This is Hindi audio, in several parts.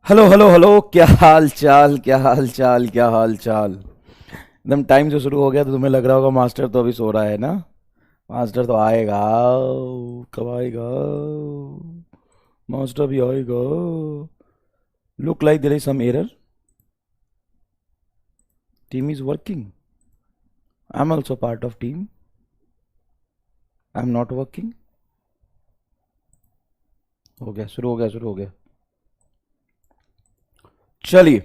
हेलो हेलो हेलो, क्या हाल चाल, क्या हाल चाल, क्या हाल चाल। एकदम टाइम से शुरू हो गया तो तुम्हें लग रहा होगा मास्टर तो अभी सो रहा है ना। मास्टर तो आएगा। कब आएगा? मास्टर भी आएगा। Look like there is some error. Team is working. I am also part of team. I am not working. हो गया, शुरू हो गया, शुरू हो गया। चलिए।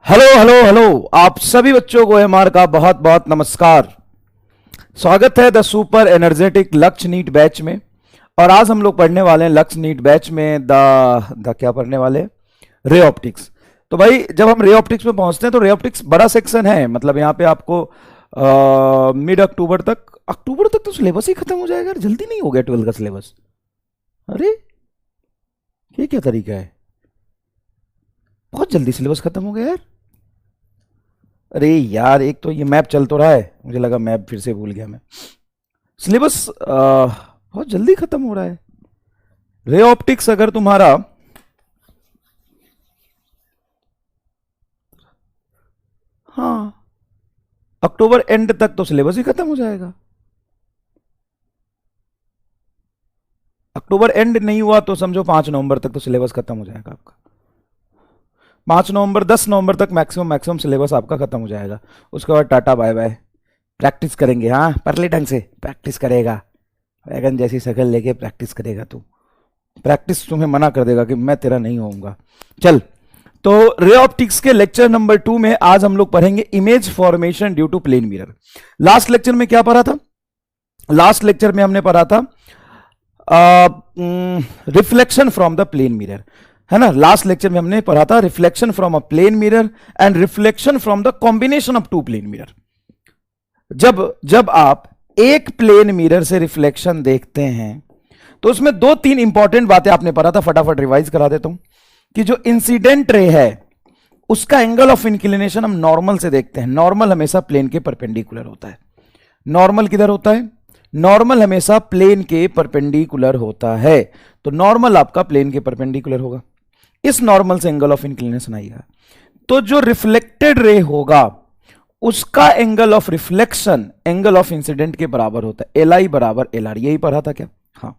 हेलो हेलो हेलो, आप सभी बच्चों को एमआर का बहुत बहुत नमस्कार। स्वागत है द सुपर एनर्जेटिक लक्ष्य नीट बैच में। और आज हम लोग पढ़ने वाले हैं लक्ष्य नीट बैच में द क्या पढ़ने वाले? Ray optics. तो भाई जब हम रे ऑप्टिक्स में पहुंचते हैं तो रे ऑप्टिक्स बड़ा सेक्शन है। मतलब यहाँ पे आपको मिड अक्टूबर तक तो सिलेबस ही खत्म हो जाएगा। जल्दी नहीं हो गया 12 का सिलेबस? अरे ये क्या तरीका है? बहुत जल्दी सिलेबस खत्म हो गया यार। अरे यार, एक तो ये मैप चल तो रहा है, मुझे लगा मैप फिर से भूल गया मैं। सिलेबस बहुत जल्दी खत्म हो रहा है। रे ऑप्टिक्स अगर तुम्हारा हाँ, अक्टूबर एंड तक तो सिलेबस ही खत्म हो जाएगा। अक्टूबर एंड नहीं हुआ तो समझो 5 नवंबर तक तो सिलेबस खत्म हो जाएगा आपका। 5 नवंबर 10 नवंबर तक मैक्सिमम सिलेबस आपका खत्म हो जाएगा। उसके बाद टाटा बाय बाय। प्रैक्टिस करेंगे, हाँ परले ढंग से प्रैक्टिस करेगा। वैगन जैसी शक्ल लेके प्रैक्टिस करेगा तू। प्रैक्टिस तुम्हें मना कर देगा कि मैं तेरा नहीं होऊंगा। चल, तो रे ऑप्टिक्स के लेक्चर नंबर 2 में आज हम लोग पढ़ेंगे image formation due to plane mirror. Last lecture में क्या पढ़ा था? लास्ट लेक्चर में हमने पढ़ा था reflection from the plane mirror, है ना। लास्ट लेक्चर में हमने पढ़ा था reflection from a plane mirror and reflection from the combination of two plane mirror. जब आप एक प्लेन मिरर से रिफ्लेक्शन देखते हैं तो उसमें 2-3 इंपॉर्टेंट बातें आपने पढ़ा था। फटाफट रिवाइज करा देता हूं कि जो इंसिडेंट रे है उसका एंगल ऑफ इंक्लिनेशन हम नॉर्मल से देखते हैं। नॉर्मल हमेशा प्लेन के परपेंडिकुलर होता है। नॉर्मल किधर होता है? नॉर्मल हमेशा प्लेन के परपेंडिकुलर होता है। तो नॉर्मल आपका प्लेन के परपेंडिकुलर होगा। इस नॉर्मल से एंगल ऑफ इंक्लिनेशन आएगा। तो जो रिफ्लेक्टेड रे होगा उसका angle of reflection angle of incident के बराबर होता है। एल आई बराबर एल आर। यही पढ़ा था क्या? हाँ।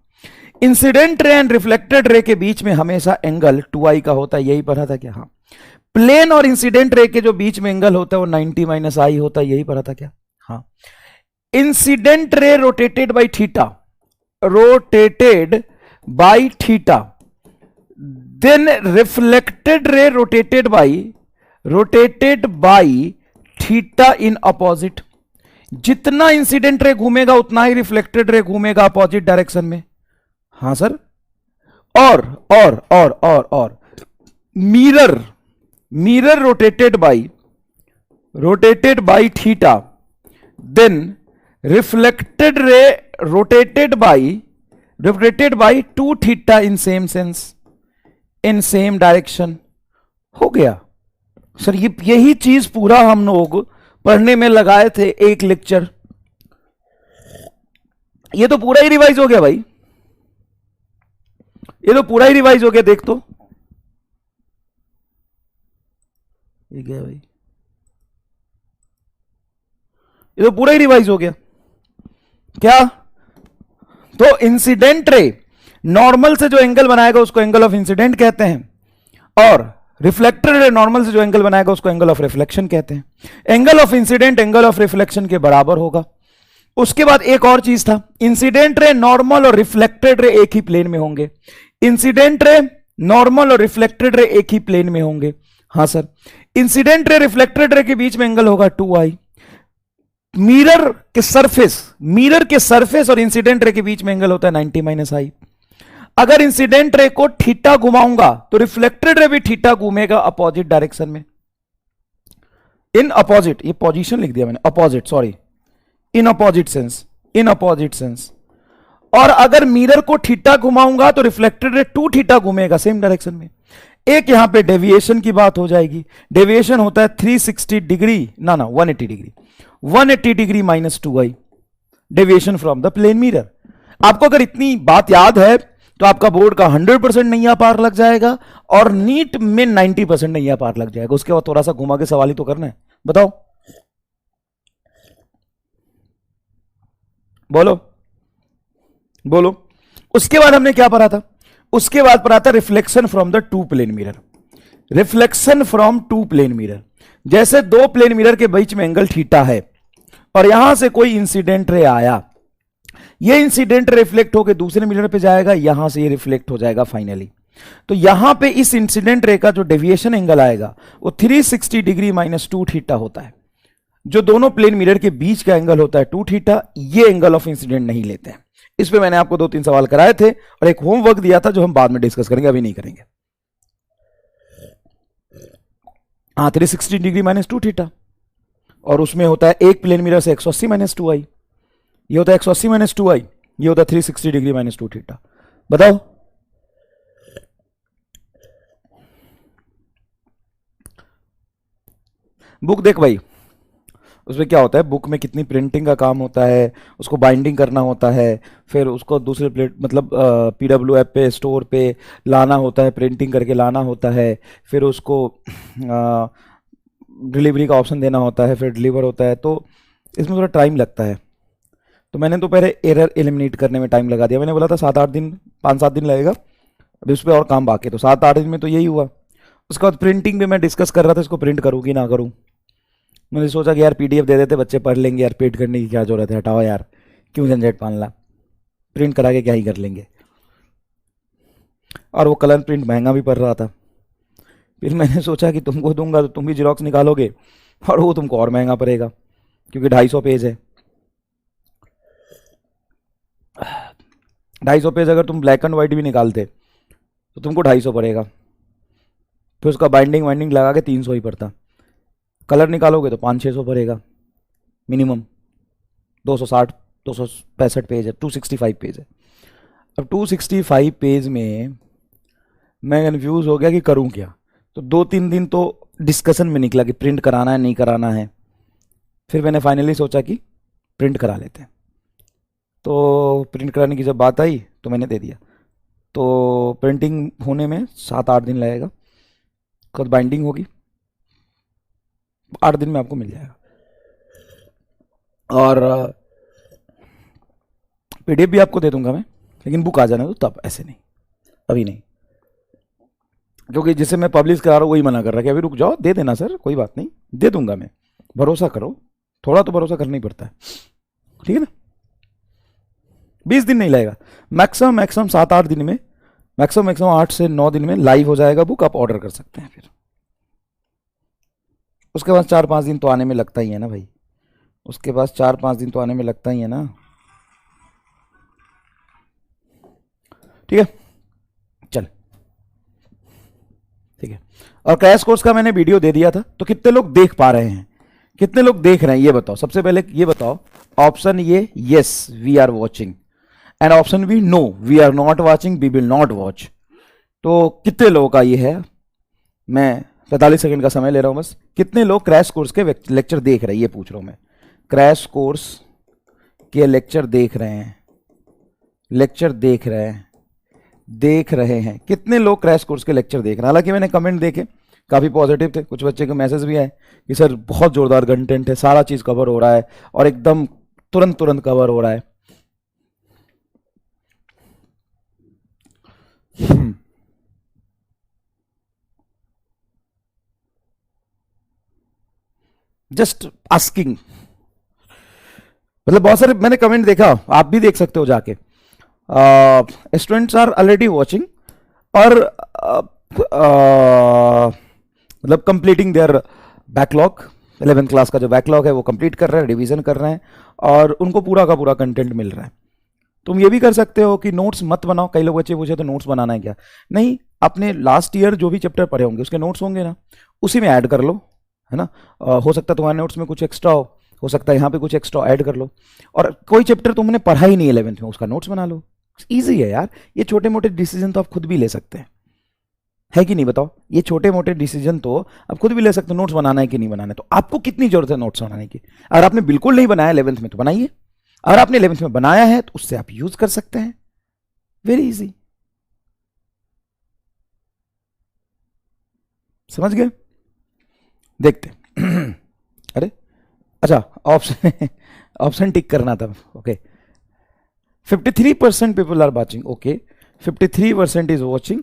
इंसिडेंट रे एंड रिफ्लेक्टेड रे के बीच में हमेशा एंगल 2i का होता है। यही पढ़ा था क्या? हाँ। प्लेन और इंसिडेंट रे के जो बीच में एंगल होता है वो 90 - i होता है। यही पढ़ा था क्या? हाँ। Incident ray rotated by theta, rotated by theta, then reflected ray rotated by theta in opposite. जितना इंसिडेंट रे घूमेगा उतना ही रिफ्लेक्टेड रे घूमेगा अपोजिट डायरेक्शन में। हाँ सर। और mirror rotated by theta, then reflected ray rotated by 2 theta in same sense, in same direction. हो गया सर। यही चीज पूरा हम लोग पढ़ने में लगाए थे एक लेक्चर। ये तो पूरा ही रिवाइज हो गया भाई। ये तो पूरा ही रिवाइज हो गया। देख तो ये क्या भाई? ये तो पूरा ही रिवाइज हो गया क्या? तो इंसिडेंट रे नॉर्मल से जो एंगल बनाएगा उसको एंगल ऑफ इंसिडेंट कहते हैं और रिफ्लेक्टेड रे नॉर्मल से जो एंगल बनाएगा उसको एंगल ऑफ रिफ्लेक्शन कहते हैं। Angle of incident angle of reflection के बराबर होगा। उसके बाद एक और चीज था, इंसिडेंट रे नॉर्मल और रिफ्लेक्टेड रे एक ही प्लेन में होंगे। इंसिडेंट रे नॉर्मल और रिफ्लेक्टेड रे एक ही प्लेन में होंगे। हाँ sir. Incident ray reflected ray के बीच में एंगल होगा 2i। मिरर के सरफेस और इंसिडेंट रे के बीच में एंगल होता है 90 - i। अगर इंसिडेंट रे को थीटा घुमाऊंगा तो रिफ्लेक्टेड रे भी थीटा घूमेगा अपोजिट डायरेक्शन में। इन अपोजिट, ये पोजीशन लिख दिया मैंने, opposite sorry, in opposite sense. और अगर मिरर को थीटा घुमाऊंगा तो रिफ्लेक्टेड रे 2 थीटा घूमेगा सेम डायरेक्शन में। एक यहां पे डेविएशन की बात हो जाएगी। डेविएशन होता है 360 डिग्री, ना 180 degree, 180 degree -2i deviation from the plane mirror. आपको अगर इतनी बात याद है तो आपका बोर्ड का 100% नैया पार लग जाएगा और नीट में 90% नैया पार लग जाएगा। उसके बाद थोड़ा सा घुमा के सवाल ही तो करना है, बताओ, बोलो बोलो। उसके बाद हमने क्या पढ़ा था? उसके बाद पढ़ा था reflection from the two plane mirror. Reflection from two plane mirror, जैसे दो प्लेन मिरर के बीच में एंगल थीटा है और यहां से कोई इंसिडेंट रे आया, ये इंसिडेंट रिफ्लेक्ट होकर दूसरे मिरर पे जाएगा, यहां से ये रिफ्लेक्ट हो जाएगा फाइनली। तो यहां पे इस इंसिडेंट रे का जो डेविएशन एंगल आएगा वो 360 डिग्री माइनस 2 थीटा होता है। जो दोनों प्लेन मिरर के बीच का एंगल होता है 2 थीटा, ये एंगल ऑफ इंसिडेंट नहीं लेते हैं। इस पे मैंने आपको 2-3 सवाल कराए थे और एक होमवर्क दिया था जो हम बाद में डिस्कस करेंगे, अभी नहीं करेंगे। हाँ, 360 डिग्री माइनस 2 थीटा, और उसमें होता है एक प्लेन मिरर से 180 माइनस 2i, ये होता है 180 माइनस 2i, ये होता है 360 डिग्री माइनस 2 थीटा। बताओ, बुक देख भाई, उसमें क्या होता है, बुक में कितनी प्रिंटिंग का काम होता है, उसको बाइंडिंग करना होता है, फिर उसको दूसरे प्लेट मतलब PWF पे स्टोर पे लाना होता है, प्रिंटिंग करके लाना होता है, फिर उसको डिलीवरी का ऑप्शन देना होता है, फिर डिलीवर होता है, तो इसमें थोड़ा टाइम लगता है। तो मैंने तो पहले एरर एलिमिनेट करने में टाइम लगा दिया। मैंने बोला था 7-8 दिन, 5-7 दिन लगेगा, अभी उस पर और काम बाकी है, तो 7-8 दिन में तो यही हुआ। उसके बाद प्रिंटिंग भी मैं डिस्कस कर रहा था, इसको प्रिंट करूँ कि ना करूँ। मैंने सोचा कि यार PDF दे देते, बच्चे पढ़ लेंगे यार, पेड करने की क्या जरूरत है, हटाओ यार, क्यों झंझट पालना, प्रिंट करा के क्या ही कर लेंगे। और वो कलर प्रिंट महंगा भी पड़ रहा था। फिर मैंने सोचा कि तुमको दूंगा तो तुम भी जिरॉक्स निकालोगे और वो तुमको और महंगा पड़ेगा, क्योंकि 250 पेज है। 250 पेज अगर तुम ब्लैक एंड व्हाइट भी निकालते तो तुमको 250 पड़ेगा, फिर उसका बाइंडिंग वाइंडिंग लगा के 300 ही पड़ता। कलर निकालोगे तो 500-600 पड़ेगा मिनिमम। 260 265 पेज है, 265 पेज है। अब 265 पेज में मैं कंफ्यूज हो गया कि करूं क्या। तो 2-3 दिन तो डिस्कशन में निकला कि प्रिंट कराना है नहीं कराना है। फिर मैंने फाइनली सोचा कि प्रिंट करा लेते हैं। तो प्रिंट कराने की जब बात आई तो मैंने दे दिया। तो प्रिंटिंग होने में 7-8 दिन लगेगा, खुद बाइंडिंग होगी, 8 दिन में आपको मिल जाएगा। और PDF भी आपको दे दूंगा मैं, लेकिन बुक आ जाना तो तब, ऐसे नहीं, अभी नहीं, क्योंकि जिसे मैं पब्लिश करा रहा हूँ वही मना कर रहा है कि अभी रुक जाओ, दे देना सर, कोई बात नहीं, दे दूंगा मैं, भरोसा करो, थोड़ा तो भरोसा करना ही पड़ता है, ठीक है ना। 20 दिन नहीं लगेगा, मैक्सिमम 7-8 दिन में, मैक्सिमम 8 से 9 दिन में लाइव हो जाएगा बुक, आप ऑर्डर कर सकते हैं। फिर उसके बाद 4-5 दिन तो आने में लगता ही है ना भाई, उसके बाद 4-5 दिन तो आने में लगता ही है ना, ठीक है, चल ठीक है। और क्रैश कोर्स का मैंने वीडियो दे दिया था, तो कितने लोग देख पा रहे हैं, कितने लोग देख रहे हैं ये बताओ। सबसे पहले ये बताओ, ऑप्शन ये yes we are watching, and option B no we are not watching, we will not watch. तो कितने लोगों का ये है, मैं 45 सेकंड का समय ले रहा हूं बस। कितने लोग क्रैश कोर्स के लेक्चर देख रहे हैं ये पूछ रहा हूं मैं, क्रैश कोर्स के लेक्चर देख रहे हैं, लेक्चर देख रहे हैं कितने लोग क्रैश कोर्स के लेक्चर देख रहे हैं। हालांकि मैंने कमेंट देखे काफी पॉजिटिव थे, कुछ बच्चे के मैसेज भी आए कि सर बहुत जोरदार कंटेंट है, सारा चीज कवर हो रहा है और एकदम तुरंत कवर हो रहा है। जस्ट आस्किंग, मतलब बहुत सारे मैंने कमेंट देखा, आप भी देख सकते हो जाके। स्टूडेंट्स आर ऑलरेडी वॉचिंग और मतलब completing there backlog, 11th class का जो बैकलॉग है वो कंप्लीट कर रहे हैं, रिवीजन कर रहे हैं और उनको पूरा का पूरा कंटेंट मिल रहा है। तुम ये भी कर सकते हो कि नोट्स मत बनाओ, कई लोग बच्चे पूछे तो नोट्स बनाना है क्या, नहीं, अपने लास्ट ईयर जो भी चैप्टर पढ़े होंगे उसके नोट्स होंगे ना, उसी में ऐड कर लो, है ना। हो सकता है तुम्हारे नोट्स में कुछ एक्स्ट्रा हो सकता है यहाँ पे कुछ एक्स्ट्रा ऐड कर लो। और कोई चैप्टर तुमने पढ़ा ही नहीं 11th में, उसका नोट्स बना लो, ईजी है यार। ये छोटे मोटे डिसीजन तो आप खुद भी ले सकते हैं, है कि नहीं बताओ, ये छोटे मोटे डिसीजन तो आप खुद भी ले सकते हो, नोट्स बनाना है कि नहीं बनाना है। तो आपको कितनी जरूरत है नोट्स बनाने की। अगर आपने बिल्कुल नहीं बनाया 11th में तो बनाइए, अगर आपने 11th में बनाया है तो उससे आप यूज कर सकते हैं, वेरी इजी, समझ गए? देखते अरे अच्छा, ऑप्शन ऑप्शन टिक करना था। Okay, 53% people are watching, okay, 53% is watching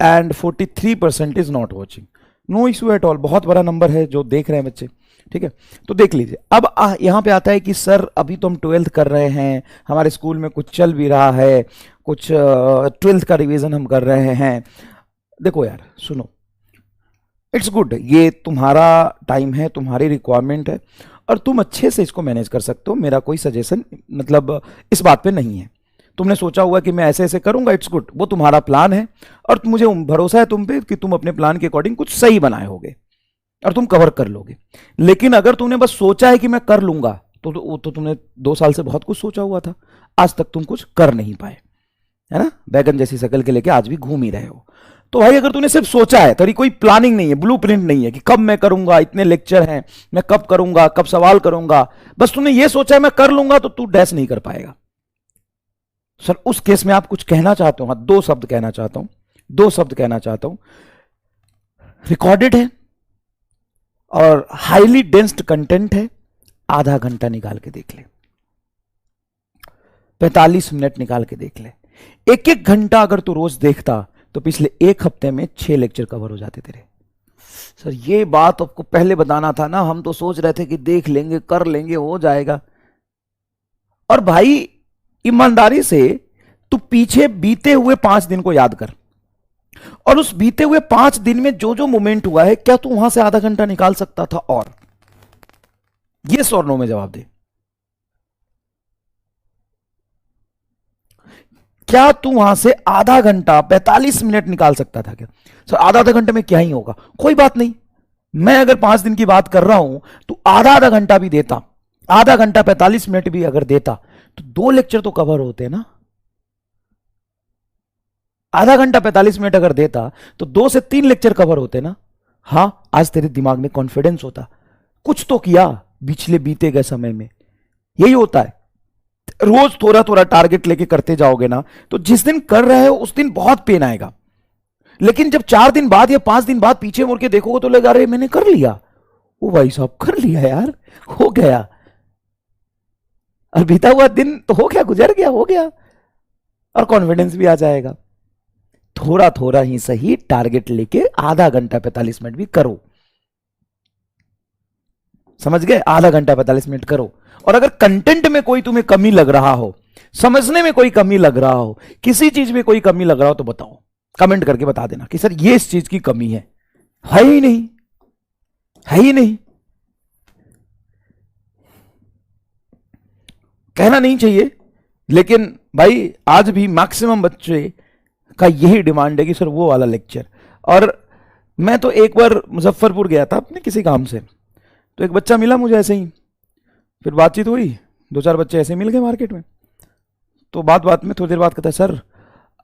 and 43% is not watching. No issue at all, बहुत बड़ा नंबर है जो देख रहे हैं बच्चे, ठीक है। तो देख लीजिए, अब यहां पे आता है कि सर अभी तो हम 12th कर रहे हैं, हमारे स्कूल में कुछ चल भी रहा है, कुछ 12th का रिवीजन हम कर रहे हैं। देखो यार सुनो, इट्स गुड, ये तुम्हारा टाइम है, तुम्हारी रिक्वायरमेंट है और तुम अच्छे से इसको मैनेज कर सकते हो। मेरा कोई सजेशन मतलब इस बात पे नहीं है। तुमने सोचा हुआ कि मैं ऐसे ऐसे करूंगा, इट्स गुड, वो तुम्हारा प्लान है और मुझे भरोसा है तुम पे कि तुम अपने प्लान के अकॉर्डिंग कुछ सही बनाए होगे और तुम कवर कर लोगे। लेकिन अगर तुमने बस सोचा है कि मैं कर लूंगा तो तुमने 2 साल से बहुत कुछ सोचा हुआ था, आज तक तुम कुछ कर नहीं पाए, है ना। बैगन जैसी शक्ल के लेके आज भी घूम ही रहे हो। तो भाई अगर तूने सिर्फ सोचा है, तेरी कोई प्लानिंग नहीं है, ब्लूप्रिंट नहीं है कि कब मैं करूंगा, इतने लेक्चर हैं, मैं कब करूंगा, कब सवाल करूंगा, बस तूने ये सोचा है मैं कर लूंगा, तो तू डैश नहीं कर पाएगा। सर उस केस में आप कुछ कहना चाहते हो? हाँ, 2 शब्द कहना चाहता हूं, 2 शब्द कहना चाहता हूं। रिकॉर्डेड है और हाईली डेंस्ड कंटेंट है, आधा घंटा निकाल के देख ले, 45 मिनट निकाल के देख ले। 1-1 घंटा अगर तू रोज देखता तो पिछले 1 हफ्ते में 6 लेक्चर कवर हो जाते तेरे। सर ये बात आपको पहले बताना था ना, हम तो सोच रहे थे कि देख लेंगे, कर लेंगे, हो जाएगा। और भाई ईमानदारी से तू पीछे बीते हुए 5 दिन को याद कर और उस बीते हुए 5 दिन में जो जो मोमेंट हुआ है, क्या तू वहां से आधा घंटा निकाल सकता था? और यस और नो में जवाब दे। क्या तू वहां से आधा घंटा 45 मिनट निकाल सकता था क्या? सर आधा घंटे में क्या ही होगा, कोई बात नहीं। मैं अगर 5 दिन की बात कर रहा हूं तो आधा घंटा भी देता, आधा घंटा 45 मिनट भी अगर देता तो 2 लेक्चर तो कवर होते ना। आधा घंटा 45 मिनट अगर देता तो 2 से 3 लेक्चर कवर होते ना। हां, आज तेरे दिमाग में कॉन्फिडेंस होता, कुछ तो किया पिछले बीते गए समय में। यही होता है, रोज थोड़ा थोड़ा टारगेट लेके करते जाओगे ना, तो जिस दिन कर रहे हो उस दिन बहुत पेन आएगा, लेकिन जब 4 दिन बाद या 5 दिन बाद पीछे मुड़ के देखोगे तो लगेगा अरे मैंने कर लिया, ओ भाई साहब कर लिया यार, हो गया। और बीता हुआ दिन तो हो गया, गुजर गया, हो गया, और कॉन्फिडेंस भी आ जाएगा। थोड़ा थोड़ा ही सही टारगेट लेके आधा घंटा 45 मिनट भी करो, समझ गए? आधा घंटा 45 मिनट करो। और अगर कंटेंट में कोई तुम्हें कमी लग रहा हो, समझने में कोई कमी लग रहा हो, किसी चीज में कोई कमी लग रहा हो तो बताओ, कमेंट करके बता देना कि सर ये इस चीज की कमी है ही नहीं, है ही नहीं। कहना नहीं चाहिए, लेकिन भाई आज भी मैक्सिमम बच्चे का यही डिमांड है कि सर वो वाला लेक्चर। और मैं तो एक बार मुजफ्फरपुर गया था अपने किसी काम से, तो एक बच्चा मिला मुझे ऐसे ही, फिर बातचीत हुई, 2-4 बच्चे ऐसे मिल गए मार्केट में। तो बात बात में थोड़ी देर बाद कहता है सर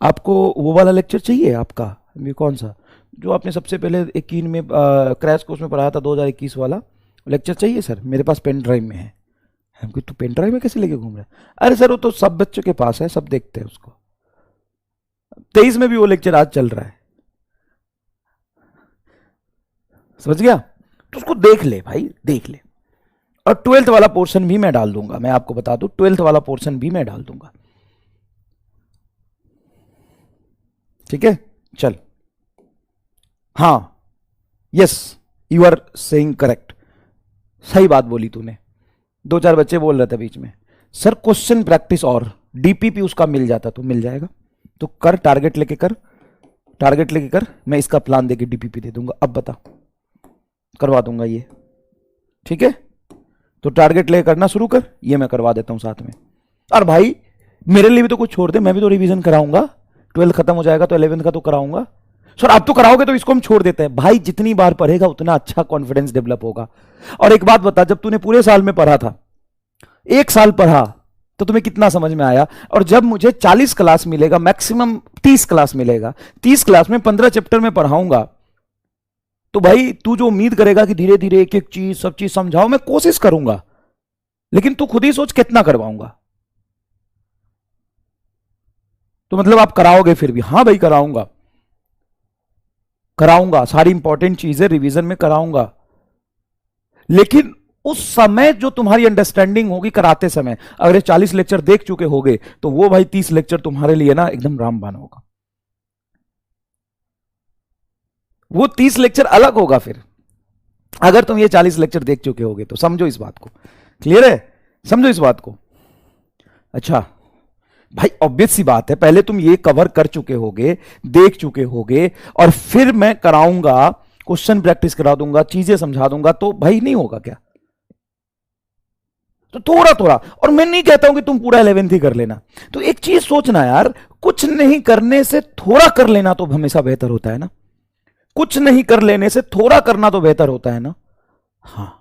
आपको वो वाला लेक्चर चाहिए आपका? भी कौन सा? जो आपने सबसे पहले 21 में क्रैश कोर्स में पढ़ाया था, 2021 वाला लेक्चर चाहिए सर, मेरे पास पेन ड्राइव में है। हम तो पेन ड्राइव में कैसे लेके घूम रहे हैं? अरे सर वो तो सब बच्चों के पास है, सब देखते हैं उसको। 23 में भी वो लेक्चर आज चल रहा है, समझ गया? तो उसको देख ले भाई, देख ले। और 12th वाला पोर्शन भी मैं डाल दूंगा, मैं आपको बता दूं 12th वाला पोर्शन भी मैं डाल दूंगा, ठीक है? चल, हाँ, yes, you are saying correct, सही बात बोली तूने। 2-4 बच्चे बोल रहे थे बीच में सर क्वेश्चन प्रैक्टिस और डीपीपी उसका मिल जाता, तो मिल जाएगा, तो कर, टारगेट लेके कर, टारगेट लेके कर, मैं इसका प्लान देके डीपीपी दे दूंगा। अब बता, करवा दूंगा ये, ठीक है? तो टारगेट लेके करना शुरू कर, ये मैं करवा देता हूं साथ में। और भाई मेरे लिए भी तो कुछ छोड़ दे, मैं भी तो रिवीजन कराऊंगा, 12th खत्म हो जाएगा तो 11th का तो कराऊंगा। सर आप तो कराओगे तो इसको हम छोड़ देते हैं। भाई जितनी बार पढ़ेगा उतना अच्छा कॉन्फिडेंस डेवलप होगा। और एक बात बता, जब तूने पूरे साल में पढ़ा था, 1 साल पढ़ा, तो तुम्हें कितना समझ में आया? और जब मुझे 40 क्लास मिलेगा, मैक्सिमम 30 क्लास मिलेगा, 30 क्लास में 15 चैप्टर में पढ़ाऊंगा, तो भाई तू जो उम्मीद करेगा कि धीरे धीरे एक एक चीज सब चीज समझाओ, मैं कोशिश करूंगा, लेकिन तू खुद ही सोच कितना करवाऊंगा। तो मतलब आप कराओगे फिर भी? हाँ भाई कराऊंगा। कराऊंगा, सारी इंपॉर्टेंट चीजें रिवीजन में कराऊंगा, लेकिन उस समय जो तुम्हारी अंडरस्टैंडिंग होगी कराते समय, अगर ये 40 लेक्चर देख चुके होगे तो वो भाई 30 लेक्चर तुम्हारे लिए ना एकदम रामबाण होगा, वो 30 लेक्चर अलग होगा फिर, अगर तुम ये 40 लेक्चर देख चुके होगे तो। समझो इस बात को, क्लियर है, समझो इस बात को। अच्छा भाई ऑब्वियस सी बात है, पहले तुम ये कवर कर चुके होगे, देख चुके होगे, और फिर मैं कराऊंगा, क्वेश्चन प्रैक्टिस करा दूंगा, चीजें समझा दूंगा, तो भाई नहीं होगा क्या? तो थोड़ा थोड़ा, और मैं नहीं कहता हूं कि तुम पूरा 11th ही कर लेना, तो एक चीज सोचना यार, कुछ नहीं करने से थोड़ा कर लेना तो हमेशा बेहतर होता है ना, कुछ नहीं कर लेने से थोड़ा करना तो बेहतर होता है ना। हाँ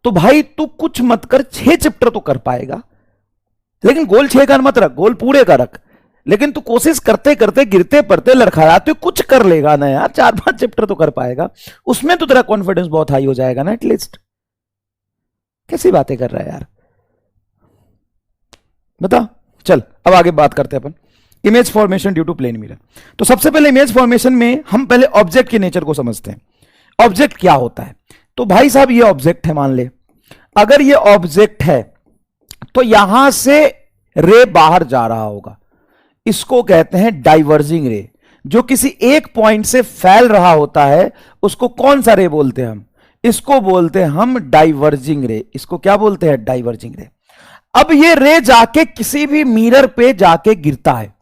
तो भाई तू कुछ मत कर, 6 चैप्टर तो कर पाएगा, लेकिन गोल 6 का मत रख, गोल पूरे का रख, लेकिन तू कोशिश करते करते, गिरते पड़ते, लड़खड़ाते कुछ कर लेगा ना यार, 4-5 चैप्टर तो कर पाएगा, उसमें तो तेरा कॉन्फिडेंस बहुत हाई हो जाएगा ना एटलीस्ट। कैसी बातें कर रहा है यार, बता। चल अब आगे बात करते हैं अपन, image formation due to plane mirror. तो सबसे पहले इमेज फॉर्मेशन में हम पहले ऑब्जेक्ट के नेचर को समझते हैं, ऑब्जेक्ट क्या होता है। तो भाई साहब ये ऑब्जेक्ट है, मान ले अगर ये ऑब्जेक्ट है तो यहां से रे बाहर जा रहा होगा, इसको कहते हैं डाइवर्जिंग रे, जो किसी एक पॉइंट से फैल रहा होता है उसको कौन सा रे बोलते हैं हम, इसको बोलते हैं हम डाइवर्जिंग रे, इसको क्या बोलते हैं, डाइवर्जिंग रे। अब ये रे जाके किसी भी मिरर पे जाके गिरता है,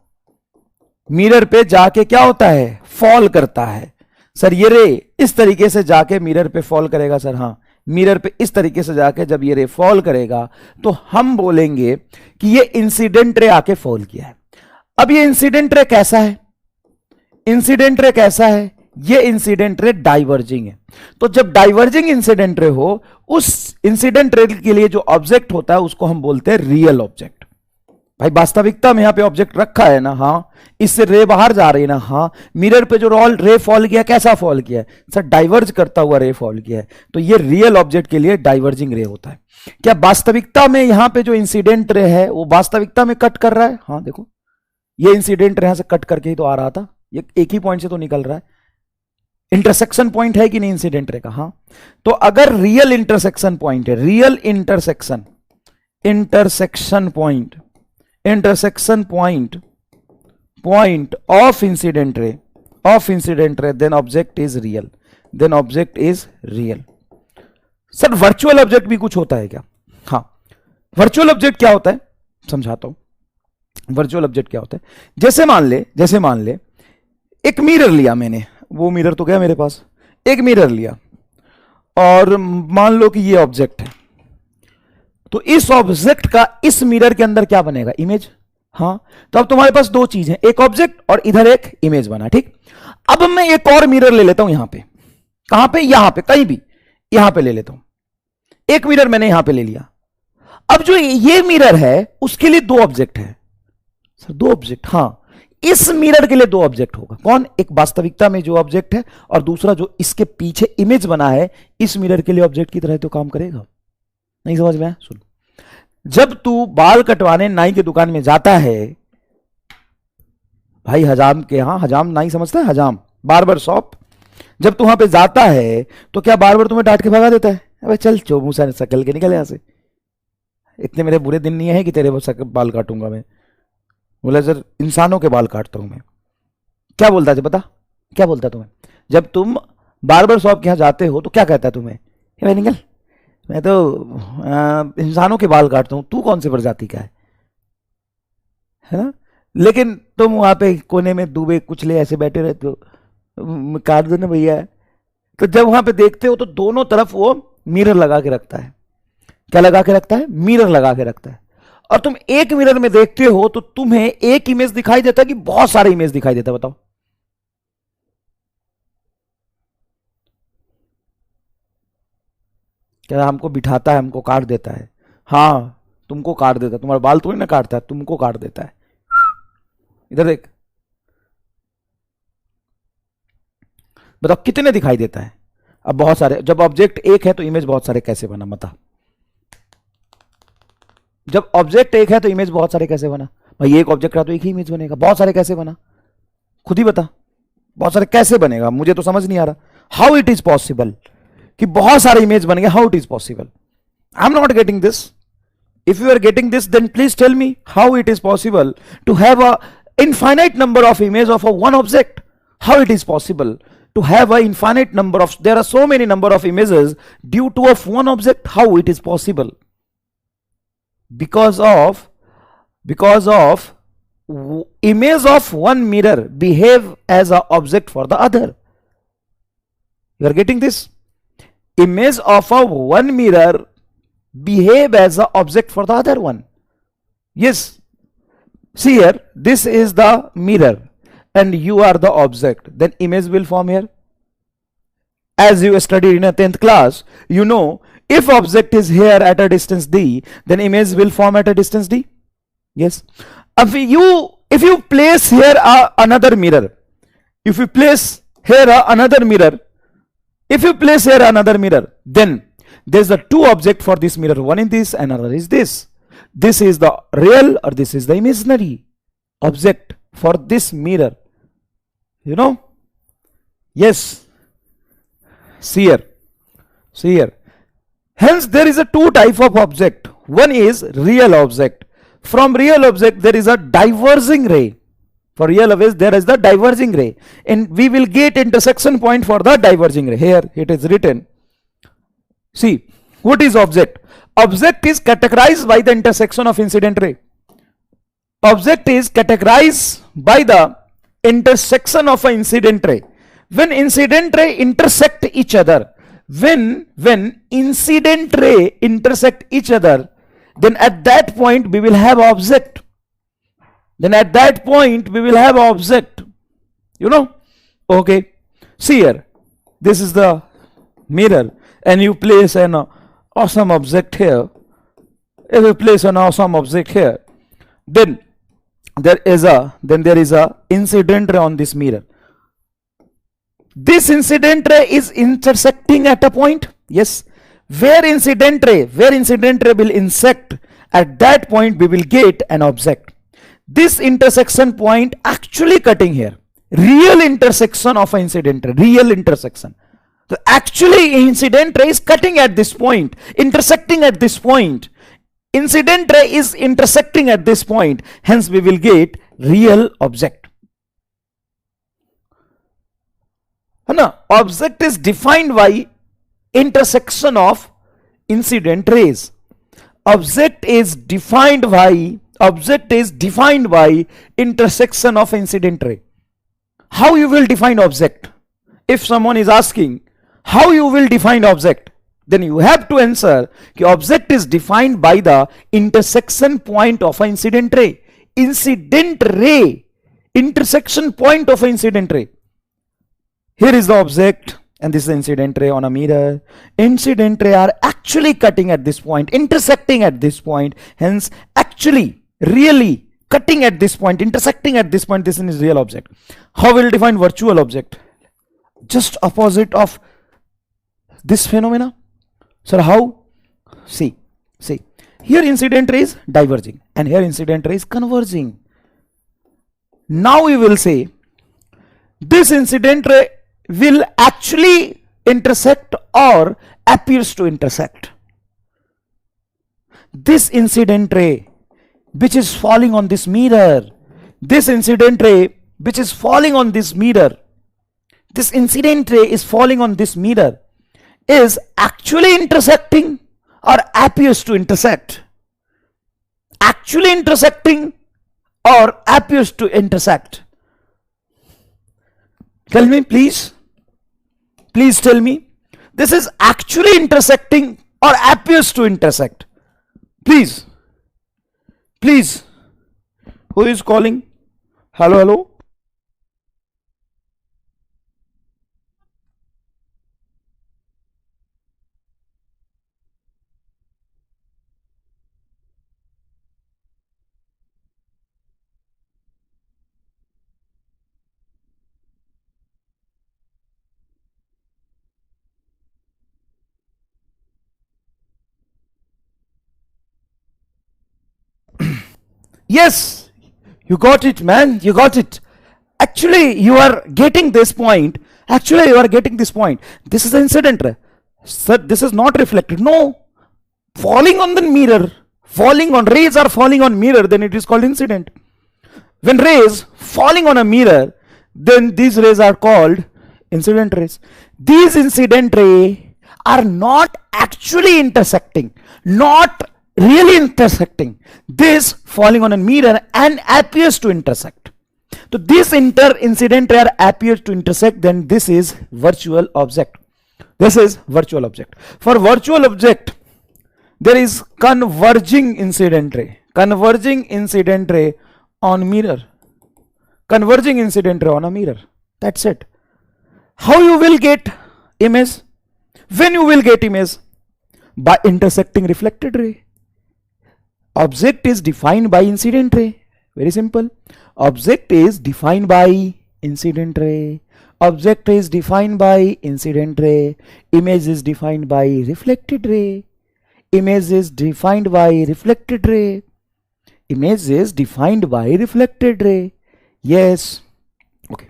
मिरर पे जाके क्या होता है, फॉल करता है। सर ये रे इस तरीके से जाके मिरर पे फॉल करेगा, सर हाँ, मिरर पे इस तरीके से जाके जब ये रे फॉल करेगा तो हम बोलेंगे कि ये इंसिडेंट रे आके फॉल किया है। अब ये इंसिडेंट रे कैसा है, इंसिडेंट रे कैसा है, ये इंसिडेंट रे डाइवर्जिंग है। तो जब डाइवर्जिंग इंसिडेंट रे हो, उस इंसिडेंट रे के लिए जो ऑब्जेक्ट होता है उसको हम बोलते हैं रियल ऑब्जेक्ट। भाई वास्तविकता में यहां पे ऑब्जेक्ट रखा है ना, हाँ, इससे रे बाहर जा रही है ना, हाँ, मिरर पे जो रे फॉल किया कैसा फॉल किया है, सर डाइवर्ज करता हुआ रे फॉल किया है, तो ये रियल ऑब्जेक्ट के लिए डाइवर्जिंग रे होता है। क्या वास्तविकता में यहां पे जो इंसिडेंट रे है वो वास्तविकता में कट कर रहा है, हाँ देखो ये इंसिडेंट रे यहां से कट करके ही तो आ रहा था, ये एक ही पॉइंट से तो निकल रहा है, इंटरसेक्शन पॉइंट है कि नहीं इंसिडेंट रे का, हाँ। तो अगर रियल इंटरसेक्शन पॉइंट है, real intersection, intersection point, intersection point, point of incident ray, of incident ray, then object is real, then object is real. Sir virtual object भी कुछ होता है क्या, हाँ, वर्चुअल ऑब्जेक्ट क्या होता है समझाता हूं। वर्चुअल ऑब्जेक्ट क्या होता है, जैसे मान ले एक मिरर लिया मैंने, वो मिरर तो गया मेरे पास, एक मिरर लिया और मान लो कि ये ऑब्जेक्ट है, तो इस ऑब्जेक्ट का इस मिरर के अंदर क्या बनेगा, इमेज, हाँ। तो अब तुम्हारे पास दो चीज है, एक ऑब्जेक्ट और इधर एक इमेज बना, ठीक। अब मैं एक और मिरर ले लेता हूं यहां पे, कहां पे, यहां पे, कहीं भी यहां पे ले लेता हूं, एक मिरर मैंने यहां पे ले लिया। अब जो ये मिरर है उसके लिए दो ऑब्जेक्ट है, सर दो ऑब्जेक्ट, हाँ, इस मिरर के लिए दो ऑब्जेक्ट होगा, कौन, एक वास्तविकता में जो ऑब्जेक्ट है और दूसरा जो इसके पीछे इमेज बना है, इस मिरर के लिए ऑब्जेक्ट की तरह तो काम करेगा, नहीं समझ में आया? सुन, जब तू बाल कटवाने नाई की दुकान में जाता है, भाई हजाम के यहां, हजाम नाई समझता है, हजाम बार्बर शॉप, जब तू वहां पे जाता है तो क्या बार्बर तुम्हें डांट के भगा देता है, अबे चल चो मुंह से सकल के निकल यहां से, इतने मेरे बुरे दिन नहीं है कि तेरे बाल काटूंगा मैं। बोला सर इंसानों के बाल काटता हूं मैं। क्या बोलता है पता, क्या बोलता तुम्हें, जब तुम बार्बर शॉप के यहां जाते हो तो क्या कहता है तुम्हें, भाई निकल, मैं तो इंसानों के बाल काटता हूं, तू कौन सी प्रजाति का है ना। लेकिन तुम वहां पे कोने में डूबे कुचले ऐसे बैठे रहते हो, काट दो ना भैया। तो जब वहां पे देखते हो तो दोनों तरफ वो मिरर लगा के रखता है, क्या लगा के रखता है, मिरर लगा के रखता है। और तुम एक मिरर में देखते हो तो तुम्हें एक इमेज दिखाई देता है कि बहुत सारे इमेज दिखाई देता है, बताओ। क्या हमको बिठाता है, हमको काट देता है, हाँ तुमको काट देता है, तुम्हारा बाल थोड़ी ना काटता है, तुमको काट देता है। इधर देख, बताओ कितने दिखाई देता है, अब बहुत सारे। जब ऑब्जेक्ट एक है तो इमेज बहुत सारे कैसे बना, बता। जब ऑब्जेक्ट एक है तो इमेज बहुत सारे कैसे बना, भाई एक ऑब्जेक्ट रहा तो एक ही इमेज बनेगा, बहुत सारे कैसे बना, खुद ही बता। बहुत सारे कैसे बनेगा, मुझे तो समझ नहीं आ रहा हाउ इट इज पॉसिबल कि बहुत सारे इमेज बन गए, how it is possible, I am not getting this. If you are getting this, then please tell me how it is possible to have a infinite number of images of a one object. How it is possible to have a infinite number of, there are so many number of images due to of one object. How it is possible? Because of image of one mirror behave as a object for the other. You are getting this? Image of a one mirror behave as a object for the other one. Yes, see here, this is the mirror and you are the object, then image will form here. As you studied in a 10th class, you know, if object is here at a distance d, then image will form at a distance d. Yes, if you place here another mirror, if you place here another mirror, if you place here another mirror, then there's the two object for this mirror, one is this, another is this. This is the real or this is the imaginary object for this mirror, you know. Yes, see here, hence there is a two type of object. One is real object. From real object there is a diverging ray. For real object there is the diverging ray, and we will get intersection point for the diverging ray. Here it is written. See, what is object? Object is categorized by the intersection of incident ray. Object is categorized by the intersection of an incident ray. When incident ray intersect each other, when incident ray intersect each other, then at that point we will have object. Then at that point we will have object. You know? Okay. See here, this is the mirror, and you place an awesome object here. If you place an awesome object here, then there is a incident ray on this mirror. This incident ray is intersecting at a point. Yes, where incident ray will intersect, at that point we will get an object. This intersection point actually cutting here, real intersection of an incident ray, real intersection. So actually incident ray is cutting at this point, intersecting at this point. Incident ray is intersecting at this point, hence we will get real object. Object is defined by intersection of incident rays. Object is defined by intersection of incident ray. How you will define object? If someone is asking how you will define object, then you have to answer कि object is defined by the intersection point of an incident ray. Incident ray, intersection point of an incident ray. Here is the object and this is the incident ray on a mirror. Incident ray are actually cutting at this point, intersecting at this point, hence actually, really cutting at this point, intersecting at this point. This is real object. How will define virtual object? Just opposite of this phenomena. Sir, how? See, here incident ray is diverging and here incident ray is converging. Now we will say this incident ray will actually intersect or appears to intersect. This incident ray which is falling on this mirror, this incident ray which is falling on this mirror, this incident ray is falling on this mirror, is actually intersecting or appears to intersect. Actually intersecting or appears to intersect. Tell me please. Please tell me. This is actually intersecting or appears to intersect. Please. Please. Who is calling? Hello, hello. Yes, you got it, man. You got it. Actually, you are getting this point. Actually, you are getting this point. This is the incident ray. Sir, this is not reflected. No. Falling on the mirror, falling on rays are falling on mirror, then it is called incident. When rays falling on a mirror, then these rays are called incident rays. These incident rays are not actually intersecting, not really intersecting. This falling on a mirror and appears to intersect. So this incident ray appears to intersect, then this is virtual object. This is virtual object. For virtual object, there is converging incident ray. Converging incident ray on mirror. Converging incident ray on a mirror. That's it. How you will get image? When you will get image? By intersecting reflected ray. Object is defined by incident ray. Very simple. Object is defined by incident ray. Object is defined by incident ray. Image is defined by reflected ray. Image is defined by reflected ray. Image is defined by reflected ray. Yes. Okay.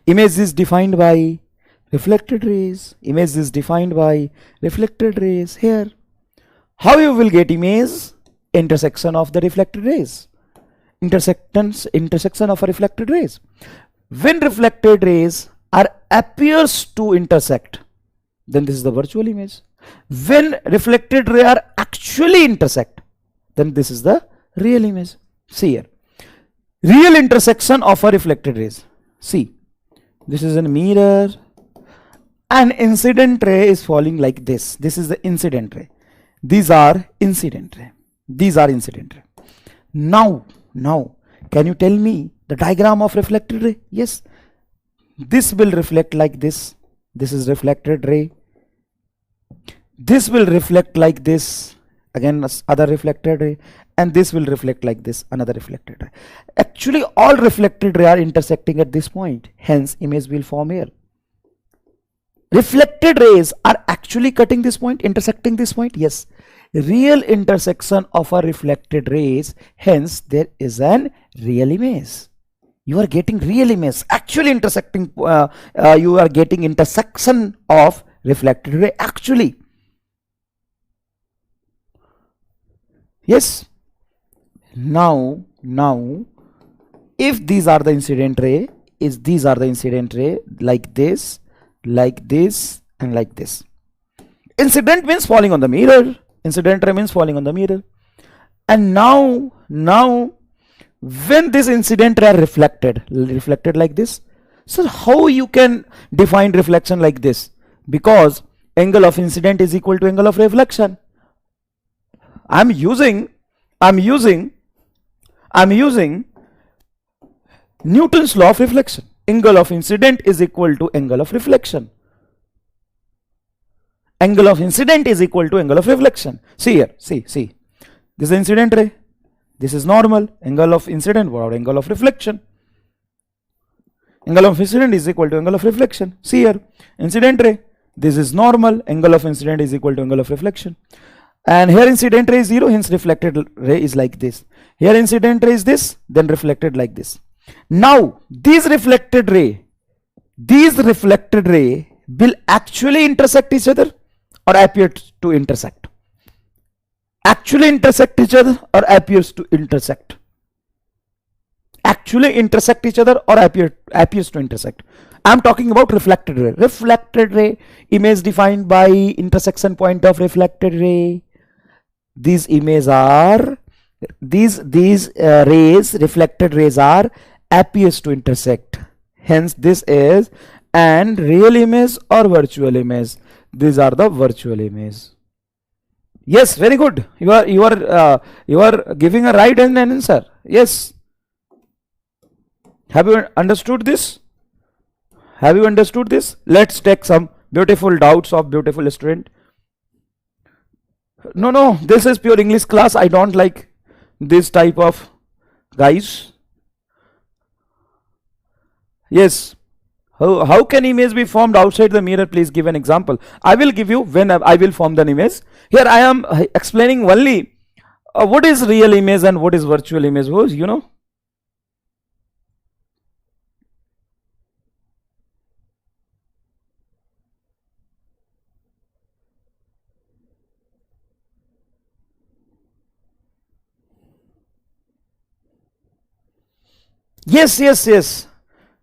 Image is defined by reflected rays. Image is defined by reflected rays. Here, how you will get image? Intersection of the reflected rays. Intersection of a reflected rays. When reflected rays appears to intersect, then this is the virtual image. When reflected ray are actually intersect, then this is the real image. See here, real intersection of a reflected rays. See, this is a mirror. An incident ray is falling like this. This is the incident ray. These are incident ray. These are incident ray. Now, can you tell me the diagram of reflected ray? Yes. This will reflect like this. This is reflected ray. This will reflect like this. Again, other reflected ray. And this will reflect like this. Another reflected ray. Actually, all reflected ray are intersecting at this point. Hence, image will form here. Reflected rays are actually cutting this point, intersecting this point. Yes. Real intersection of a reflected rays. Hence, there is an real image. You are getting real image. Actually intersecting. You are getting intersection of reflected ray. Actually. Yes. Now, if these are the incident ray, these are the incident ray like this, and like this. Incident means falling on the mirror. Incident ray means falling on the mirror. And now, when this incident ray reflected like this, so how you can define reflection like this? Because angle of incident is equal to angle of reflection. I'm using Newton's law of reflection. Angle of incident is equal to angle of reflection. Angle of incident is equal to angle of reflection. See here, see. This is incident ray. This is normal. Angle of incident or angle of reflection. Angle of incident is equal to angle of reflection. See here, incident ray. This is normal. Angle of incident is equal to angle of reflection. And here incident ray is 0, hence reflected ray is like this. Here incident ray is this, then reflected like this. Now, these reflected ray will actually intersect each other or appear to intersect. Actually intersect each other or appears to intersect. Actually intersect each other or appears to intersect. I'm talking about reflected ray. Reflected ray, image defined by intersection point of reflected ray. These rays, reflected rays are appears to intersect. Hence, this is an real image or virtual image. These are the virtual image. Yes, very good. You are giving a right answer. Yes. Have you understood this? Let's take some beautiful doubts of beautiful student. No, this is pure English class. I don't like this type of guys. Yes. How can image be formed outside the mirror? Please give an example. I will give you when I will form the image. Here I am explaining only what is real image and what is virtual image. You know. Yes, yes, yes.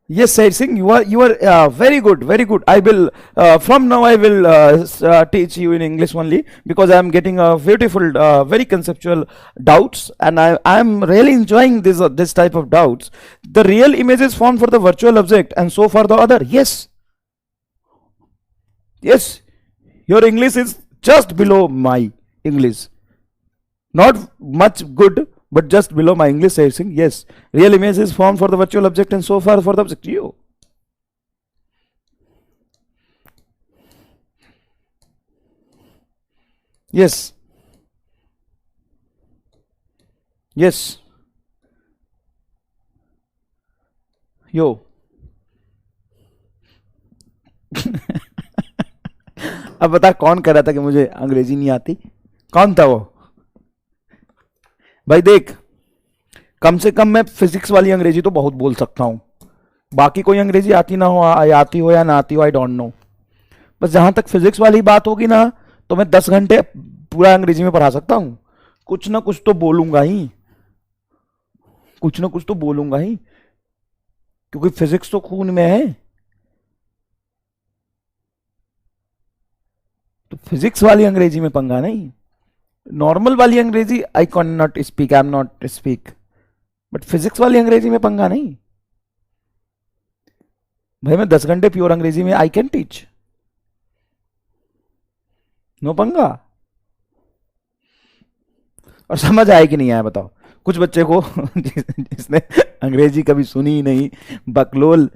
Yes, Said Singh, you are very good, very good. I will from now I will teach you in English only because I am getting a beautiful, very conceptual doubts, and I am really enjoying this type of doubts. The real image is formed for the virtual object, and so for the other. Yes, yes. Your English is just below my English. Not much good, but just below my English saying. Yes, real image is formed for the virtual object and so far for the object. You. Yes, yes. Yo. अब बता कौन कह रहा था कि मुझे अंग्रेजी नहीं आती? कौन था वो? भाई देख, कम से कम मैं फिजिक्स वाली अंग्रेजी तो बहुत बोल सकता हूं। बाकी कोई अंग्रेजी आती ना हो, आती हो या ना आती हो, आई डोंट नो। बस जहां तक फिजिक्स वाली बात होगी ना, तो मैं 10 घंटे पूरा अंग्रेजी में पढ़ा सकता हूं। कुछ ना कुछ तो बोलूंगा ही, कुछ ना कुछ तो बोलूंगा ही, क्योंकि फिजिक्स तो खून में है। तो फिजिक्स वाली अंग्रेजी में पंगा नहीं। नॉर्मल वाली अंग्रेजी I can not speak, I am not speak, but physics वाली अंग्रेजी में पंगा नहीं। भाई मैं 10 घंटे प्योर अंग्रेजी में आई कैन टीच, नो पंगा। और समझ आए कि नहीं आया बताओ? कुछ बच्चे को जिसने अंग्रेजी कभी सुनी ही नहीं, बकलोल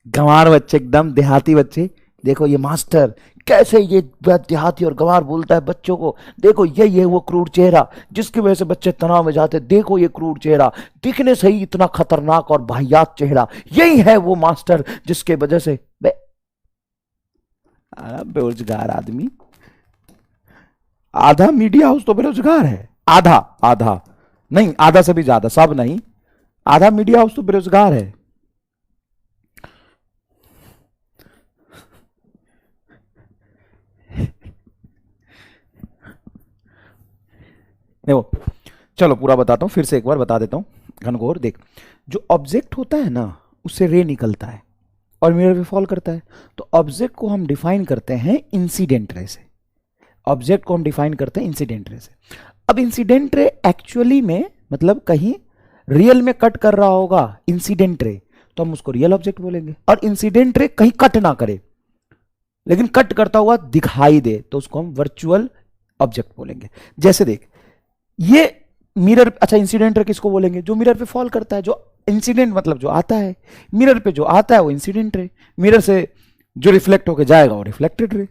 गंवार बच्चे, एकदम देहाती बच्चे, देखो ये मास्टर कैसे ये देहाती और गंवार बोलता है बच्चों को, देखो ये वो क्रूर चेहरा जिसकी वजह से बच्चे तनाव में जाते, देखो ये क्रूर चेहरा, दिखने से ही इतना खतरनाक और वाहियात चेहरा, यही है वो मास्टर जिसके वजह से बेरोजगार आदमी। आधा मीडिया हाउस तो बेरोजगार है, आधा, आधा नहीं, आधा से भी ज्यादा, सब नहीं, आधा मीडिया हाउस तो बेरोजगार है। देखो चलो पूरा बताता हूं, फिर से एक बार बता देता हूं घनघोर। देख, जो ऑब्जेक्ट होता है ना, उससे रे निकलता है और मिरर पे फॉल करता है। तो ऑब्जेक्ट को हम डिफाइन करते हैं इंसिडेंट रे से, ऑब्जेक्ट को हम डिफाइन करते हैं इंसिडेंट रे से। अब इंसिडेंट रे एक्चुअली में मतलब कहीं रियल में कट कर रहा होगा इंसिडेंट रे, तो हम उसको रियल ऑब्जेक्ट बोलेंगे। और इंसिडेंट रे कहीं कट ना करे लेकिन कट करता हुआ दिखाई दे, तो उसको हम वर्चुअल ऑब्जेक्ट बोलेंगे। जैसे देख ये मिरर, अच्छा इंसिडेंट रे किसको बोलेंगे? जो मिरर पे फॉल करता है, जो इंसिडेंट मतलब जो आता है मिरर पे, जो आता है वो इंसिडेंट रे, मिरर से जो रिफ्लेक्ट होके जाएगा वो रिफ्लेक्टेड रे।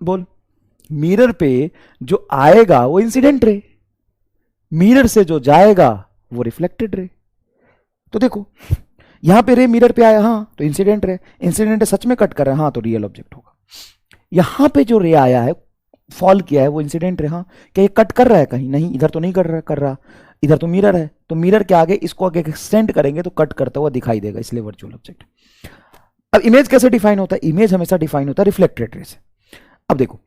बोल, मिरर पे जो आएगा वो इंसिडेंट रे, मिरर से जो जाएगा वो रिफ्लेक्टेड रे। तो देखो यहां पे रे मिरर पे आया, हाँ तो इंसिडेंट रे, इंसिडेंट रे सच में कट कर रहा है, हाँ तो रियल ऑब्जेक्ट होगा। यहां पे जो रे आया है, फॉल किया है, वो इंसिडेंट रे, हाँ क्या ये कट कर रहा है कहीं? नहीं, इधर तो नहीं कर रहा, इधर तो मिरर है, तो मिरर के आगे इसको आगे एक्सटेंड करेंगे तो कट करता हुआ दिखाई देगा, इसलिए वर्चुअल ऑब्जेक्ट। अब इमेज कैसे डिफाइन होता है? इमेज हमेशा डिफाइन होता है रिफ्लेक्टेड रे से। अब देखो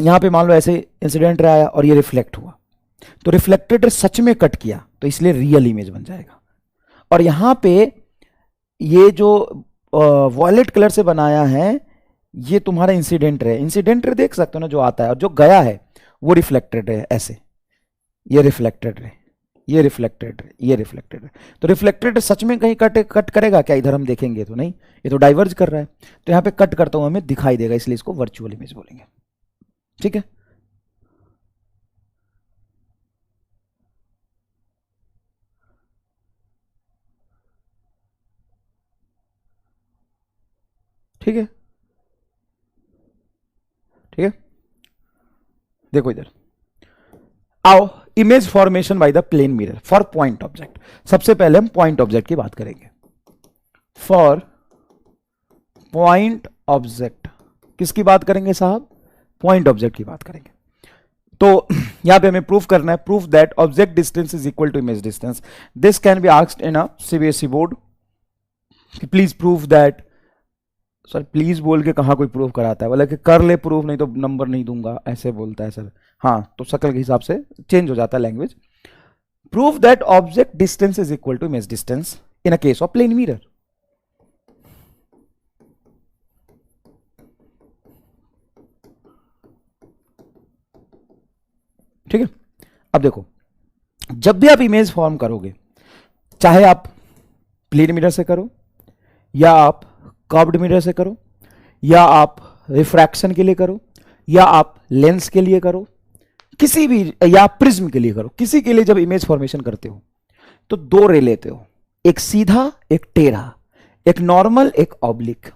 यहां पे मान लो ऐसे इंसिडेंट रे आया और ये रिफ्लेक्ट हुआ, तो रिफ्लेक्टेड रे सच में कट किया तो इसलिए रियल इमेज बन जाएगा। और यहां पे ये जो वॉयलेट कलर से बनाया है ये तुम्हारा इंसिडेंट रे, इंसिडेंट रे देख सकते हो ना जो आता है, और जो गया है वो रिफ्लेक्टेड रे, ऐसे ये रिफ्लेक्टेड रे, ये रिफ्लेक्टेड रे, ये रिफ्लेक्टेड रे। तो रिफ्लेक्टेड रे सच में कहीं कट करेगा क्या? इधर हम देखेंगे तो नहीं, ये तो डाइवर्ज कर रहा है, तो यहाँ पे कट करता हुआ हमें दिखाई देगा, इसलिए इसको वर्चुअल इमेज बोलेंगे। ठीक है, ठीक है, ठीक है। देखो इधर आओ, image formation by the plane mirror for point object. सबसे पहले हम पॉइंट ऑब्जेक्ट की बात करेंगे। फॉर पॉइंट ऑब्जेक्ट किसकी बात करेंगे साहब? पॉइंट ऑब्जेक्ट की बात करेंगे। तो यहां पे हमें प्रूफ करना है, proof that object distance is equal to image distance. This can be asked in a CBSE board. Please proof that, sir please बोल के कहाँ कोई प्रूफ कराता है, बोला कि कर ले प्रूफ नहीं तो नंबर नहीं दूंगा, ऐसे बोलता है सर। हाँ तो शक्ल के हिसाब से चेंज हो जाता है language. Prove that object distance is equal to image distance in a case of plane mirror. ठीक है, अब देखो, जब भी आप इमेज फॉर्म करोगे, चाहे आप प्लेन मिरर से करो, या आप कर्व्ड मिरर से करो, या आप रिफ्रैक्शन के लिए करो, या आप लेंस के लिए करो, किसी भी, या प्रिज्म के लिए करो, किसी के लिए जब इमेज फॉर्मेशन करते हो तो दो रे लेते हो, एक सीधा एक टेढ़ा, एक नॉर्मल एक ऑब्लिक।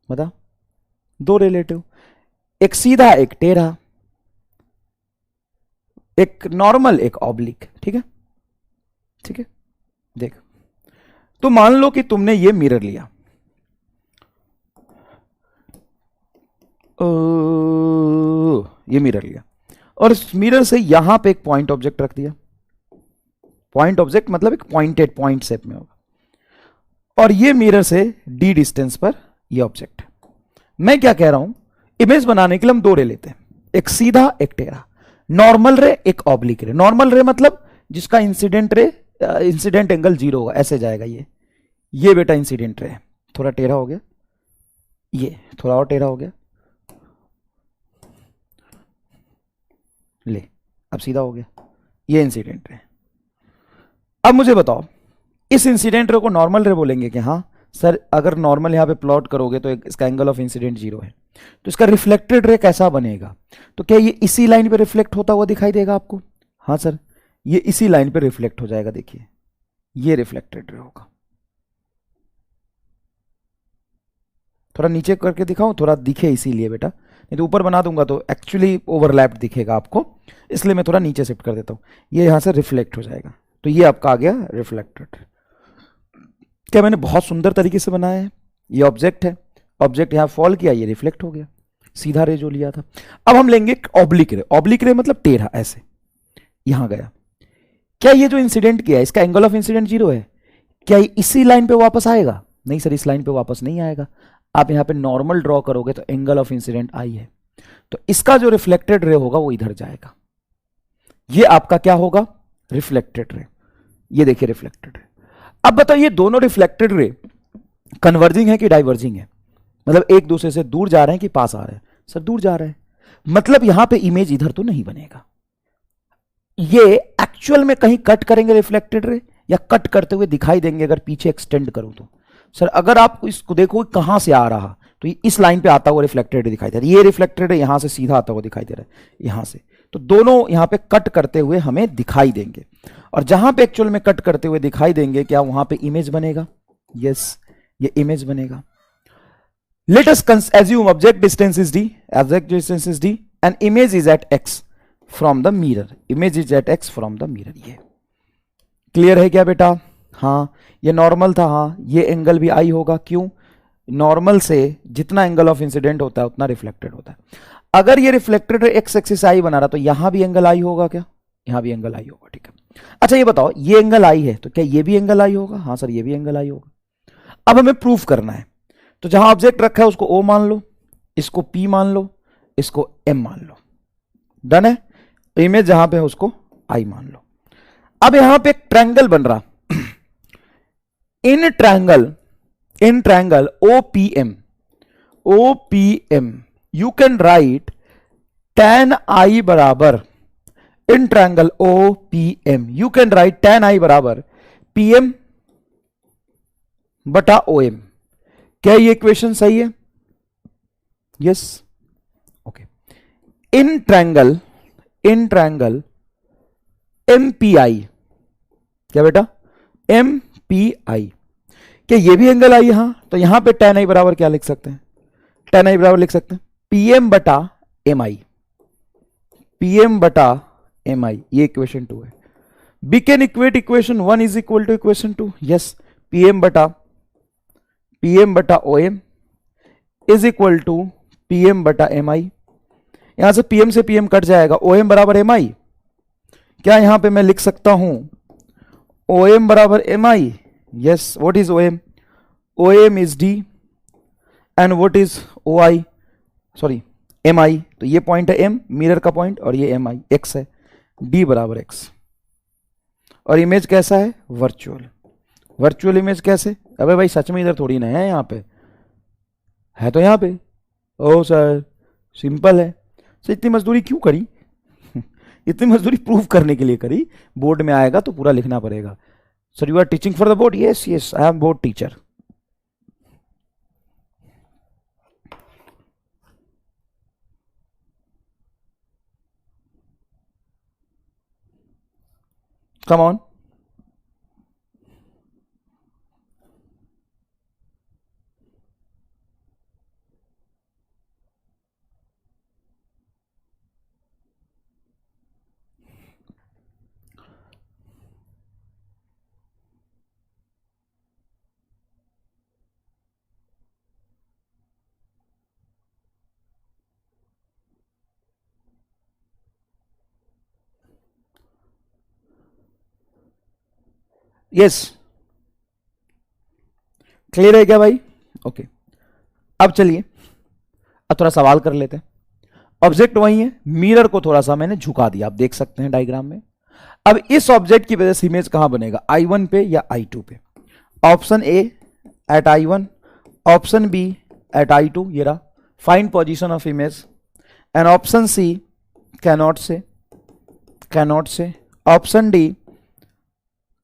बता, दो रे लेते हो, एक सीधा एक टेढ़ा, एक नॉर्मल एक ऑब्लिक। ठीक है, ठीक है, देख, तो मान लो कि तुमने ये मिरर लिया, ये मिरर लिया, और इस मिरर से यहां पे एक पॉइंट ऑब्जेक्ट रख दिया। पॉइंट ऑब्जेक्ट मतलब एक पॉइंटेड पॉइंट शेप में होगा, और ये मिरर से डी डिस्टेंस पर ये ऑब्जेक्ट है। मैं क्या कह रहा हूं, इमेज बनाने के लिए हम दो रे लेते हैं, एक सीधा एक टेढ़ा, नॉर्मल रे एक ऑब्लिक रे। नॉर्मल रे मतलब जिसका इंसिडेंट रे, इंसिडेंट एंगल 0 होगा, ऐसे जाएगा ये बेटा इंसिडेंट रे, थोड़ा टेढ़ा हो गया, ये थोड़ा और टेढ़ा हो गया, ले अब सीधा हो गया, ये इंसिडेंट रे। अब मुझे बताओ, इस इंसिडेंट रे को नॉर्मल रे बोलेंगे कि हाँ सर, अगर नॉर्मल यहां पे प्लॉट करोगे तो इसका एंगल ऑफ इंसिडेंट 0 है, तो इसका रिफ्लेक्टेड रे कैसा बनेगा? तो क्या ये इसी लाइन पे रिफ्लेक्ट होता हुआ दिखाई देगा आपको? हाँ सर, ये इसी लाइन पे रिफ्लेक्ट हो जाएगा। देखिए, ये रिफ्लेक्टेड रे होगा। थोड़ा नीचे करके दिखाऊं, थोड़ा दिखे इसीलिए बेटा, नहीं तो ऊपर बना दूंगा तो एक्चुअली ओवरलैप दिखेगा आपको, इसलिए मैं थोड़ा नीचे शिफ्ट कर देता हूं। ये यहां से रिफ्लेक्ट हो जाएगा, तो ये आपका आ गया रिफ्लेक्टेड। क्या मैंने बहुत सुंदर तरीके से बनाया है? ये ऑब्जेक्ट है, ऑब्जेक्ट यहां फॉल किया, ये रिफ्लेक्ट हो गया, सीधा रे जो लिया था। अब हम लेंगे ऑब्लिक रे। ऑब्लिक रे मतलब टेढ़ा, ऐसे यहां गया। क्या ये जो इंसिडेंट किया है, इसका एंगल ऑफ इंसिडेंट 0 है? क्या ये इसी लाइन पे वापस आएगा? नहीं सर, इस लाइन पे वापस नहीं आएगा। आप यहां पे नॉर्मल ड्रॉ करोगे तो एंगल ऑफ इंसिडेंट आई है, तो इसका जो रिफ्लेक्टेड रे होगा वो इधर जाएगा। ये आपका क्या होगा? Reflected ray. ये देखिए रिफ्लेक्टेड रे। अब बताओ, ये दोनों रिफ्लेक्टेड रे कन्वर्जिंग है कि डाइवर्जिंग है? मतलब एक दूसरे से दूर जा रहे हैं कि पास आ रहे हैं? सर दूर जा रहे हैं, मतलब यहां पे इमेज इधर तो नहीं बनेगा। ये एक्चुअल में कहीं कट करेंगे रिफ्लेक्टेड रे, या कट करते हुए दिखाई देंगे अगर पीछे एक्सटेंड करूं तो? सर अगर आप इसको देखो कहां से आ रहा, तो ये इस लाइन पे आता हुआ रिफ्लेक्टेड दिखाई दे रहा है। ये रिफ्लेक्टेड है, यहां से सीधा आता हुआ दिखाई दे रहा है यहां से, तो दोनों यहां पे कट करते हुए हमें दिखाई देंगे। और जहां पे एक्चुअल में कट करते हुए दिखाई देंगे, क्या वहां पे इमेज बनेगा? यस, ये इमेज बनेगा। Let us assume object distance is d, object distance is d and image is at x from the mirror, image is at x from the mirror। ये क्लियर है क्या बेटा? हाँ, ये नॉर्मल था, हाँ ये एंगल भी आई होगा। क्यों? नॉर्मल से जितना एंगल ऑफ इंसिडेंट होता है उतना रिफ्लेक्टेड होता है। अगर ये रिफ्लेक्टेड एक्स एक्सिस आई बना रहा तो यहां भी एंगल आई होगा क्या? यहां भी एंगल आई होगा। ठीक है, अच्छा ये बताओ, ये एंगल आई है तो क्या ये भी एंगल आई होगा? हाँ सर, ये भी एंगल आई होगा। अब हमें प्रूफ करना है, तो जहां ऑब्जेक्ट रखा है उसको O मान लो, इसको P मान लो, इसको M मान लो। डन है? इमेज जहां पे है उसको I मान लो। अब यहां पे एक ट्रायंगल बन रहा, in triangle OPM you can write tan I बराबर, in triangle OPM you can write tan I बराबर PM बटा OM। क्या ये इक्वेशन सही है? Yes, okay. In triangle MPI, क्या बेटा? MPI, क्या ये भी एंगल आई? यहां तो यहां पे tan I बराबर क्या लिख सकते हैं? tan I बराबर लिख सकते हैं PM बटा MI, PM बटा MI। ये इक्वेशन 2 है। We can equate equation 1 is equal to equation 2। Yes, PM बटा OM is equal to PM बटा MI। यहां से PM से PM कट जाएगा, OM बराबर MI। क्या यहां पे मैं लिख सकता हूं OM बराबर MI? Yes, what is OM? OM is D and what is OI? Sorry, M I, तो ये पॉइंट है एम मिरर का पॉइंट, और ये एम आई एक्स है, डी बराबर एक्स। और इमेज कैसा है? वर्चुअल। वर्चुअल इमेज कैसे? अबे भाई सच में इधर थोड़ी ना है, यहाँ पे है तो यहाँ पे। ओ सर सिंपल है। सर इतनी मजदूरी क्यों करी? इतनी मजदूरी प्रूव करने के लिए करी, बोर्ड में आएगा तो पूरा लिखना पड़ेगा। Sir you are teaching for the board? Yes yes I am board teacher. Come on. Yes clear है क्या भाई? ओके अब चलिए, अब थोड़ा सवाल कर लेते हैं। ऑब्जेक्ट वही है, मिरर को थोड़ा सा मैंने झुका दिया, आप देख सकते हैं डायग्राम में। अब इस ऑब्जेक्ट की वजह से इमेज कहां बनेगा? I1 पे या I2 पे? Option A at I1, option B at I2, ये रहा find position of image, and option C cannot say, option D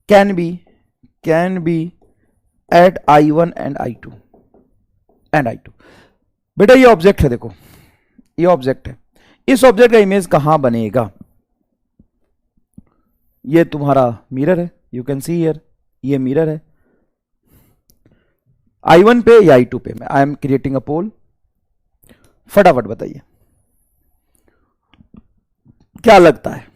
can be at I1 and I2 बेटा ये ऑब्जेक्ट है, देखो ये ऑब्जेक्ट है, इस ऑब्जेक्ट का इमेज कहां बनेगा? ये तुम्हारा मिरर है, यू कैन सी हियर, ये मिरर है। I1 पे या I2 पे? आई एम क्रिएटिंग अ पोल, फटाफट बताइए क्या लगता है?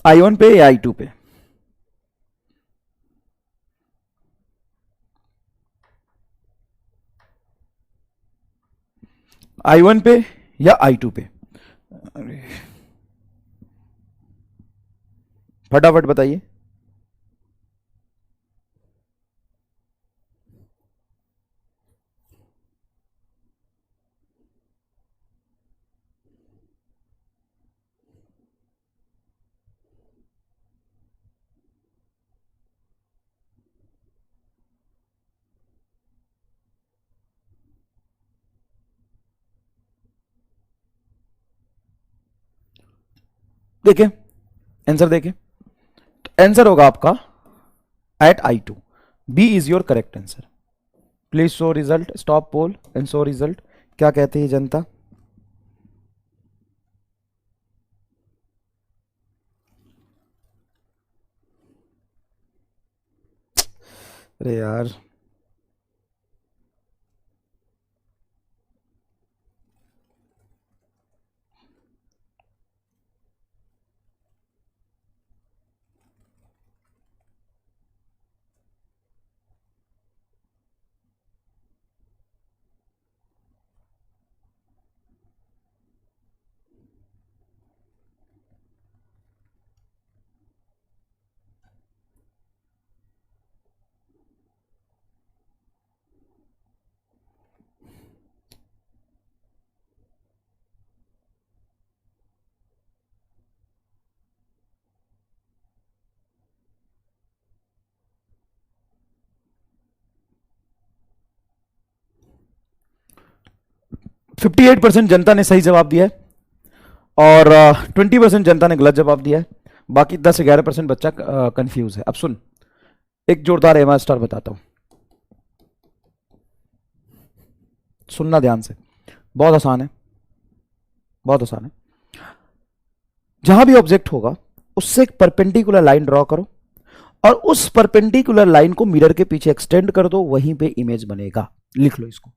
I1 पे या I2 पे? I1 पे या I2 पे? फटाफट बताइए। देखिए आंसर, देखिए तो आंसर होगा आपका at I2। B is your correct answer. Please show result, stop poll and show result. क्या कहती है जनता? अरे यार फिफ्टी 58% जनता ने सही जवाब दिया है और 20% जनता ने गलत जवाब दिया है। बाकी 10-11% बच्चा कंफ्यूज है। अब सुन, एक जोरदार एमआर स्टार बताता हूं, सुनना ध्यान से, बहुत आसान है, बहुत आसान है। जहां भी ऑब्जेक्ट होगा उससे एक परपेंडिकुलर लाइन ड्रॉ करो और उस परपेंडिकुलर लाइन को मिरर के पीछे एक्सटेंड कर दो, वहीं पे इमेज बनेगा। लिख लो इसको।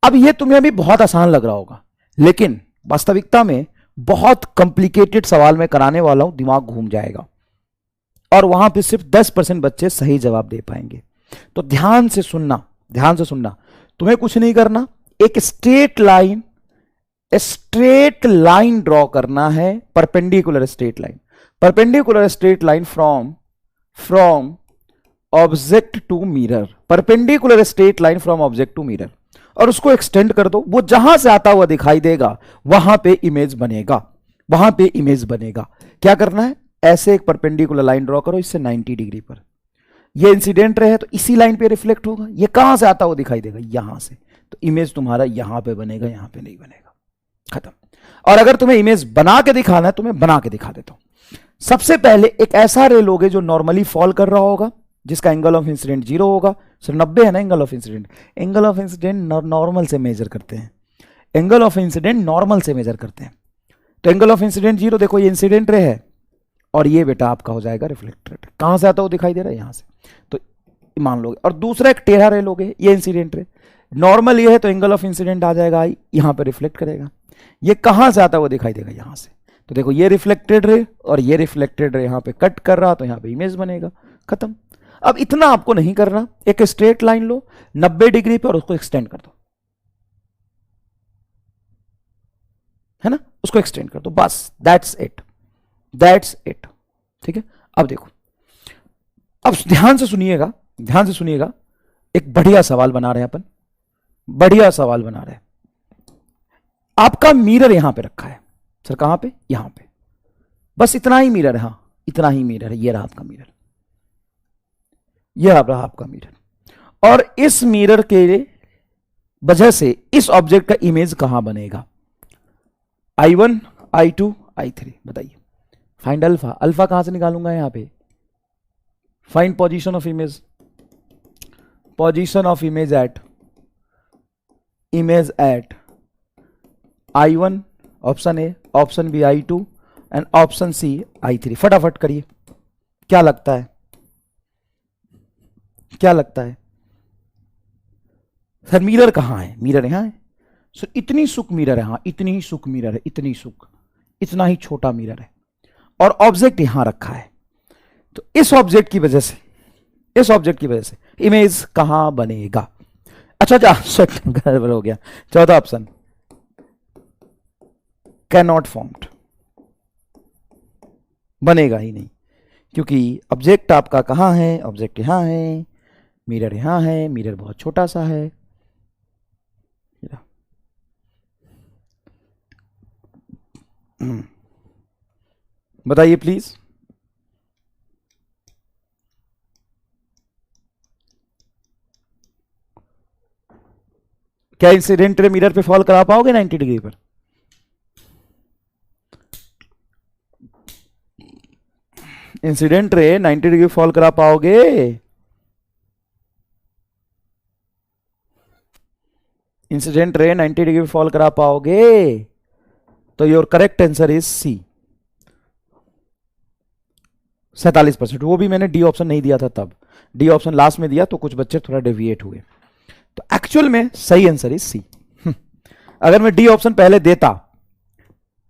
अब ये तुम्हें अभी बहुत आसान लग रहा होगा, लेकिन वास्तविकता में बहुत कॉम्प्लिकेटेड सवाल में कराने वाला हूं, दिमाग घूम जाएगा और वहां पे सिर्फ 10% बच्चे सही जवाब दे पाएंगे। तो ध्यान से सुनना, ध्यान से सुनना। तुम्हें कुछ नहीं करना, एक स्ट्रेट लाइन ड्रॉ करना है, perpendicular straight line from object to mirror, perpendicular straight line from object to mirror, और उसको एक्सटेंड कर दो, वो जहां से आता हुआ दिखाई देगा वहां पे इमेज बनेगा, वहां पे इमेज बनेगा। क्या करना है, ऐसे एक परपेंडिकुलर लाइन ड्रॉ करो इससे 90 डिग्री पर, ये इंसिडेंट रे है तो इसी लाइन पे रिफ्लेक्ट होगा, ये कहां से आता हुआ दिखाई देगा, यहां से, तो इमेज तुम्हारा यहां पे बनेगा, यहां पे नहीं बनेगा, खत्म। और अगर तुम्हें इमेज बना के दिखाना है, तुम्हें बना के दिखा देता हूं। सबसे पहले एक ऐसा रे लोगे जो नॉर्मली फॉल कर रहा होगा, जिसका एंगल ऑफ इंसिडेंट 0 होगा। सर 90 है ना angle of incident, angle of incident normal से मेजर करते हैं, एंगल ऑफ इंसिडेंट नॉर्मल से मेजर करते हैं। तो एंगल ऑफ इंसिडेंट 0, देखो ये इंसिडेंट रे है और ये बेटा आपका हो जाएगा रिफ्लेक्टेड, कहां से आता हो दिखाई दे रहा है, यहां से, तो मान लोगे। और दूसरा एक टेढ़ा रे लोगे, ये इंसिडेंट रे, नॉर्मल ये है तो एंगल ऑफ इंसिडेंट आ जाएगा आई, यहां पे रिफ्लेक्ट करेगा, ये कहां से आता हुआ दिखाई देगा, यहां से। तो देखो ये रिफ्लेक्टेड रे और ये रिफ्लेक्टेड रे यहां पे कट कर रहा, तो यहां पे इमेज बनेगा, खत्म। अब इतना आपको नहीं करना, एक स्ट्रेट लाइन लो 90 डिग्री पे और उसको एक्सटेंड कर दो, है ना, उसको एक्सटेंड कर दो, बस दैट्स इट, दैट्स इट, ठीक है। अब देखो, अब ध्यान से सुनिएगा, ध्यान से सुनिएगा, एक बढ़िया सवाल बना रहे हैं अपन, बढ़िया सवाल बना रहे हैं। आपका मिरर यहां पे रखा है, सर कहां पे, यहां पे, बस इतना ही मिरर है, हाँ इतना ही मिरर है, ये रहा आपका मिरर, यह रहा आपका मिरर, और इस मिरर के वजह से इस ऑब्जेक्ट का इमेज कहां बनेगा, I1 I2 I3, बताइए। फाइंड अल्फा, अल्फा कहां से निकालूंगा यहां पे, find position of image, position of image at I1 option A, option B I2 and option C I3। फटाफट करिए, क्या लगता है, क्या लगता है सर, मिरर कहां है, मिरर यहां है सर, इतनी सुख मिरर है, हाँ इतनी ही सुख मिरर है, इतनी सुख, इतना ही छोटा मिरर है, और ऑब्जेक्ट यहां रखा है, तो इस ऑब्जेक्ट की वजह से, इस ऑब्जेक्ट की वजह से इमेज कहां बनेगा। अच्छा गड़बड़ हो गया, चौथा ऑप्शन कैन नॉट फॉर्म्ड, बनेगा ही नहीं, क्योंकि ऑब्जेक्ट आपका कहां है, ऑब्जेक्ट यहां है, मिरर यहां है, मिरर बहुत छोटा सा है, बताइए प्लीज। क्या इंसिडेंट रे मिरर पे फॉल करा पाओगे 90 डिग्री पर, इंसिडेंट रे 90 डिग्री फॉल करा पाओगे, इंसिडेंट रे 90 डिग्री फॉल करा पाओगे, तो your correct answer is C, 47%। वो भी मैंने डी ऑप्शन नहीं दिया था तब, डी ऑप्शन लास्ट में दिया तो कुछ बच्चे थोड़ा डेविएट हुए, तो एक्चुअल में सही आंसर इज सी। अगर मैं डी ऑप्शन पहले देता,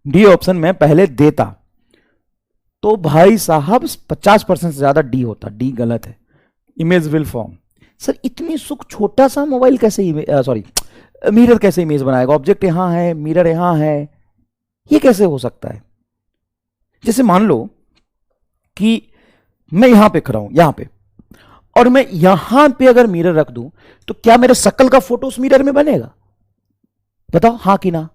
डी ऑप्शन में पहले देता, तो भाई साहब 50% से ज्यादा डी होता, डी गलत है, इमेज विल फॉर्म। सर इतनी सुख छोटा सा मोबाइल कैसे, सॉरी मिरर कैसे इमेज बनाएगा, ऑब्जेक्ट यहां है, मिरर यहां है, ये कैसे हो सकता है। जैसे मान लो कि मैं यहां पे खड़ा हूं, यहां पे, और मैं यहां पे अगर मिरर रख दूं, तो क्या मेरे शक्ल का फोटो उस मिरर में बनेगा, बताओ हाँ कि ना,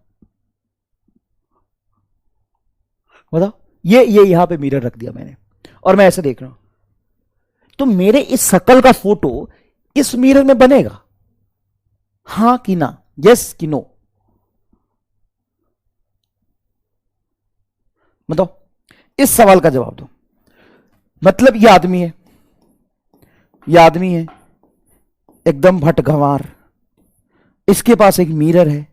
बताओ। ये यहां पे मिरर रख दिया मैंने और मैं ऐसे देख रहा हूं, तो मेरे इस शक्ल का फोटो इस मिरर में बनेगा, हाँ कि ना, यस कि नो, बताओ, इस सवाल का जवाब दो। मतलब ये आदमी है, ये आदमी है एकदम भटगंवार, इसके पास एक मिरर है,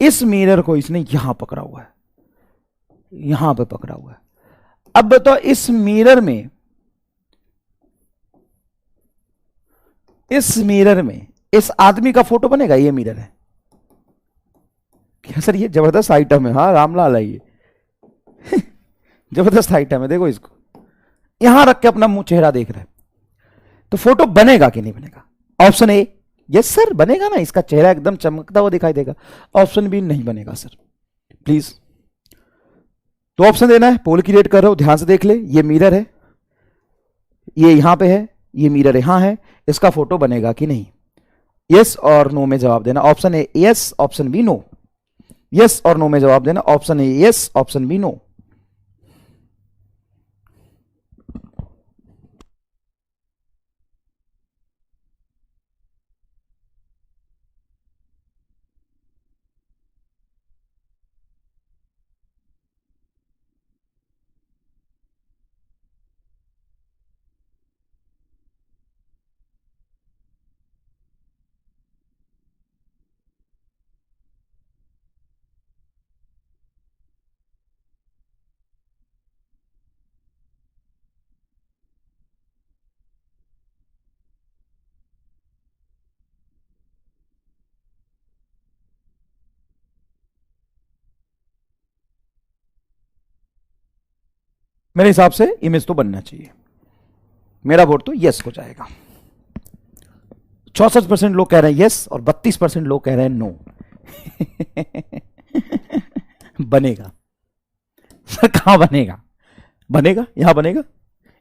इस मिरर को इसने यहां पकड़ा हुआ है, यहां पे पकड़ा हुआ है। अब बताओ इस मिरर में, इस मिरर में इस आदमी का फोटो बनेगा, ये मिरर है क्या सर, ये जबरदस्त आइटम है, हाँ रामलाल है ये जबरदस्त आइटम है, देखो इसको यहां रख के अपना मुंह चेहरा देख रहा है, तो फोटो बनेगा कि नहीं बनेगा। ऑप्शन ए यस सर बनेगा ना, इसका चेहरा एकदम चमकता हुआ दिखाई देगा। ऑप्शन बी नहीं बनेगा सर, प्लीज। तो ऑप्शन देना है, पोल की रेट कर रहा हूं, ध्यान से देख ले, ये मिरर है, ये यहां पे है, ये मिरर यहां है, इसका फोटो बनेगा कि नहीं? यस और नो में जवाब देना। Option A yes, option B no. Yes और नो में जवाब देना। Option A yes, option B no. मेरे हिसाब से इमेज तो बनना चाहिए। मेरा वोट तो यस हो जाएगा। 64% लोग कह रहे हैं यस और 32% लोग कह रहे हैं नो। बनेगा सर, कहां बनेगा? बनेगा, यहां बनेगा,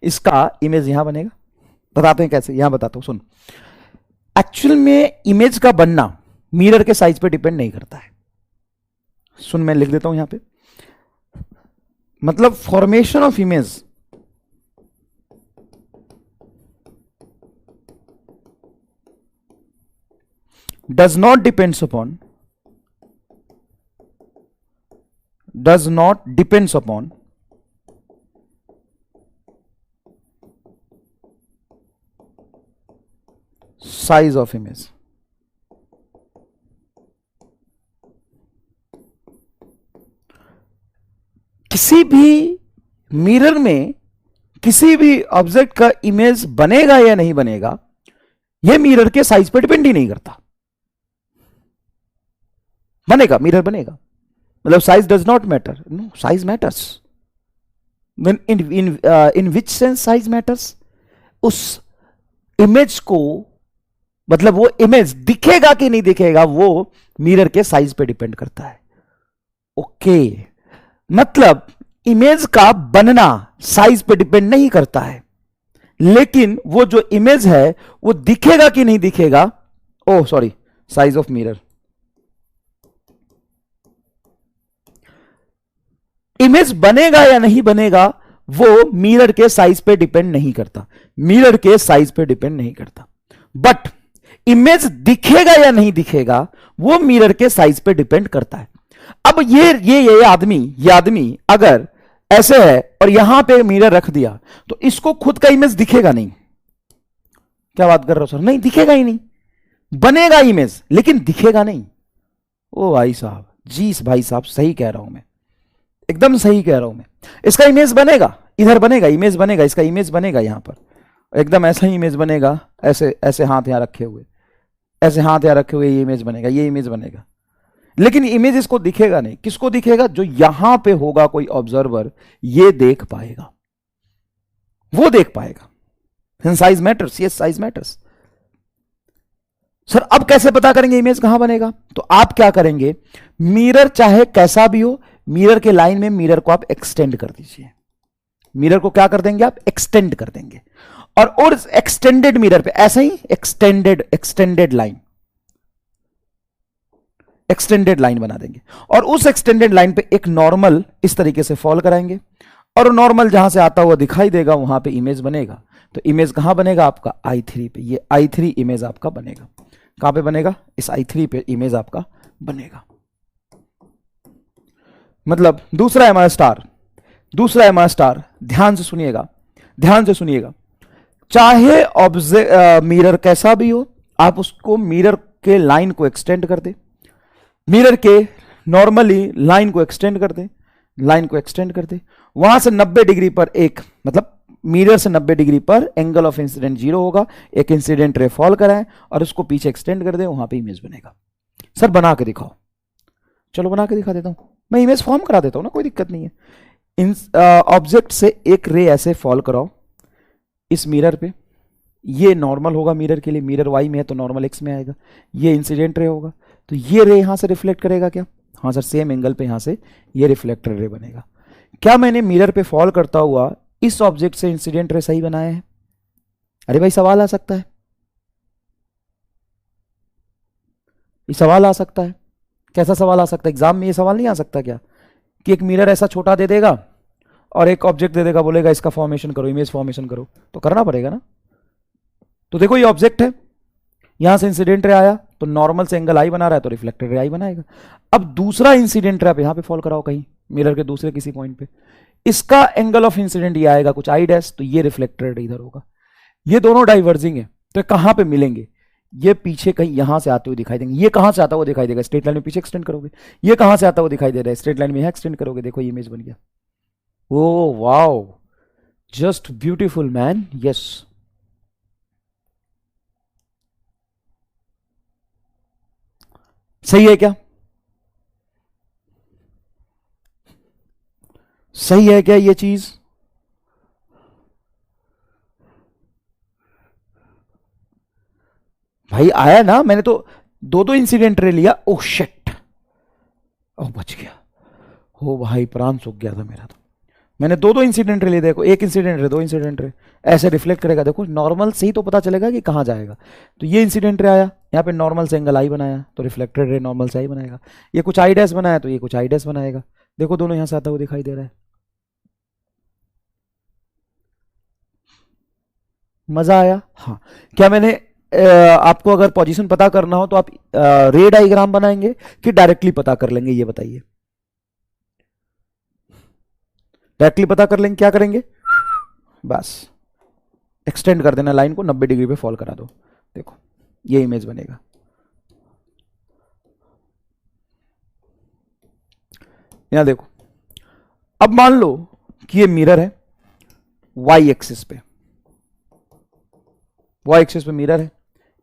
इसका इमेज यहां बनेगा। बताते हैं कैसे, यहां बताता हूं, सुन। एक्चुअल में इमेज का बनना मिरर के साइज पे डिपेंड नहीं करता है। सुन, मैं लिख देता हूं यहां पे, मतलब formation of image does not depends upon size of image। किसी भी मिरर में किसी भी ऑब्जेक्ट का इमेज बनेगा या नहीं बनेगा, यह मिरर के साइज पर डिपेंड ही नहीं करता। बनेगा, मिरर बनेगा, मतलब size does not matter. No, size matters. In which sense size matters? उस इमेज को, मतलब वो इमेज दिखेगा कि नहीं दिखेगा, वो मिरर के साइज पे डिपेंड करता है। ओके, मतलब इमेज का बनना साइज पे डिपेंड नहीं करता है, लेकिन वो जो इमेज है वो दिखेगा कि नहीं दिखेगा, oh sorry, size of mirror. Image बनेगा या नहीं बनेगा वो मिरर के साइज पे डिपेंड नहीं करता, मिरर के साइज पे डिपेंड नहीं करता। बट इमेज दिखेगा या नहीं दिखेगा वो मिरर के साइज पे डिपेंड करता है। अब ये आदमी अगर ऐसे है और यहां पे मिरर रख दिया तो इसको खुद का इमेज दिखेगा नहीं। क्या बात कर रहे हो सर? नहीं दिखेगा ही नहीं, बनेगा इमेज लेकिन दिखेगा नहीं। ओ भाई साहब, जी भाई साहब, सही कह रहा हूं मैं, एकदम सही कह रहा हूं मैं। इसका इमेज बनेगा, इधर बनेगा, इमेज बनेगा, इसका इमेज बनेगा यहां पर, एकदम ऐसा ही इमेज बनेगा, ऐसे ऐसे हाथ यहां रखे हुए, ऐसे हाथ यहां रखे हुए, ये इमेज बनेगा, ये इमेज बनेगा, लेकिन इमेज इसको दिखेगा नहीं। किसको दिखेगा? जो यहां पे होगा कोई ऑब्जर्वर, ये देख पाएगा, वो देख पाएगा। Size matters, yes size matters. Sir अब कैसे पता करेंगे इमेज कहां बनेगा? तो आप क्या करेंगे, मिरर चाहे कैसा भी हो, मिरर के लाइन में मिरर को आप एक्सटेंड कर दीजिए। मिरर को क्या कर देंगे आप? एक्सटेंड कर देंगे। और एक्सटेंडेड मिरर पे ऐसा ही एक्सटेंडेड लाइन बना देंगे, और उस एक्सटेंडेड लाइन पे एक नॉर्मल इस तरीके से फॉल कराएंगे, और नॉर्मल जहां से आता हुआ दिखाई देगा वहां पे इमेज बनेगा। तो इमेज कहां बनेगा आपका? I3 पे। ये I3 इमेज आपका बनेगा। कहां पे बनेगा? इस I3 पे इमेज आपका बनेगा। मतलब दूसरा एम स्टार, ध्यान से सुनिएगा, चाहे मिरर कैसा भी हो, आप उसको मिरर के लाइन को एक्सटेंड कर दे, मिरर के नॉर्मली लाइन को एक्सटेंड कर दे, वहां से 90 डिग्री पर एक, मतलब मिरर से 90 डिग्री पर एंगल ऑफ इंसिडेंट 0 होगा, एक इंसिडेंट रे फॉल कराएं और उसको पीछे एक्सटेंड कर दे, वहां पे इमेज बनेगा। सर बना के दिखाओ। चलो बना के दिखा देता हूं, मैं इमेज फॉर्म करा देता हूं ना, कोई दिक्कत नहीं है। ऑब्जेक्ट से एक रे ऐसे फॉल कराओ इस मिरर पे, ये नॉर्मल होगा मिरर के लिए, मिरर वाई में है तो नॉर्मल एक्स में आएगा, ये इंसिडेंट रे होगा, तो ये रे यहां से रिफ्लेक्ट करेगा क्या? हाँ सर, सेम एंगल पे यहां से ये रिफ्लेक्टर रे बनेगा। क्या मैंने मिरर पे फॉल करता हुआ इस ऑब्जेक्ट से इंसिडेंट रे सही बनाया है? अरे भाई सवाल आ सकता है, ये सवाल आ सकता है। कैसा सवाल आ सकता है? एग्जाम में ये सवाल नहीं आ सकता क्या कि एक मिरर ऐसा छोटा दे देगा और एक ऑब्जेक्ट दे देगा, बोलेगा इसका फॉर्मेशन करो, इमेज फॉर्मेशन करो, तो करना पड़ेगा ना। तो देखो ये ऑब्जेक्ट है, यहां से इंसिडेंट रे आया तो नॉर्मल से एंगल आई बना रहा है तो रिफ्लेक्टेड रे आई बनाएगा। अब दूसरा इंसिडेंट रे आप यहां पे फॉल कराओ कहीं मिरर के दूसरे किसी पॉइंट पे, इसका एंगल ऑफ इंसिडेंट ये आएगा कुछ आई डैश, तो ये रिफ्लेक्टेड इधर होगा। ये दोनों डाइवर्जिंग है, तो कहां पे मिलेंगे? ये पीछे कहीं यहां से आते हुए दिखाई देंगे। ये कहां से आता हुआ दिखाई देगा? स्ट्रेट लाइन में पीछे एक्सटेंड करोगे। ये कहां से आता हुआ दिखाई दे रहा है? स्ट्रेट लाइन में यहां एक्सटेंड करोगे। देखो ये इमेज बन गया। Oh wow, just beautiful man, yes. सही है क्या? सही है क्या ये चीज? भाई आया ना, मैंने तो दो दो इंसिडेंट रे लिया। ओह शिट, ओह बच गया। हो भाई प्राण सूख गया था मेरा तो। मैंने दो दो इंसिडेंट रे लिए, देखो एक इंसिडेंट रे, दो इंसिडेंट रे, ऐसे रिफ्लेक्ट करेगा। देखो नॉर्मल से ही तो पता चलेगा कि कहां जाएगा। तो ये इंसिडेंट रे आया, यहाँ पे नॉर्मल से एंगल आई बनाया तो रिफ्लेक्टेड रे नॉर्मल से आई बनाएगा। ये कुछ आई डैश बनाया तो ये कुछ आई डैश बनाएगा। देखो दोनों यहां से आता हुआ दिखाई दे रहा है। मजा आया? हाँ। क्या मैंने आपको अगर पोजीशन पता करना हो तो आप रे डायग्राम बनाएंगे कि डायरेक्टली पता कर लेंगे, ये बताइए। डायरेक्टली पता कर लेंगे, क्या करेंगे? बस एक्सटेंड कर देना लाइन को, 90 डिग्री पे फॉल करा दो। देखो ये इमेज बनेगा। यहां देखो, अब मान लो कि ये मिरर है वाई एक्सिस पे, वाई एक्सिस पे मिरर है,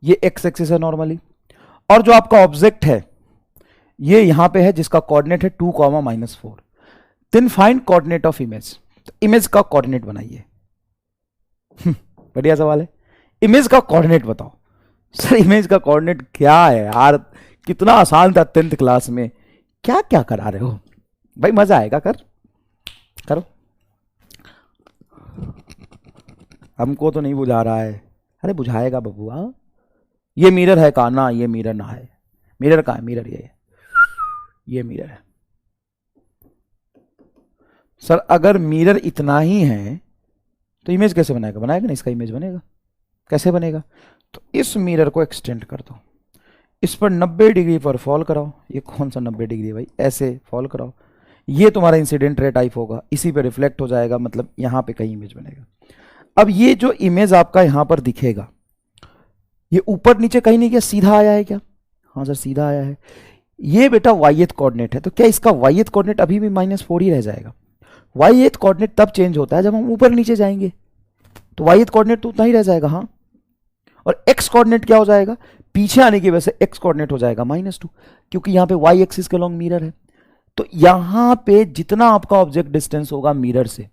ये एक्स एक्सिस है नॉर्मली, और जो आपका ऑब्जेक्ट है ये यहां पे है जिसका कोऑर्डिनेट है 2, -4। Then find coordinate of image. तो इमेज का कोऑर्डिनेट बनाइए। बढ़िया सवाल है, इमेज का कोऑर्डिनेट बताओ। सर इमेज का कोऑर्डिनेट क्या है यार, कितना आसान था 10th क्लास में, क्या क्या करा रहे हो भाई? मजा आएगा, कर करो। हमको तो नहीं बुझा रहा है। अरे बुझाएगा बबुआ। ये मिरर है कहा ना? ये मिरर ना है। मिरर कहाँ है? मिरर ये मिरर है। सर अगर मिरर इतना ही है तो इमेज कैसे बनाएगा? बनाएगा ना, इसका इमेज बनेगा। कैसे बनेगा? तो इस मिरर को एक्सटेंड कर दो, इस पर 90 डिग्री पर फॉल कराओ। ये कौन सा 90 डिग्री भाई? ऐसे फॉल कराओ, ये तुम्हारा इंसिडेंट रे टाइप होगा, इसी पे रिफ्लेक्ट हो जाएगा, मतलब यहां पे कहीं इमेज बनेगा। अब ये जो इमेज आपका यहां पर दिखेगा, ये ऊपर नीचे कहीं नहीं गया, सीधा आया है क्या? हाँ सर सीधा आया है। ये बेटा वाईएथ कोऑर्डिनेट है, तो क्या इसका वाईएथ कोऑर्डिनेट अभी भी -4 ही रह जाएगा? वाईएथ कोऑर्डिनेट तब चेंज होता है जब हम ऊपर नीचे जाएंगे, तो वाईएथ कोऑर्डिनेट तो उतना ही रह जाएगा। हाँ, और एक्स कोऑर्डिनेट क्या हो जाएगा? पीछे आने की वजह से एक्स कोऑर्डिनेट हो जाएगा -2, क्योंकि यहां पे वाई एक्सिस के लॉन्ग मिरर है। तो यहां पे जितना आपका ऑब्जेक्ट डिस्टेंस होगा मिरर से,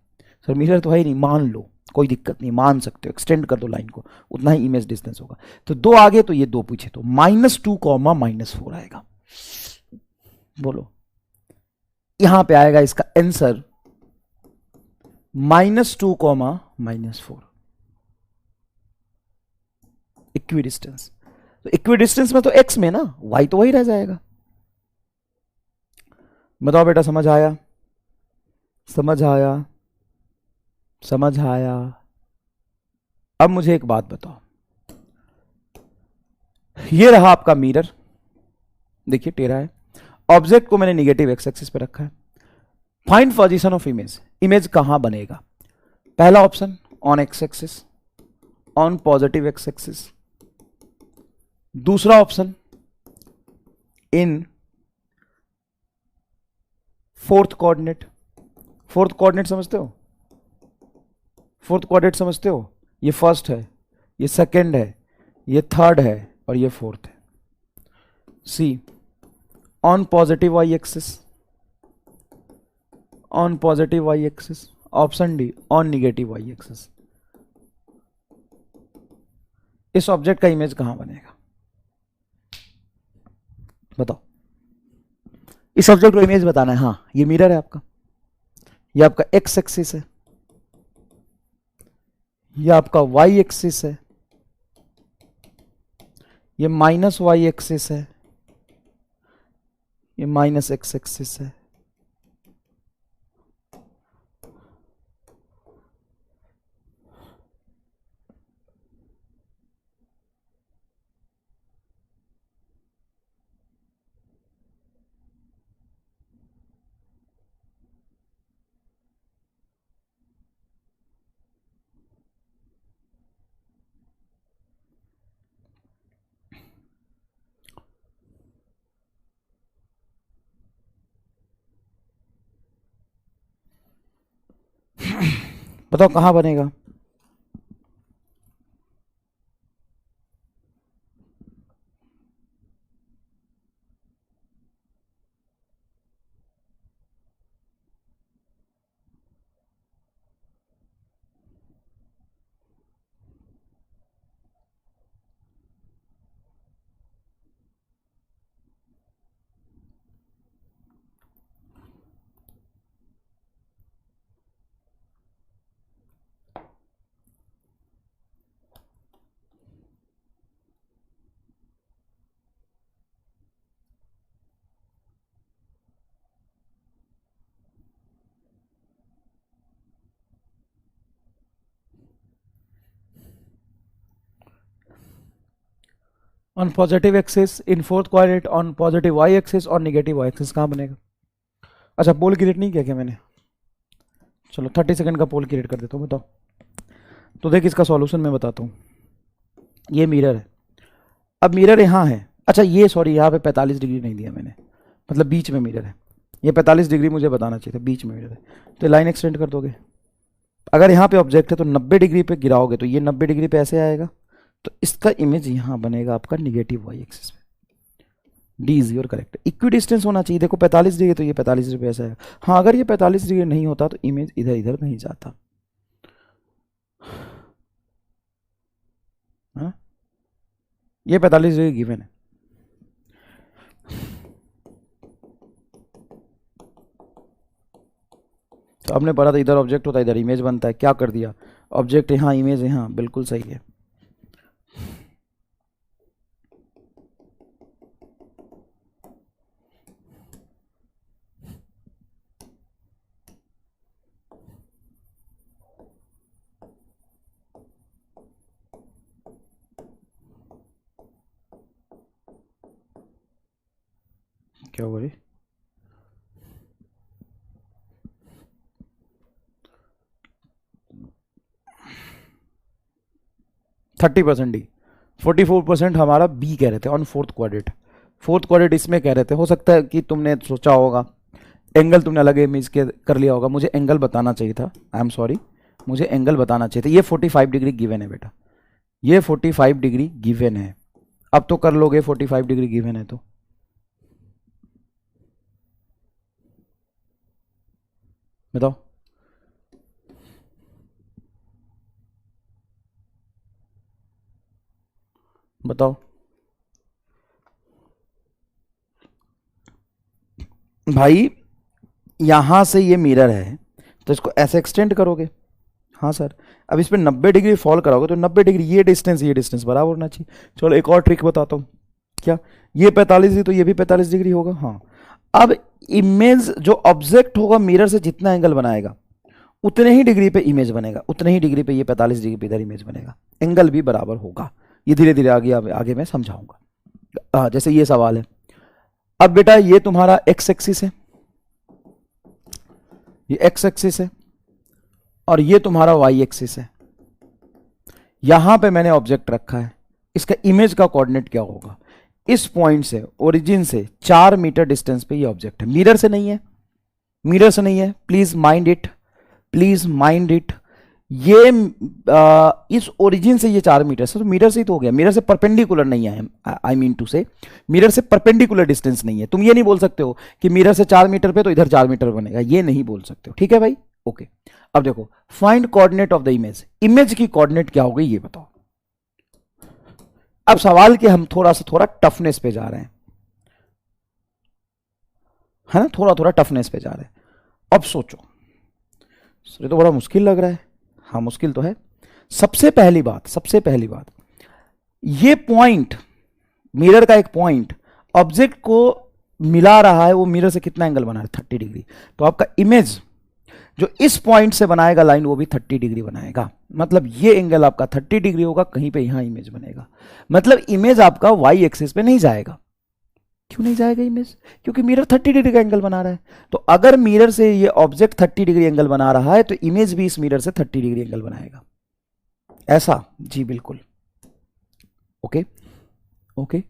सर मिरर तो है ही नहीं, मान लो, कोई दिक्कत नहीं, मान सकते हो, एक्सटेंड कर दो लाइन को, उतना ही इमेज डिस्टेंस होगा। तो 2 आगे तो ये 2 पीछे, तो -2, -4 आएगा। बोलो यहां पे आएगा इसका आंसर -2, -4 इक्वी डिस्टेंस। तो इक्वी डिस्टेंस में तो एक्स में ना, वाई तो वही रह जाएगा। बताओ बेटा, समझ आया? समझ आया? समझ आया? अब मुझे एक बात बताओ, ये रहा आपका मिरर, देखिए टेढ़ा है, ऑब्जेक्ट को मैंने निगेटिव एक्स एक्सिस पे रखा है। Find position of image, image कहां बनेगा? पहला option on X axis, on positive X axis. दूसरा option in fourth coordinate. Fourth coordinate समझते हो? फोर्थ कोऑर्डिनेट समझते हो? ये फर्स्ट है, ये सेकंड है, ये थर्ड है और ये फोर्थ है। C on positive Y axis, on positive Y axis. Option D on negative Y axis. इस ऑब्जेक्ट का इमेज कहां बनेगा? बताओ, इस ऑब्जेक्ट को इमेज बताना है। हाँ, ये मिरर है आपका, ये आपका एक्स एक्सिस है, ये आपका वाई एक्सिस है, ये माइनस वाई एक्सिस है, ये माइनस एक्स एक्सिस है। बताओ कहां बनेगा? On positive axis in fourth quadrant, on positive Y axis और नेगेटिव वाई एक्सिस कहां बनेगा? अच्छा पोल क्रिएट नहीं किया क्या मैंने? चलो 30 सेकंड का पोल क्रिएट कर देता हूँ, बताओ। तो देख इसका सॉल्यूशन मैं बताता हूँ। ये मिरर है, अब मिरर यहाँ है। अच्छा ये सॉरी यहाँ पे 45 डिग्री नहीं दिया मैंने, मतलब बीच में मिरर है। ये 45 डिग्री मुझे बताना चाहिए था, बीच में मिरर है। तो लाइन एक्सटेंड कर दोगे। अगर यहाँ पे ऑब्जेक्ट है तो 90 डिग्री पे गिराओगे तो ये 90 डिग्री पे ऐसे आएगा, तो इसका इमेज यहाँ बनेगा आपका निगेटिव वाई एक्सिस पे। D is your correct. Equi distance होना चाहिए। देखो 45 डिग्री तो ये 45 डिग्री पे ऐसा आएगा। हाँ अगर ये 45 डिग्री नहीं होता तो इमेज इधर इधर नहीं जाता। हाँ ये 45 डिग्री गिवन है। तो आपने पढ़ा था इधर ऑब्जेक्ट होता है इधर इमेज बनता है, क्या कर दिया? ऑब्जेक्ट यहाँ इमेज यहाँ, बिल्कुल सही है। क्या हो रही? थर्टी परसेंट डी, 44% हमारा बी कह रहे थे on fourth quadrant. Fourth quadrant इसमें कह रहे थे। हो सकता है कि तुमने सोचा होगा एंगल तुमने अलग इमेज के कर लिया होगा, मुझे एंगल बताना चाहिए था। आई एम सॉरी, मुझे एंगल बताना चाहिए था। ये 45 डिग्री गिवन है बेटा, ये 45 डिग्री गिवन है। अब तो कर लोगे, 45 डिग्री गिवन है तो। बताओ बताओ भाई, यहां से ये मिरर है तो इसको ऐसे एक्सटेंड करोगे। हाँ सर, अब इस पर 90 डिग्री फॉल कराओगे तो 90 डिग्री ये डिस्टेंस बराबर होना चाहिए। चलो एक और ट्रिक बताता हूँ। क्या ये 45 डिग्री तो ये भी 45 डिग्री होगा? हाँ। अब इमेज जो ऑब्जेक्ट होगा मिरर से जितना एंगल बनाएगा उतने ही डिग्री पे इमेज बनेगा, उतने ही डिग्री पे ये 45 डिग्री पे इधर इमेज बनेगा। एंगल भी बराबर होगा। ये धीरे धीरे आगे आगे मैं समझाऊंगा। जैसे ये सवाल है। अब बेटा ये तुम्हारा एक्स एक्सिस है, ये एक्स एक्सिस है और ये तुम्हारा वाई एक्सिस है। यहां पे मैंने ऑब्जेक्ट रखा है, इसका इमेज का कोऑर्डिनेट क्या होगा? इस पॉइंट से ओरिजिन से 4 मीटर डिस्टेंस पे ये ऑब्जेक्ट है, मिरर से नहीं है, मिरर से नहीं है। Please mind it, please mind it. ये इस ओरिजिन से ये 4 मीटर से, तो मिरर से ही तो हो गया, मिरर से परपेंडिकुलर नहीं है। आई मीन टू से मिरर से परपेंडिकुलर डिस्टेंस नहीं है। तुम ये नहीं बोल सकते हो कि मिरर से 4 मीटर पे तो इधर 4 मीटर बनेगा, ये नहीं बोल सकते हो। ठीक है भाई, ओके। अब देखो find coordinate of the image, image की कोऑर्डिनेट क्या होगी ये बताओ। अब सवाल के हम थोड़ा टफनेस पे जा रहे हैं, है ना, थोड़ा टफनेस पे जा रहे हैं। अब सोचो, ये तो बड़ा मुश्किल लग रहा है। हाँ मुश्किल तो है। सबसे पहली बात, ये पॉइंट, मिरर का एक पॉइंट ऑब्जेक्ट को मिला रहा है, वो मिरर से कितना एंगल बना है, 30 डिग्री। तो आपका इमेज जो इस पॉइंट से बनाएगा लाइन, वो भी 30 डिग्री बनाएगा। मतलब ये एंगल आपका 30 डिग्री होगा, कहीं पे यहां इमेज बनेगा। मतलब इमेज आपका वाई एक्सिस पे नहीं जाएगा। क्यों नहीं जाएगा इमेज? क्योंकि मिरर 30 डिग्री का एंगल बना रहा है। तो अगर मिरर से ये ऑब्जेक्ट 30 डिग्री एंगल बना रहा है, तो इमेज भी इस मिरर से 30 डिग्री एंगल बनाएगा। ऐसा? जी बिल्कुल। Okay okay.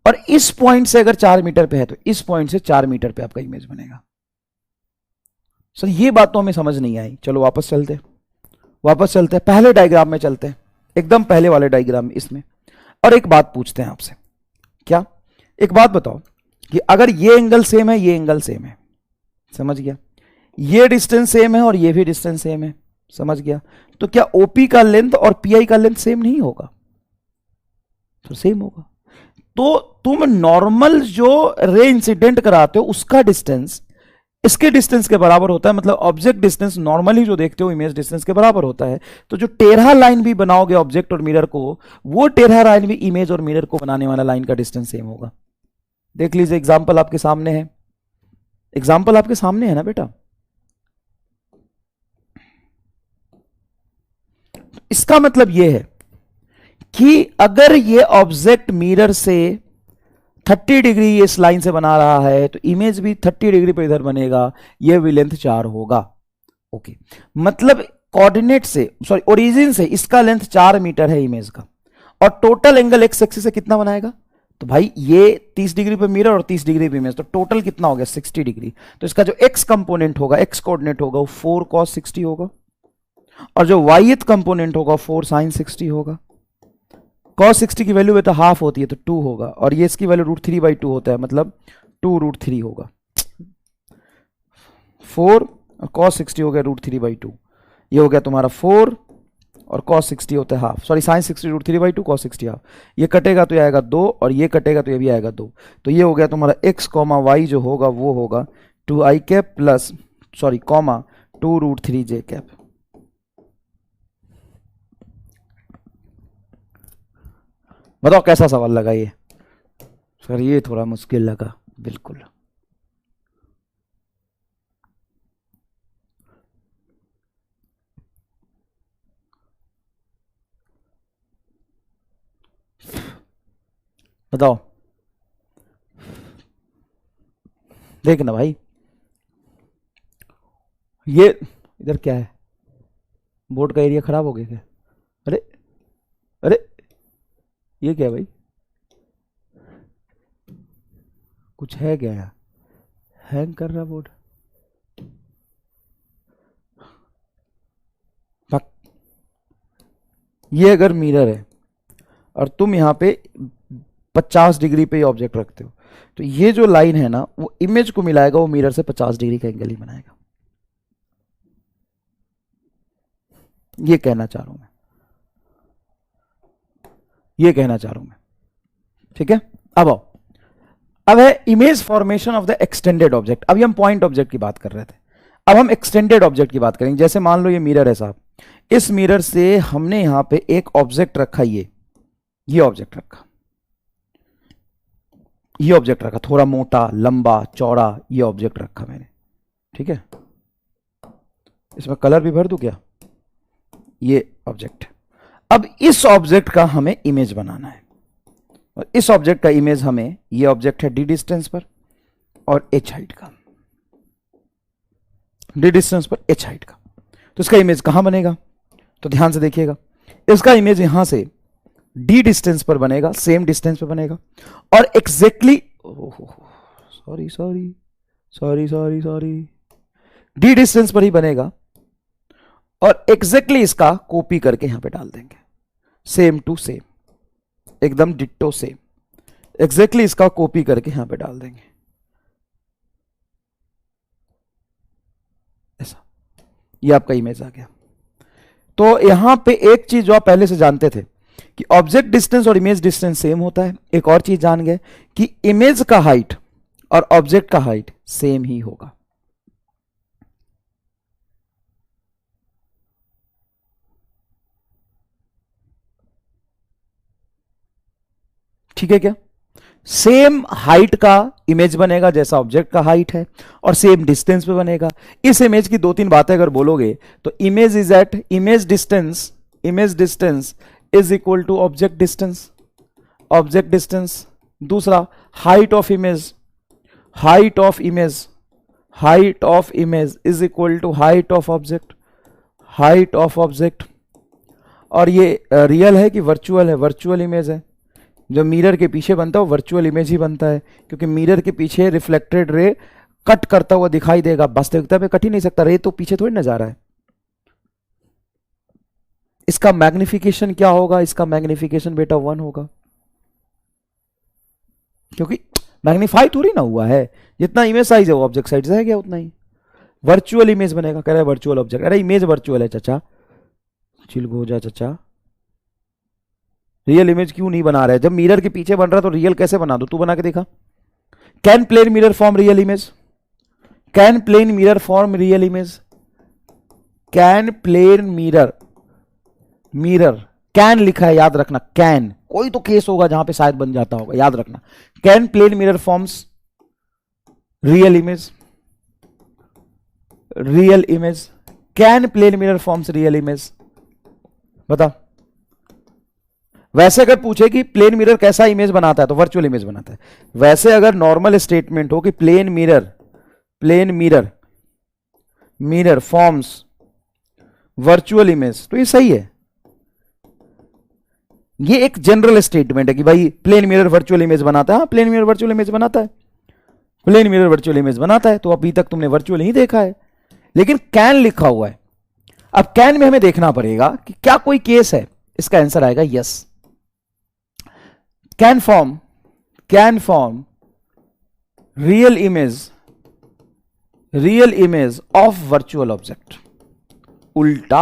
और इस पॉइंट से अगर 4 मीटर पे है, तो इस पॉइंट से 4 मीटर पे आपका इमेज बनेगा। सर ये बात तो हमें समझ नहीं आई। चलो वापस चलते हैं, पहले डायग्राम में चलते हैं, एकदम पहले वाले डायग्राम में, इसमें। और एक बात पूछते हैं आपसे। क्या? एक बात बताओ कि अगर ये एंगल सेम है, ये एंगल सेम है, समझ गया, ये डिस्टेंस सेम है और ये भी डिस्टेंस सेम है, समझ गया, तो क्या ओपी का लेंथ और पीआई का लेंथ सेम नहीं होगा? तो सेम होगा। तो तुम नॉर्मल जो रे इंसिडेंट कराते हो उसका डिस्टेंस इसके डिस्टेंस के बराबर होता है। मतलब ऑब्जेक्ट डिस्टेंस नॉर्मली जो देखते हो इमेज डिस्टेंस के बराबर होता है। तो जो टेढ़ा लाइन भी बनाओगे ऑब्जेक्ट और मिरर को, वो टेढ़ा लाइन भी इमेज और मिरर को बनाने वाला लाइन का डिस्टेंस सेम होगा। देख लीजिए, एग्जाम्पल आपके सामने है, एग्जाम्पल आपके सामने है ना बेटा। इसका मतलब यह है कि अगर ये ऑब्जेक्ट मिरर से 30 डिग्री इस लाइन से बना रहा है, तो इमेज भी 30 डिग्री पे इधर बनेगा, ये भी लेंथ 4 होगा। ओके, मतलब कोऑर्डिनेट से, सॉरी ओरिजिन से इसका लेंथ 4 मीटर है इमेज का, और टोटल एंगल एक्स एक्सिस से कितना बनाएगा? तो भाई ये 30 डिग्री पे मिरर और 30 डिग्री पे इमेज, तो टोटल कितना हो गया? 60 डिग्री। तो इसका जो एक्स कंपोनेंट होगा, एक्स कोऑर्डिनेट होगा, वो 4 cos 60 होगा, और जो वाईथ कंपोनेंट होगा 4 sin 60 होगा। cos 60 की वैल्यू बेटा हाफ होती है, तो 2 होगा, और ये इसकी वैल्यू √3/2 होता है, मतलब 2√3 होगा। 4 और cos 60 हो गया √3/2, ये हो गया तुम्हारा 4, और cos 60 होता है half, sorry sin 60 √3/2, cos 60 half. ये कटेगा तो ये आएगा 2, और ये कटेगा तो ये भी आएगा 2। तो ये हो गया तुम्हारा x, y जो होगा वो होगा 2i cap plus, sorry comma 2√3j cap. बताओ कैसा सवाल लगा ये? सर ये थोड़ा मुश्किल लगा, बिल्कुल। बताओ, देखना भाई, ये इधर क्या है? बोर्ड का एरिया खराब हो गया क्या? अरे अरे, ये क्या है भाई? कुछ है क्या यहाँ? हैंग कर रहा बोर्ड। ये अगर मिरर है और तुम यहाँ पे 50 डिग्री पे ऑब्जेक्ट रखते हो, तो ये जो लाइन है ना, वो इमेज को मिलाएगा, वो मिरर से 50 डिग्री का एंगल ही बनाएगा। ये कहना चाह रहा हूं मैं, ये कहना चाह रहा हूं मैं, ठीक है। अब आओ, अब है image formation of the extended object. अभी हम पॉइंट ऑब्जेक्ट की बात कर रहे थे, अब हम एक्सटेंडेड ऑब्जेक्ट की बात करेंगे। जैसे मान लो ये मिरर है साहब, इस मिरर से हमने यहां पे एक ऑब्जेक्ट रखा, ये ऑब्जेक्ट रखा, ये ऑब्जेक्ट रखा, थोड़ा मोटा लंबा चौड़ा ये ऑब्जेक्ट रखा मैंने, ठीक है। इसमें कलर भी भर दूं क्या? ये ऑब्जेक्ट। अब इस ऑब्जेक्ट का हमें इमेज बनाना है, और इस ऑब्जेक्ट का इमेज हमें, ये ऑब्जेक्ट है d डिस्टेंस पर और h हाइट का, d डिस्टेंस पर h हाइट का। तो इसका इमेज कहां बनेगा? तो ध्यान से देखिएगा, इसका इमेज यहां से d डिस्टेंस पर बनेगा, सेम डिस्टेंस पर बनेगा, और exactly, sorry sorry sorry sorry sorry, d distance पर ही बनेगा, और एग्जैक्टली इसका कॉपी करके यहां पे डाल देंगे, सेम टू सेम, एकदम डिट्टो सेम, एग्जैक्टली इसका कॉपी करके यहां पे डाल देंगे, ऐसा। ये आपका इमेज आ गया। तो यहां पे एक चीज जो आप पहले से जानते थे कि ऑब्जेक्ट डिस्टेंस और इमेज डिस्टेंस सेम होता है। एक और चीज जान गए कि इमेज का हाइट और ऑब्जेक्ट का हाइट सेम ही होगा। ठीक है क्या? सेम हाइट का इमेज बनेगा जैसा ऑब्जेक्ट का हाइट है, और सेम डिस्टेंस पे बनेगा। इस इमेज की दो तीन बातें अगर बोलोगे तो image is at image distance is equal to object distance. दूसरा, height of image is equal to height of object. और ये रियल है कि वर्चुअल है? वर्चुअल इमेज है। जो मिरर के पीछे बनता है वो वर्चुअल इमेज ही बनता है, क्योंकि मिरर के पीछे रिफ्लेक्टेड रे कट करता हुआ दिखाई देगा, वास्तविकता में कट ही नहीं सकता, रे तो पीछे थोड़ी ना जा रहा है। इसका मैग्निफिकेशन क्या होगा? इसका मैग्निफिकेशन बेटा 1 होगा, क्योंकि मैग्नीफाई थोड़ी ना हुआ है, जितना इमेज साइज है वो ऑब्जेक्ट साइज है क्या, उतना ही वर्चुअल इमेज बनेगा। कह रहा है वर्चुअल ऑब्जेक्ट, अरे इमेज वर्चुअल है चाचा, चिल हो जा चाचा। रियल इमेज क्यों नहीं बना रहे? जब मिरर के पीछे बन रहा तो रियल कैसे बना दो? तू बना के देखा। Can plane mirror form real image? Can plane mirror form real image? Can plane mirror can लिखा है, याद रखना। कैन, कोई तो केस होगा जहां पे शायद बन जाता होगा, याद रखना। Can plane mirror forms real image? Can plane mirror forms real image? बता। वैसे अगर पूछे कि प्लेन मिरर कैसा इमेज बनाता है तो वर्चुअल इमेज बनाता है। वैसे अगर नॉर्मल स्टेटमेंट हो कि plane mirror forms virtual image, तो ये सही है। ये एक जनरल स्टेटमेंट है कि भाई प्लेन मिरर वर्चुअल इमेज बनाता है। हाँ, प्लेन मिरर वर्चुअल इमेज बनाता है, प्लेन मिरर वर्चुअल इमेज बनाता है। तो अभी तक तुमने वर्चुअल ही देखा है, लेकिन कैन लिखा हुआ है। अब कैन में हमें देखना पड़ेगा कि क्या कोई केस है। इसका आंसर आएगा yes. Can form real image of virtual object. उल्टा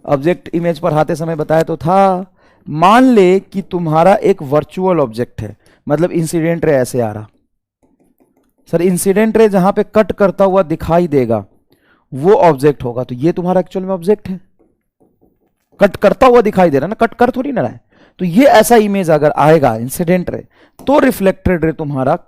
ऑब्जेक्ट इमेज पर आते समय बताया तो था। मान ले कि तुम्हारा एक वर्चुअल ऑब्जेक्ट है, मतलब इंसिडेंट रे ऐसे आ रहा। सर इंसिडेंट रे जहां पे कट करता हुआ दिखाई देगा वो ऑब्जेक्ट होगा, तो ये तुम्हारा एक्चुअल में ऑब्जेक्ट है। कट करता हुआ दिखाई दे रहा ना, कट कर थोड़ी ना रहा है। तो ये ऐसा इमेज अगर आएगा इंसिडेंट रे, तो रिफ्लेक्टेड रे तुम्हारा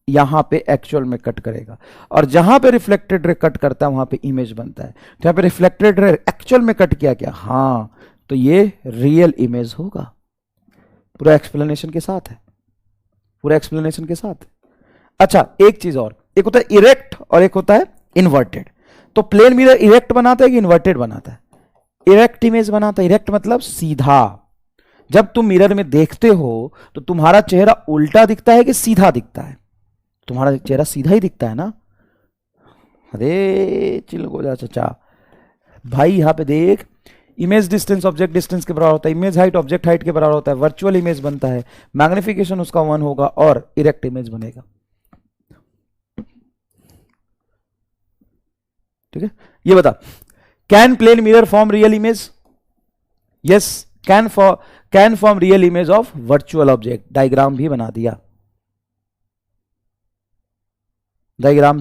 यहां पे एक्चुअल में कट करेगा, और जहां पे रिफ्लेक्टेड रे कट करता है वहां पे इमेज बनता है। तो यहां पे रिफ्लेक्टेड रे एक्चुअल में कट किया क्या? हाँ, तो ये रियल इमेज होगा। पूरा एक्सप्लेनेशन के साथ है, पूरा एक्सप्लेनेशन के साथ। अच्छा, एक चीज और, एक होता है इरेक्ट और एक होता है इन्वर्टेड। तो प्लेन मिरर इरेक्ट बनाता है कि इन्वर्टेड बनाता है? इरेक्ट इमेज बनाता है। इरेक्ट मतलब सीधा। जब तुम मिरर में देखते हो तो तुम्हारा चेहरा उल्टा दिखता है कि सीधा दिखता है? तुम्हारा चेहरा सीधा ही दिखता है ना। अरे चिल हो जा चाचा। भाई यहां पे देख, इमेज डिस्टेंस ऑब्जेक्ट डिस्टेंस के बराबर होता है, इमेज हाइट ऑब्जेक्ट हाइट के बराबर होता है, वर्चुअल इमेज बनता है, मैग्निफिकेशन उसका 1 होगा और इरेक्ट इमेज बनेगा। ठीक है, ये बता। Can plane mirror form real image? Yes, can form real image of virtual object. Diagram भी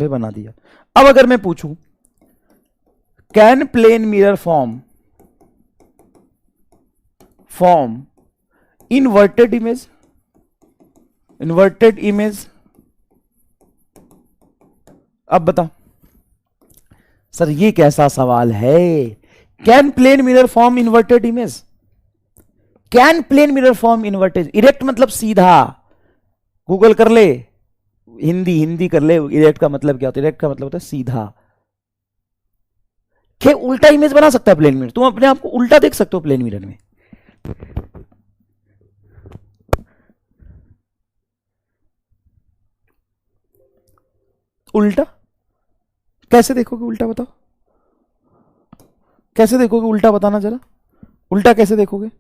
बना दिया, अब अगर मैं पूछूं can plane mirror form inverted image, अब बता। सर ये कैसा सवाल है? Can plane mirror form inverted image? Can plane mirror form inverted? Erect मतलब सीधा, गूगल कर ले, हिंदी कर ले। इरेक्ट का मतलब क्या होता है? इरेक्ट का मतलब होता है सीधा। क्या उल्टा इमेज बना सकता है प्लेन मिरर? तुम अपने आप को उल्टा देख सकते हो प्लेन मिरर में? उल्टा कैसे देखोगे? उल्टा बताओ, कैसे देखोगे उल्टा? बताना जरा, उल्टा कैसे देखोगे?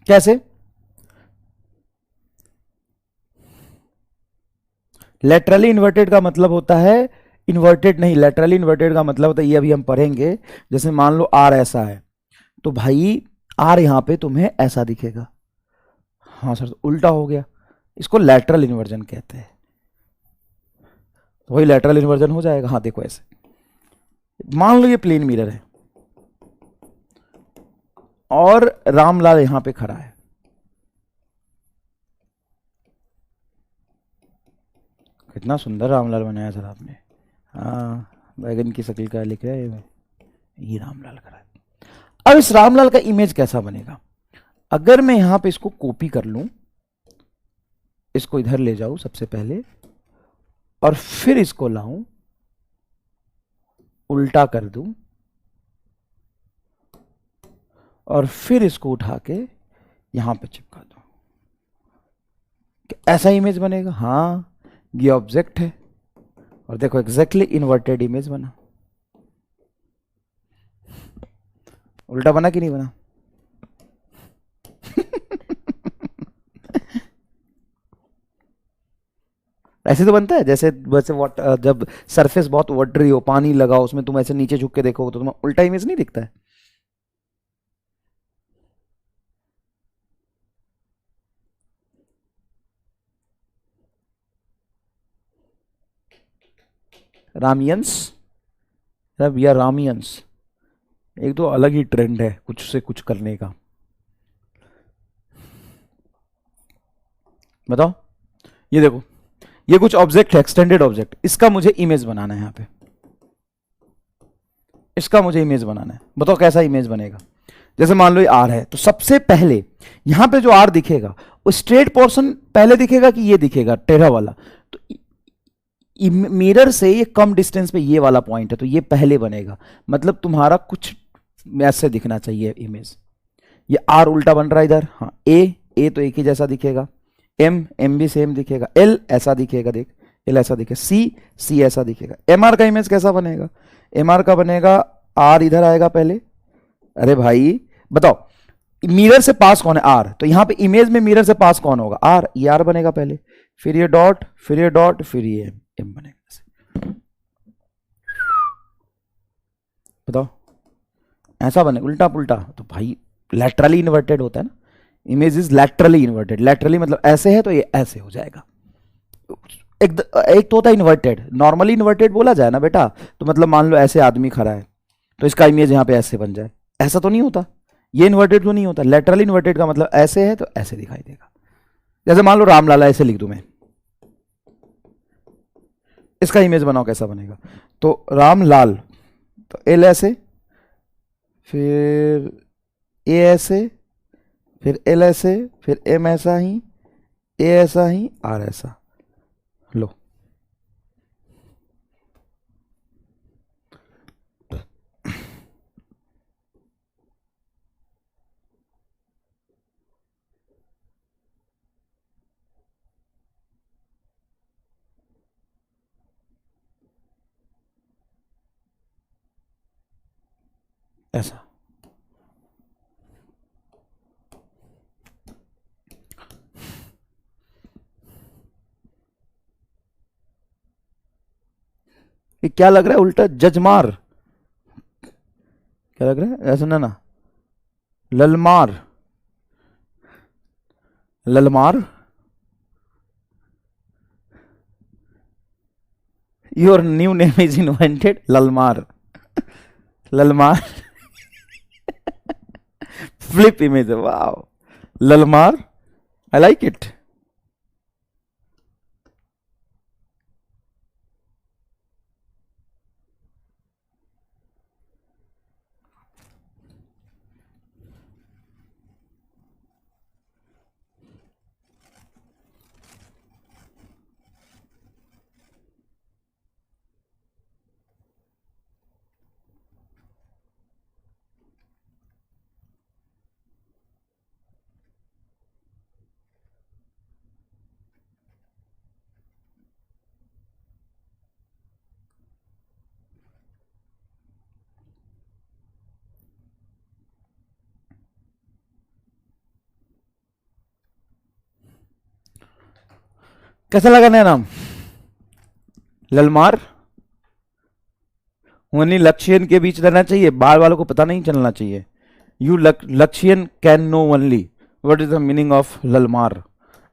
कैसे? लेटरली इन्वर्टेड का मतलब होता है, इन्वर्टेड नहीं, लेटरली इन्वर्टेड का मतलब होता है, ये अभी हम पढ़ेंगे। जैसे मान लो आर ऐसा है, तो भाई आर यहां पे तुम्हें ऐसा दिखेगा। हाँ सर, तो उल्टा हो गया, इसको लेटरल इन्वर्जन कहते हैं। तो वही लेटरल इन्वर्जन हो जाएगा। हाँ देखो ऐसे, मान लो ये प्लेन मिरर है और रामलाल यहां पे खड़ा है। कितना सुंदर रामलाल बनाया सर आपने। हाँ, बैगन की शक्ल का लिख रहा है ये रामलाल खड़ा है। अब इस रामलाल का इमेज कैसा बनेगा? अगर मैं यहां पे इसको कॉपी कर लूं, इसको इधर ले जाऊं सबसे पहले, और फिर इसको लाऊं, उल्टा कर दूं, और फिर इसको उठा के यहां पे चिपका दूं, ऐसा इमेज बनेगा। हाँ, ये ऑब्जेक्ट है और देखो एग्जैक्टली इन्वर्टेड इमेज बना। उल्टा बना कि नहीं बना? ऐसे तो बनता है, जैसे वैसे जब सरफेस बहुत वाटरी हो, पानी लगा हो उसमें, तुम ऐसे नीचे झुक के देखो तो तुम्हें उल्टा इमेज नहीं दिखता है? रामियंस, अब या रामियंस एक तो अलग ही ट्रेंड है कुछ से कुछ करने का। बताओ, ये देखो, ये कुछ ऑब्जेक्ट है, एक्सटेंडेड ऑब्जेक्ट, इसका मुझे इमेज बनाना है यहाँ पे, इसका मुझे इमेज बनाना है। बताओ कैसा इमेज बनेगा? जैसे मान लो ये आर है, तो सबसे पहले यहां पे जो आर दिखेगा वो स्ट्रेट पोर्शन पहले दिखेगा कि ये दिखेगा टेढ़ा वाला? तो मिरर से ये कम डिस्टेंस पे ये वाला पॉइंट है, तो ये पहले बनेगा। मतलब तुम्हारा कुछ ऐसे दिखना चाहिए इमेज। ये आर उल्टा बन रहा है इधर। हाँ, ए तो एक ही जैसा दिखेगा, एम भी सेम दिखेगा, एल ऐसा दिखेगा, देख एल ऐसा दिखेगा, सी ऐसा दिखेगा। एम आर का इमेज कैसा बनेगा? एम आर का बनेगा, आर इधर आएगा पहले। अरे भाई बताओ, मिरर से पास कौन है? आर। तो यहां पे इमेज में मिरर से पास कौन होगा? आर। ये आर बनेगा पहले, फिर ये डॉट, फिर ये डॉट, फिर ये एम बनेगा। बताओ, ऐसा बने उल्टा पुल्टा तो भाई लैटरली इन्वर्टेड होता है ना। Image is laterally inverted, laterally मतलब ऐसे है तो ये ऐसे हो जाएगा। एक तो होता है इन्वर्टेड, नॉर्मली इन्वर्टेड बोला जाए ना बेटा, तो मतलब मान लो ऐसे आदमी खड़ा है तो इसका इमेज यहां पे ऐसे बन जाए, ऐसा तो नहीं होता। ये इन्वर्टेड तो नहीं होता। लेटरली इन्वर्टेड का मतलब ऐसे है तो ऐसे दिखाई देगा। जैसे मान लो रामलाला, ऐसे लिख दूं मैं, इसका इमेज बनाओ कैसा बनेगा? तो रामलाल, तो एल ऐसे, फिर ए ऐसे, फिर एल ऐसे, फिर एम ऐसा ही, ए ऐसा ही, आर ऐसा। लो, ऐसा। ये क्या लग रहा है? उल्टा जजमार। क्या लग रहा है? ऐसा ना ना, ललमार, ललमार। Your new name is invented, ललमार, ललमार। फ्लिप इमेज, वाओ, ललमार, आई लाइक इट। कैसा लगा नया नाम? ललमार। वनी लक्ष्यन के बीच रहना चाहिए, बाहर वालों को पता नहीं चलना चाहिए. You Lakshian can know only what is the meaning of Lalmar.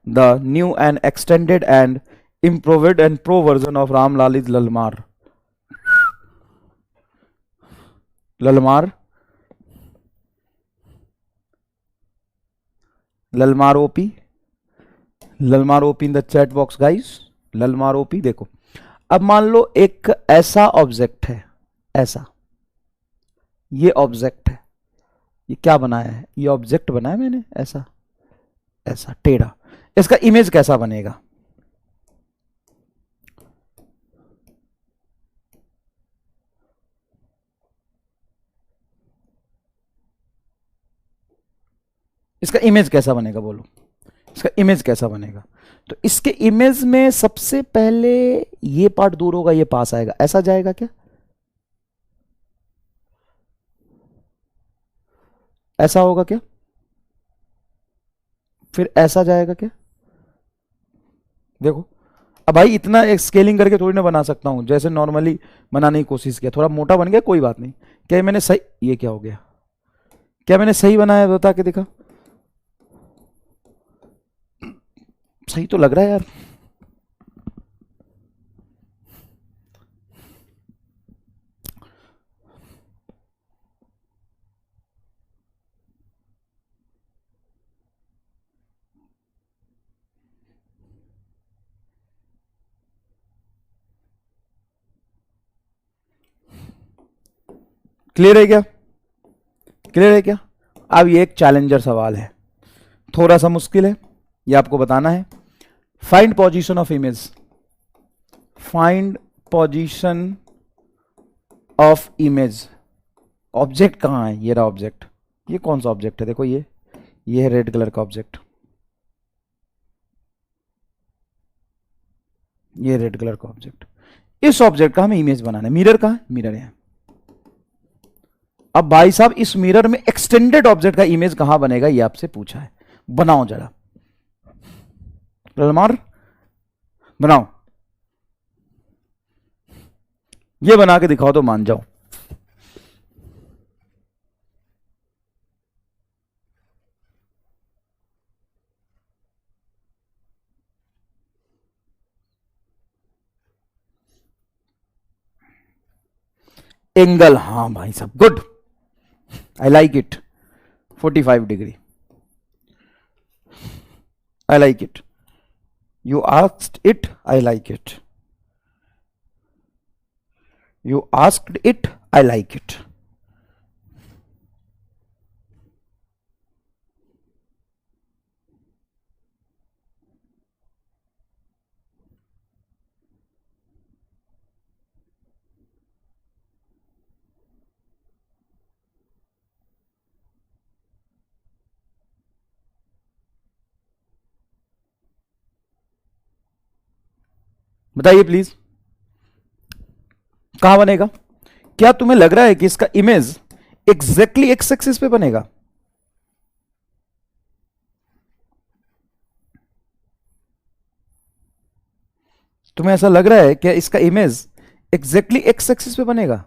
The new and extended and improved and pro version of Ram Lal is Lalmar. Lalmar. Lalmar OP. Lalmar OP in the chat box guys. Lalmar OP देखो. अब मान लो एक ऐसा ऑब्जेक्ट है, ऐसा, ये ऑब्जेक्ट है, ये क्या बनाया है? ये ऑब्जेक्ट बनाया मैंने, ऐसा ऐसा टेढ़ा. इसका इमेज कैसा बनेगा? इसका इमेज कैसा बनेगा बोलो? इसका इमेज कैसा बनेगा? तो इसके इमेज में सबसे पहले ये पार्ट दूर होगा, ये पास आएगा. ऐसा जाएगा क्या? ऐसा होगा क्या? फिर ऐसा जाएगा क्या? देखो अब भाई इतना एक स्केलिंग करके थोड़ी ना बना सकता हूं, जैसे नॉर्मली बनाने की कोशिश किया. थोड़ा मोटा बन गया, कोई बात नहीं. क्या मैंने सही, ये क्या हो गया? क्या मैंने सही बनाया? बता के दिखा. सही तो लग रहा है यार. क्लियर है क्या? क्लियर है क्या? अब ये एक चैलेंजर सवाल है, थोड़ा सा मुश्किल है, ये आपको बताना है. Find position of image. Find position of image. Object कहां है? ये रहा ऑब्जेक्ट. ये कौन सा ऑब्जेक्ट है? देखो ये है रेड कलर का ऑब्जेक्ट. ये रेड कलर का ऑब्जेक्ट. इस ऑब्जेक्ट का हमें इमेज बनाना है. मिरर कहां है? मिरर है. अब भाई साहब इस मिरर में एक्सटेंडेड ऑब्जेक्ट का इमेज कहां बनेगा, ये आपसे पूछा है. बनाओ जरा. ललमार बनाओ. ये बना के दिखाओ तो मान जाओ. एंगल, हाँ भाई साहब, good. I like it. 45 degree. I like it. You asked it. I like it. You asked it. I like it. बताइए प्लीज, कहां बनेगा? क्या तुम्हें लग रहा है कि इसका इमेज एग्जैक्टली एक्स एक्सिस पे बनेगा? तुम्हें ऐसा लग रहा है क्या इसका इमेज एग्जैक्टली एक्स एक्सिस पे बनेगा?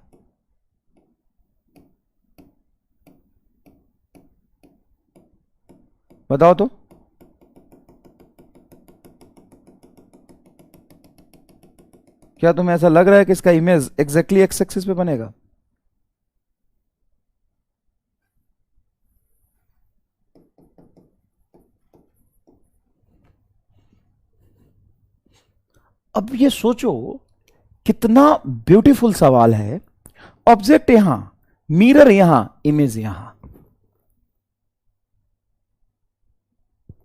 बताओ तो. क्या तुम्हें ऐसा लग रहा है कि इसका इमेज एग्जैक्टली एक्स एक्सिस पे बनेगा? अब ये सोचो कितना ब्यूटीफुल सवाल है. ऑब्जेक्ट यहां, मिरर यहां, इमेज यहां.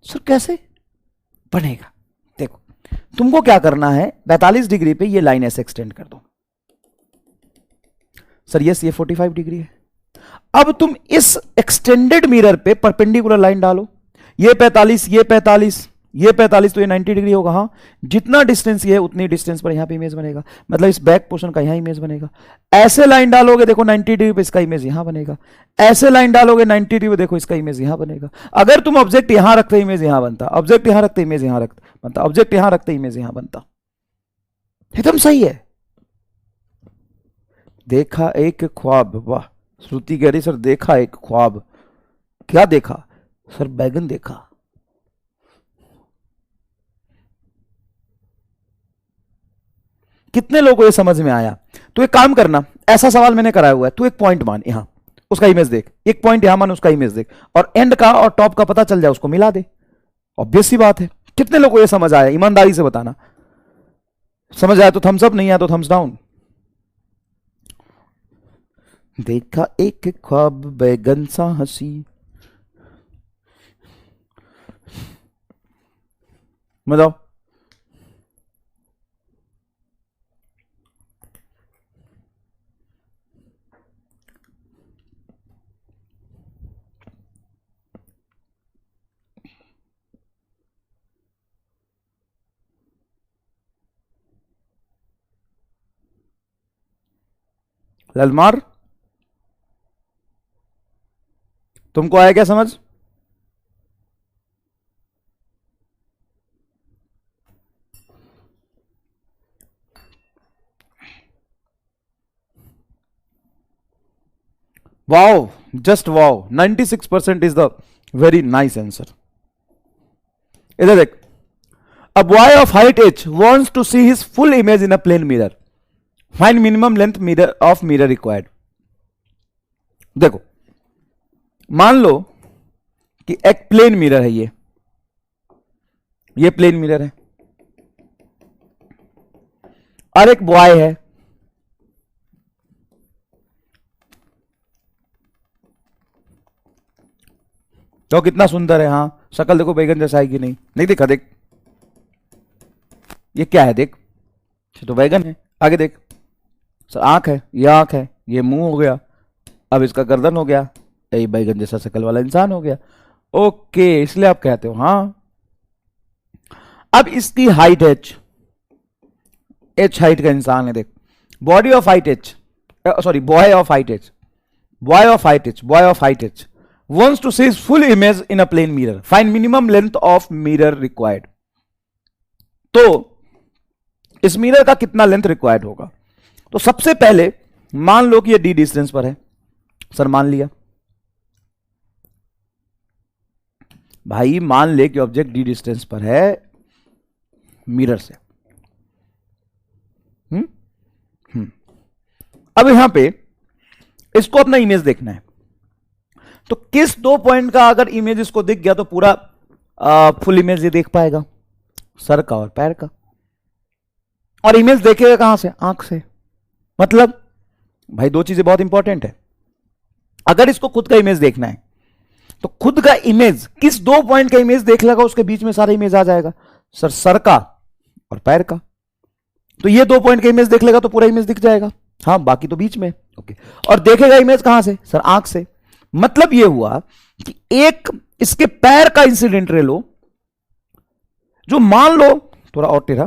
सर कैसे बनेगा? देखो तुमको क्या करना है, 45 डिग्री पे ये लाइन ऐसे एक्सटेंड कर दो. सर यस, ये 45 डिग्री है. अब तुम इस एक्सटेंडेड मिरर पे परपेंडिकुलर लाइन डालो. ये 45, ये 45, ये 45, तो ये 90 डिग्री होगा. हाँ, जितना डिस्टेंस ये है उतनी डिस्टेंस पर यहां पे इमेज बनेगा. मतलब इस बैक पोर्शन का यहां इमेज बनेगा. ऐसे लाइन डालोगे, देखो 90 डिग्री पे इसका इमेज यहां बनेगा. ऐसे लाइन डालोगे 90 डिग्री पे, देखो इसका इमेज यहां बनेगा. अगर तुम ऑब्जेक्ट यहां रखते इमेज यहां बनता, ऑब्जेक्ट यहां रखते इमेज यहां रखते. बनता, ऑब्जेक्ट यहां रखते इमेज यहां बनता, एकदम सही है। देखा एक ख्वाब, वाह। श्रुति कह रही सर देखा एक ख्वाब, क्या देखा सर? बैगन देखा। कितने लोगों को ये समझ में आया? तो एक काम करना, ऐसा सवाल मैंने कराया हुआ है, तू एक पॉइंट मान यहां, उसका इमेज देख, एक पॉइंट यहां मान, उसका इमेज देख, और एंड का और टॉप का पता चल जाए, उसको मिला दे। ऑब्वियस सी बात है। कितने लोगों को ये समझ आया? ईमानदारी से बताना। समझ आया तो थम्स अप, नहीं आया तो थम्स डाउन। देखा एक ख्वाब बैगन सा हंसी, बताओ। ललमार, तुमको आया क्या समझ? Wow, just wow, 96% is the very nice answer. इधर देख, a boy of height h wants to see his full image in a plane mirror, find minimum length mirror required। देखो, मान लो कि एक प्लेन मिरर है, ये प्लेन मिरर है, और एक बॉय है, तो कितना सुंदर है। हाँ, शक्ल देखो बैगन जैसा है कि नहीं? नहीं देखा? देख, ये क्या है? देख, ये तो बैगन है। आगे देख सर, आंख है, ये आंख है, ये मुंह हो गया, अब इसका गर्दन हो गया, ये बैगन जैसा शक्ल वाला इंसान हो गया। ओके, इसलिए आप कहते हो। हाँ, अब इसकी हाइट एच हाइट का इंसान है। देख, body of height H, sorry boy of height H, boy of height H, boy of height H wants to see his full image in a plane mirror, find minimum length of mirror required। तो इस मिरर का कितना लेंथ रिक्वायर्ड होगा? तो सबसे पहले मान लो कि ये डी डिस्टेंस पर है। सर मान लिया भाई, मान ले कि ऑब्जेक्ट डी डिस्टेंस पर है मिरर से। अब यहां पे इसको अपना इमेज देखना है, तो किस दो पॉइंट का अगर इमेज इसको दिख गया तो पूरा फुल इमेज ये देख पाएगा? सर का और पैर का। और इमेज देखेगा कहां से? आंख से। मतलब भाई दो चीजें बहुत इंपॉर्टेंट है। अगर इसको खुद का इमेज देखना है तो खुद का इमेज किस दो पॉइंट का इमेज देख लेगा, उसके बीच में सारा इमेज आ जाएगा। सर का और पैर का। तो ये दो पॉइंट का इमेज देख लेगा तो पूरा इमेज दिख जाएगा। हाँ, बाकी तो बीच में। ओके, और देखेगा इमेज कहां से? सर आंख से। मतलब यह हुआ कि एक इसके पैर का इंसिडेंट ले लो, जो मान लो थोड़ा और टेढ़ा,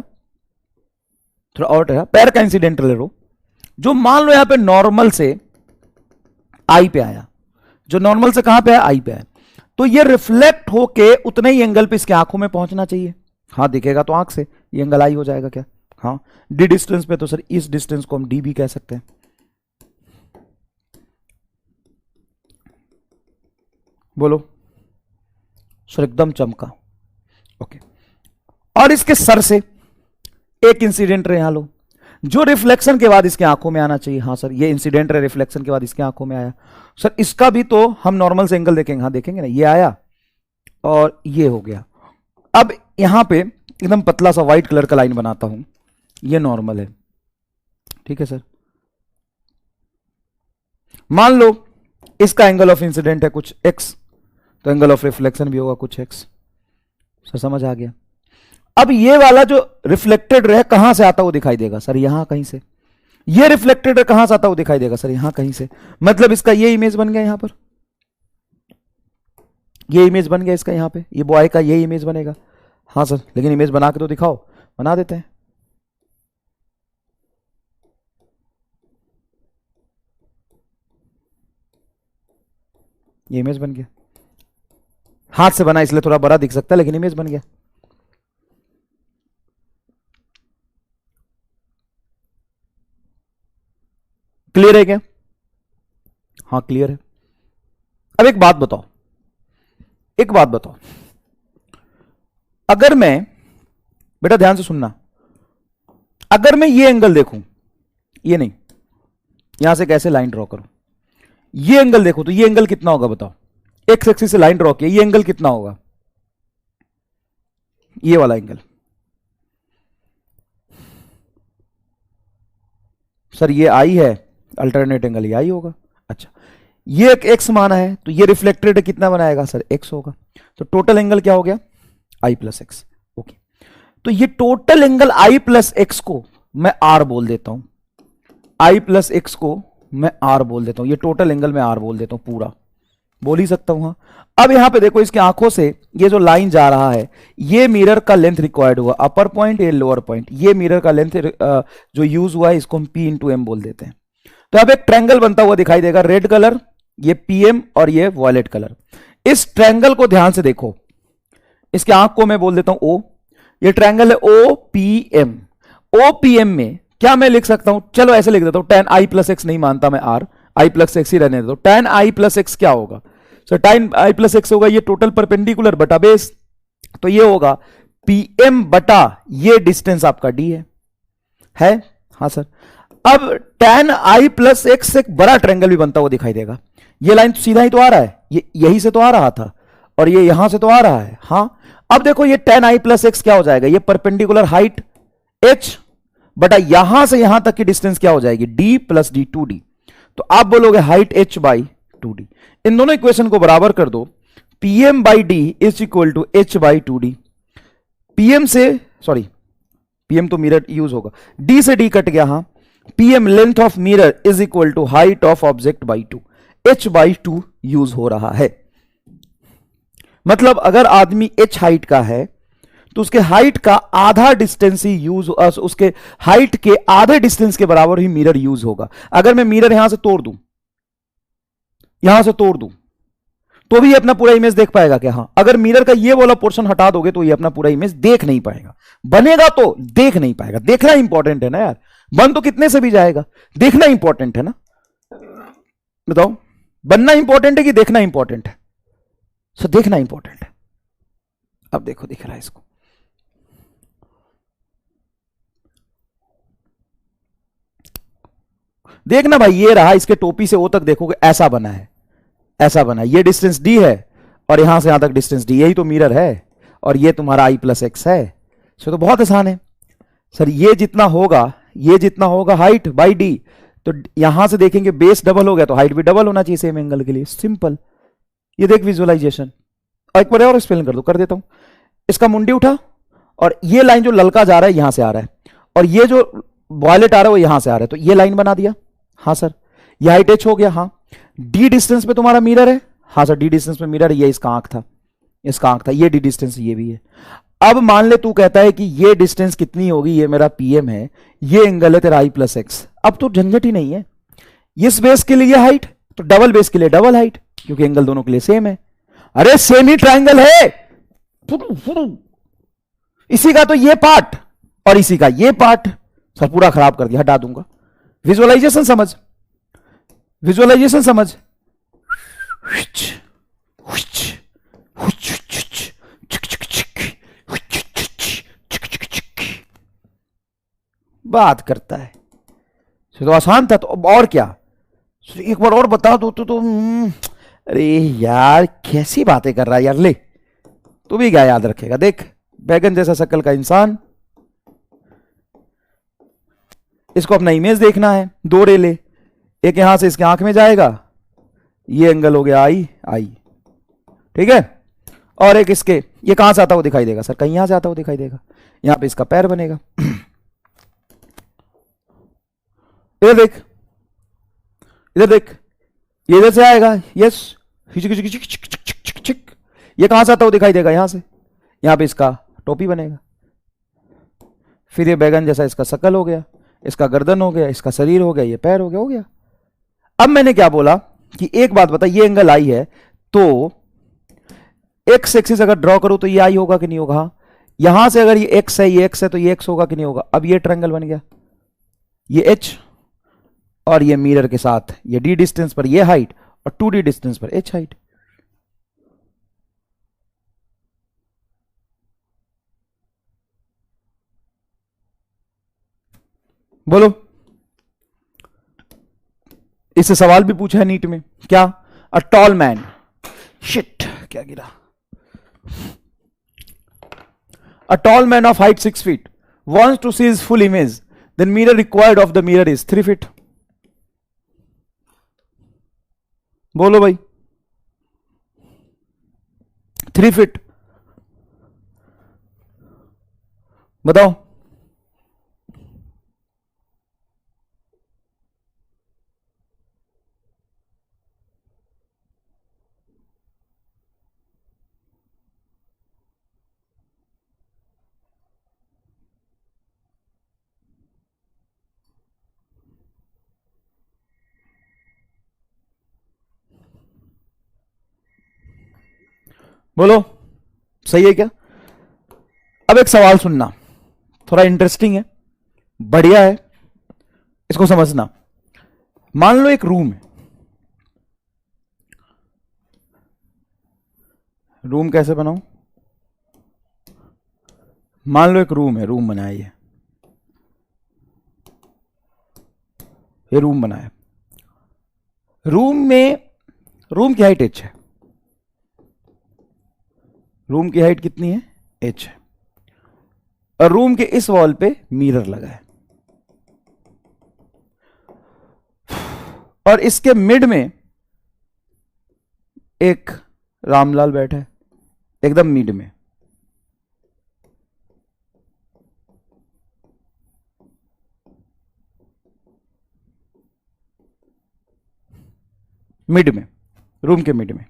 पैर का इंसिडेंट ले लो, जो मान लो यहां पे नॉर्मल से आई पे आया, जो नॉर्मल से कहां पे आया? आई पे आया। तो ये रिफ्लेक्ट होके उतने ही एंगल पे इसके आंखों में पहुंचना चाहिए। हाँ, दिखेगा तो आंख से, ये एंगल आई हो जाएगा क्या? हाँ, डी डिस्टेंस पे तो सर इस डिस्टेंस को हम डी भी कह सकते हैं। बोलो सर, एकदम चमका। ओके, और इसके सर से एक इंसिडेंट रे, यहां लो, जो रिफ्लेक्शन के बाद इसके आंखों में आना चाहिए। हाँ सर, ये इंसिडेंट रे, रिफ्लेक्शन के बाद इसके आंखों में आया। सर इसका भी तो हम नॉर्मल से एंगल देखेंगे। हाँ देखेंगे ना, ये आया और ये हो गया। अब यहां पे एकदम पतला सा व्हाइट कलर का लाइन बनाता हूं, ये नॉर्मल है। ठीक है सर, मान लो इसका एंगल ऑफ इंसिडेंट है कुछ एक्स, तो एंगल ऑफ रिफ्लेक्शन भी होगा कुछ एक्स। सर समझ आ गया? अब ये वाला जो रिफ्लेक्टेड रे कहां से आता हुआ दिखाई देगा? सर यहां कहीं से। ये रिफ्लेक्टेड रे कहां से आता हुआ दिखाई देगा? सर यहां कहीं से। मतलब इसका ये इमेज बन गया, यहां पर ये इमेज बन गया इसका, यहां पे ये बॉय का ये इमेज बनेगा। हाँ सर, लेकिन इमेज बना के तो दिखाओ। बना देते हैं। ये इमेज बन गया, हाथ से बना इसलिए थोड़ा बड़ा दिख सकता है, लेकिन इमेज बन गया। क्लियर है क्या? हाँ क्लियर है। अब एक बात बताओ, एक बात बताओ, अगर मैं, बेटा ध्यान से सुनना, अगर मैं ये एंगल देखूं, ये नहीं, यहां से कैसे लाइन ड्रॉ करूं, ये एंगल देखो तो ये एंगल कितना होगा बताओ? एक्स एक्सिस से लाइन ड्रॉ किया, ये एंगल कितना होगा? ये वाला एंगल। सर ये आई है, अल्टरनेट एंगल ये आई होगा। अच्छा, ये एक एक्स माना है तो ये रिफ्लेक्टेड कितना बनाएगा? सर एक्स होगा। तो टोटल एंगल क्या हो गया? आई प्लस एक्स। ओके, तो ये टोटल एंगल आई प्लस एक्स को मैं आर बोल देता हूं, आई प्लस एक्स को मैं आर बोल देता हूं, ये टोटल एंगल मैं आर बोल देता हूं, पूरा बोल ही सकता हूं। हाँ, अब यहां पे देखो, इसकी आंखों से ये जो लाइन जा रहा है, ये मिरर का लेंथ रिक्वायर्ड हुआ, अपर पॉइंट ये लोअर पॉइंट, ये मिरर का लेंथ जो यूज हुआ है, इसको हम पी इंटू एम बोल देते हैं। तो अब एक ट्रायंगल बनता हुआ दिखाई देगा, रेड कलर, ये पीएम और ये वॉयलेट कलर। इस ट्रायंगल को ध्यान से देखो, इसके आंख को मैं बोल देता हूं ओ, ये ट्रायंगल है O P M. O P M में क्या मैं लिख सकता हूं? चलो ऐसे लिख देता हूं, tan आई प्लस एक्स नहीं मानता मैं आर, आई प्लस एक्स ही रहने देता हूं। tan आई प्लस एक्स क्या होगा? सो tan आई प्लस एक्स होगा ये टोटल परपेंडिकुलर बटा बेस, तो ये होगा पीएम बटा ये डिस्टेंस आपका डी है? हाँ सर। अब tan आई प्लस एक्स एक बड़ा ट्रायंगल भी बनता हुआ दिखाई देगा, ये लाइन सीधा ही तो आ रहा है, ये यहीं से तो आ रहा था और ये यहां से तो आ रहा है। हाँ, अब देखो ये tan आई प्लस एक्स क्या हो जाएगा? ये परपेंडिकुलर हाइट h बटा यहां से यहां तक की डिस्टेंस क्या हो जाएगी? d plus D, 2d। तो आप बोलोगे हाइट h बाई 2d। इन दोनों इक्वेशन को बराबर कर दो, pm by D is equal to h by 2d। pm से, सॉरी pm तो मिरर यूज होगा, d से d कट गया। हाँ, pm length of mirror is equal to height of object by 2, h by 2 use हो रहा है। मतलब अगर आदमी h हाइट का है तो उसके हाइट का आधा डिस्टेंस ही यूज, उसके हाइट के आधे डिस्टेंस के बराबर ही मिरर यूज होगा। अगर मैं मिरर यहां से तोड़ दूं, यहां से तोड़ दूं, तो भी ये अपना पूरा इमेज देख पाएगा क्या? हाँ, अगर मिरर का ये वाला पोर्शन हटा दोगे तो ये अपना पूरा इमेज देख नहीं पाएगा, बनेगा तो देख नहीं पाएगा। देखना इंपॉर्टेंट है ना यार, बन तो कितने से भी जाएगा, देखना इंपॉर्टेंट है ना। बताओ, बनना इंपॉर्टेंट है कि देखना इंपॉर्टेंट है? सो देखना इंपॉर्टेंट है। अब देखो, दिख रहा है इसको, देखना भाई, ये रहा, इसके टोपी से ओ तक देखोगे ऐसा बना है, ऐसा बना है, ये डिस्टेंस डी है और यहां से यहां तक डिस्टेंस डी, यही तो मिरर है और ये तुम्हारा आई प्लस एक्स है। तो बहुत आसान है सर, ये जितना होगा, ये जितना होगा हाइट बाई डी, तो यहां से देखेंगे बेस डबल हो गया तो हाइट भी डबल होना चाहिए सेम एंगल के लिए, सिंपल। ये देख विजुअलाइजेशन, एक बार और एक्सप्लेन कर दो, कर देता हूं। इसका मुंडी उठा और ये लाइन जो ललका जा रहा है यहां से आ रहा है और ये जो वॉयलेट आ रहा है वो यहां से आ रहा है, तो ये लाइन बना दिया। हाँ सर, ये हाइट h हो गया। हाँ, डी डिस्टेंस पे तुम्हारा मिरर है। हाँ सर, डी डिस्टेंस पे मिरर, ये इसका आंख था, इसका आंख था, ये डी डिस्टेंस ये भी है। अब मान ले तू कहता है कि ये डिस्टेंस कितनी होगी, ये मेरा पीएम है, ये एंगल है तेरा आई प्लस एक्स। अब तो झंझट ही नहीं है, इस बेस के लिए हाइट तो डबल बेस के लिए डबल हाइट, क्योंकि एंगल दोनों के लिए सेम है। अरे सेम ही ट्रायंगल है, इसी का तो ये पार्ट और इसी का ये पार्ट। सर पूरा खराब कर दिया, हटा दूंगा। विजुअलाइजेशन समझ, विजुअलाइजेशन समझ। बात करता है तो आसान था, तो और क्या? एक बार और बता दो तो अरे यार कैसी बातें कर रहा है यार, ले तू भी क्या याद रखेगा। देख, बैगन जैसा शक्ल का इंसान, इसको अपना इमेज देखना है, दो रेले, एक यहां से इसके आंख में जाएगा, ये एंगल हो गया आई आई, ठीक है, और एक इसके, ये कहां से आता हुआ दिखाई देगा? सर कहीं यहां से आता हुआ दिखाई देगा, यहां पे इसका पैर बनेगा। इधर देख, इधर देख, ये इधर से आएगा, यस, ये कहां से आता हुआ दिखाई देगा? यहां से, यहां पे इसका टोपी बनेगा, फिर ये बैगन जैसा इसका शकल हो गया, इसका गर्दन हो गया, इसका शरीर हो गया, ये पैर हो गया, हो गया। अब मैंने क्या बोला कि एक बात बता, ये एंगल आई है तो एक्स एक्सिस अगर ड्रॉ करो तो ये आई होगा कि नहीं होगा? हाँ, यहां से अगर ये एक्स है, ये एक्स है, तो ये एक्स होगा कि नहीं होगा? अब ये ट्रायंगल बन गया, ये एच, और ये मिरर के साथ ये d डिस्टेंस पर ये हाइट और 2d डिस्टेंस पर h हाइट। बोलो, इससे सवाल भी पूछा है नीट में, क्या? अ टॉल मैन, शिट क्या गिरा, a tall man of height 6 feet wants to see his full image, then mirror required of the mirror is 3 feet. बोलो भाई, 3 feet बताओ। बोलो सही है क्या? अब एक सवाल सुनना, थोड़ा इंटरेस्टिंग है, बढ़िया है, इसको समझना। मान लो एक रूम है, रूम कैसे बनाऊं? मान लो एक रूम है, रूम बनाया ये रूम बनाया, रूम में रूम की हाइट h है, रूम की हाइट कितनी है? h है, और रूम के इस वॉल पे मिरर लगा है, और इसके मिड में एक रामलाल बैठा है, एकदम मिड में। मिड में, रूम के मिड में,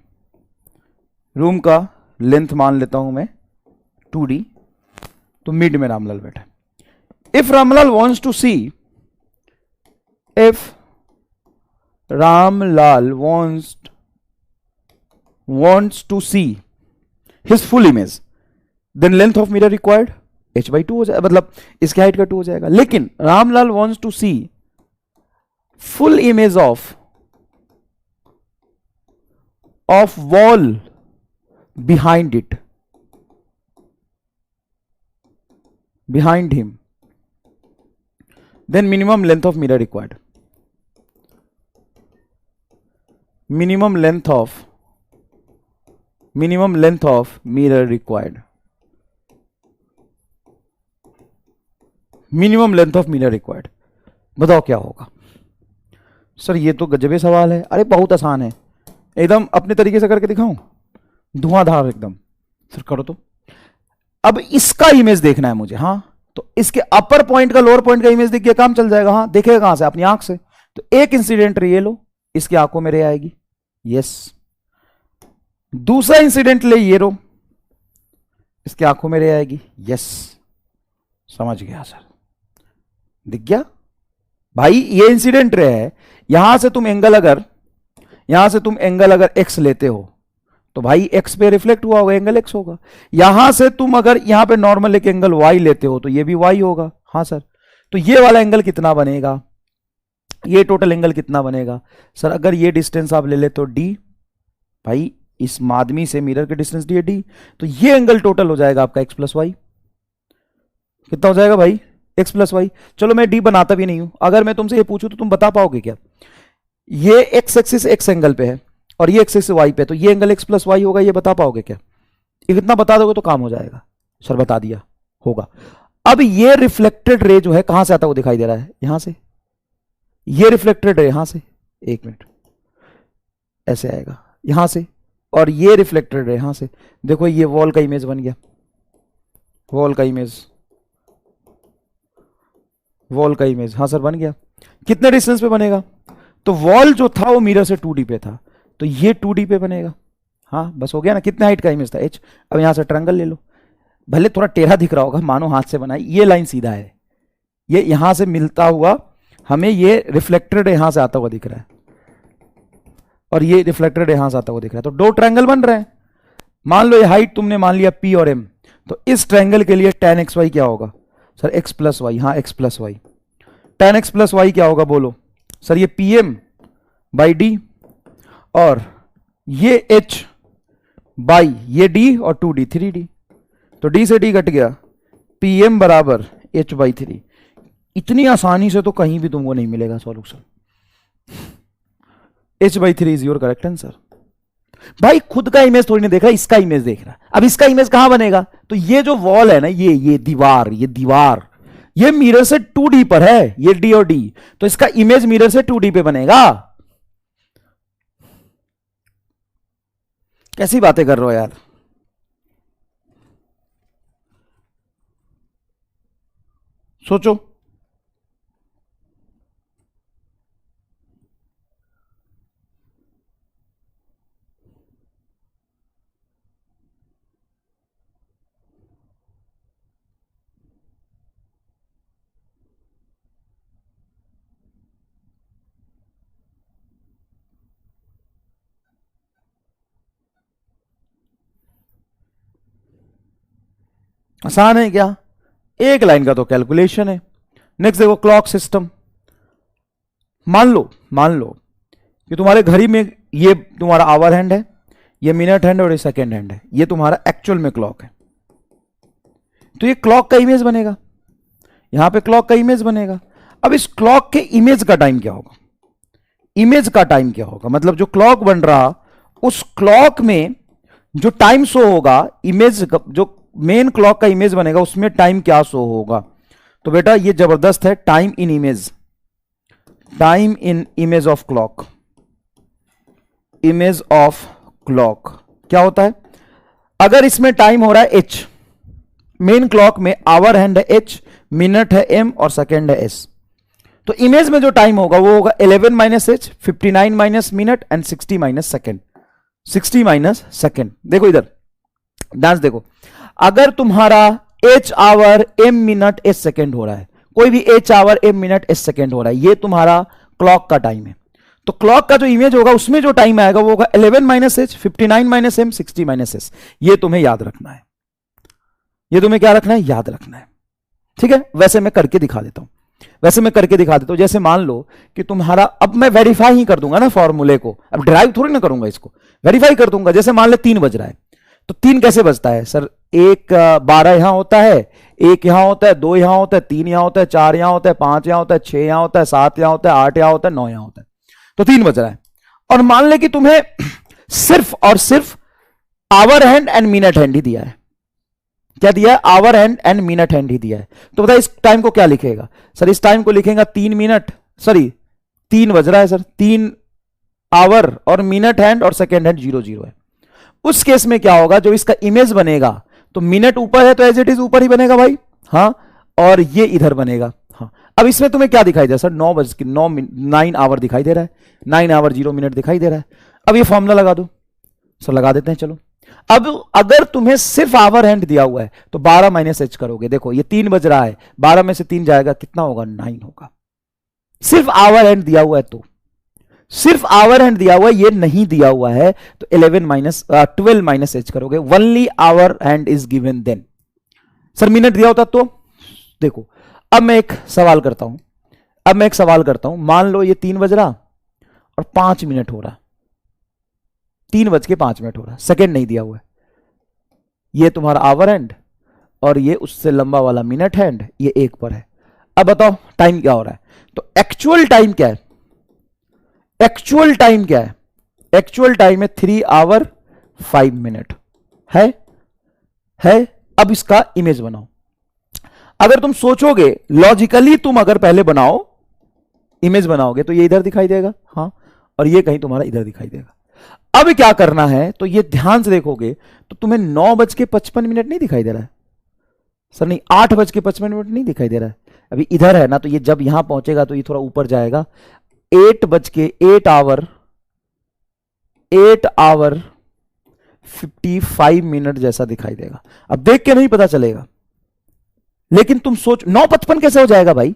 रूम का लेंथ मान लेता हूं मैं 2d, तो मिड में रामलाल बैठा है। If Ramlal wants to see, if Ramlal wants to see his full image, then length of mirror required h/2 हो जाएगा, मतलब इसकी हाइट का 2 हो जाएगा। लेकिन Ramlal wants to see full image of wall behind it, behind him, then minimum length of mirror required, minimum length of mirror required, minimum length of mirror required। बताओ क्या होगा? सर ये तो गजबे सवाल है। अरे बहुत आसान है, एकदम अपने तरीके से करके दिखाऊं, धुआंधार एकदम। सर करो तो। अब इसका इमेज देखना है मुझे, हाँ, तो इसके अपर पॉइंट का लोअर पॉइंट का इमेज दिख गया, काम चल जाएगा। हाँ, देखेगा कहां से? अपनी आंख से। तो एक इंसिडेंट ये लो, इसकी आंखों में रे आएगी, यस। दूसरा इंसिडेंट ले ये रो, इसकी आंखों में रे आएगी, यस। समझ गया सर, दिख गया भाई, ये इंसिडेंट रे है। यहां से तुम एंगल अगर x लेते हो तो भाई x पे रिफ्लेक्ट हुआ होगा, एंगल x होगा। यहां से तुम अगर यहां पे नॉर्मल एक एंगल y लेते हो तो ये भी y होगा। हाँ सर, तो ये वाला एंगल कितना बनेगा? ये टोटल एंगल कितना बनेगा? सर अगर ये डिस्टेंस आप ले ले तो d, भाई इस मादमी से मिरर के डिस्टेंस डी है d, तो ये एंगल टोटल हो जाएगा आपका x प्लस वाई। कितना हो जाएगा भाई? x plus Y. चलो मैं d बनाता भी नहीं हूं, अगर मैं तुमसे ये पूछूं तो तुम बता पाओगे क्या? ये x एक्सिस x एंगल पे है और ये x एक्सिस y पे, तो ये एंगल x प्लस वाई होगा, ये बता पाओगे क्या? इतना बता दोगे तो काम हो जाएगा। सर बता दिया, होगा। अब ये रिफ्लेक्टेड रे जो है कहां से आता हुआ दिखाई दे रहा है? यहां से। ये रिफ्लेक्टेड रे यहां से, एक मिनट, ऐसे आएगा यहां से, और ये रिफ्लेक्टेड रे यहां से। देखो ये वॉल का इमेज बन गया, वॉल का इमेज, हाँ सर बन गया। कितने डिस्टेंस पे बनेगा? तो वॉल जो था वो मिरर से 2d पे था, तो ये 2d पे बनेगा। हाँ बस हो गया ना। कितने हाइट का इमेज था? h। अब यहां से ट्रायंगल ले लो, भले थोड़ा टेढ़ा दिख रहा होगा, मानो हाथ से बनाई, ये लाइन सीधा है, ये यहां से मिलता हुआ हमें ये रिफ्लेक्टेड यहां से आता हुआ दिख रहा है, और ये रिफ्लेक्टेड यहां से आता हुआ दिख रहा है, तो दो ट्रायंगल बन रहे हैं। मान लो ये हाइट तुमने मान लिया p और m, तो इस ट्रायंगल के लिए tan xy क्या होगा? Sir x plus Y. हाँ x plus Y. tan x plus Y क्या होगा बोलो? सर ये PM बाई डी और ये H बाई ये D और 2D 3D, तो D से D कट गया, PM बराबर H बाई 3। इतनी आसानी से तो कहीं भी तुमको नहीं मिलेगा solution. H by 3 is your correct answer. भाई खुद का इमेज थोड़ी नहीं देख रहा, इसका इमेज देख रहा। अब इसका इमेज कहां बनेगा, तो ये जो वॉल है ना, ये दीवार, ये मिरर से 2D पर है, ये D और D, तो इसका इमेज मिरर से 2D पे बनेगा। कैसी बातें कर रहे हो यार। सोचो। आसान है क्या, एक लाइन का तो कैलकुलेशन है। नेक्स्ट देखो क्लॉक सिस्टम। मान लो कि तुम्हारे घड़ी में ये तुम्हारा आवर हैंड है, ये मिनट हैंड और ये सेकेंड हैंड है, ये तुम्हारा एक्चुअल में क्लॉक है। तो ये क्लॉक का इमेज बनेगा, यहां पे क्लॉक का इमेज बनेगा। अब इस क्लॉक के इमेज का टाइम क्या होगा, इमेज का टाइम क्या होगा, मतलब जो क्लॉक बन रहा उस क्लॉक में जो टाइम शो होगा, इमेज जो मेन क्लॉक का इमेज बनेगा उसमें टाइम क्या शो होगा। तो बेटा ये जबरदस्त है, time in image, time in image of clock. Image of clock क्या होता है, अगर इसमें टाइम हो रहा है h, मेन क्लॉक में आवर हैंड है h, मिनट है m और सेकेंड है s, तो इमेज में जो टाइम होगा वो होगा 11 minus h, 59 minus minute and 60 minus second, 60 minus second. देखो इधर डांस देखो, अगर तुम्हारा h hour m minute s second हो रहा है, कोई भी h hour m minute s second हो रहा है, ये तुम्हारा क्लॉक का टाइम है। तो क्लॉक का जो इमेज होगा उसमें जो टाइम आएगा वो होगा 11 minus h, 59 minus m, 60 minus s। ये तुम्हें याद रखना है, ये तुम्हें क्या रखना है, याद रखना है। ठीक है, वैसे मैं करके दिखा देता हूं, जैसे मान लो कि तुम्हारा, अब मैं वेरीफाई ही कर दूंगा ना फॉर्मूले को, अब ड्राइव थोड़ी ना करूंगा, इसको वेरीफाई कर दूंगा। जैसे मान ले 3 बज रहा है, तो 3 कैसे बजता है सर, 12 यहां होता है, 1 यहां होता है, 2 यहां होता है, 3 यहां होता है, 4 यहां होता है, 5 यहां होता है, 6 यहां होता है, 7 यहां होता है, 8 यहां होता है, 9 यहां होता है, तो 3 बज रहा है। और मान ले कि तुम्हें सिर्फ और सिर्फ hour hand and minute hand ही दिया है। क्या दिया है, hour hand and minute hand ही दिया है। तो बताइए इस टाइम को क्या लिखेगा सर, इस टाइम को लिखेगा 3 मिनट, सॉरी 3 बज रहा है सर, 3 आवर और मिनट हैंड और सेकेंड हैंड 0 है। उस केस में क्या होगा, जो इसका इमेज बनेगा, तो मिनट ऊपर है तो एज इट इज ऊपर ही बनेगा भाई, हाँ, और ये इधर बनेगा, हाँ। अब इसमें तुम्हें क्या दिखाई दे रहा है सर, 9 आवर दिखाई दे रहा है, 9 आवर 0 मिनट दिखाई दे रहा है। अब ये फॉर्मूला लगा दो सर, लगा देते हैं चलो। अब अगर तुम्हें सिर्फ आवर हैंड दिया हुआ है तो 12 माइनस h करोगे, देखो ये 3 बज रहा है, 12 में से 3 जाएगा, कितना होगा, 9 होगा। सिर्फ आवर हैंड दिया हुआ है, तो सिर्फ आवर हैंड दिया हुआ है, ये नहीं दिया हुआ है, तो 12 माइनस h करोगे। Only hour hand is given then. Sir minute दिया होता तो देखो, अब मैं एक सवाल करता हूं, मान लो ये 3 बज रहा और 5 मिनट हो रहा, 3 बज के 5 मिनट हो रहा, सेकेंड नहीं दिया हुआ है, ये तुम्हारा आवर हैंड और ये उससे लंबा वाला मिनट हैंड, ये 1 पर है। अब बताओ टाइम क्या हो रहा है, तो एक्चुअल टाइम क्या है, एक्चुअल टाइम है 3 आवर 5 मिनट है। अब इसका इमेज बनाओ। अगर तुम सोचोगे लॉजिकली, तुम अगर पहले बनाओ, इमेज बनाओगे, तो ये इधर दिखाई देगा, हाँ, और ये कहीं तुम्हारा इधर दिखाई देगा। अब क्या करना है, तो ये ध्यान से देखोगे तो तुम्हें 9:55 नहीं दिखाई दे रहा है सर, नहीं 8:55 नहीं दिखाई दे रहा है, अभी इधर है ना, तो ये जब यहां पहुंचेगा तो ये थोड़ा ऊपर जाएगा, 8 आवर 55 मिनट जैसा दिखाई देगा। अब देख के नहीं पता चलेगा, लेकिन तुम सोच 9:55 कैसे हो जाएगा भाई,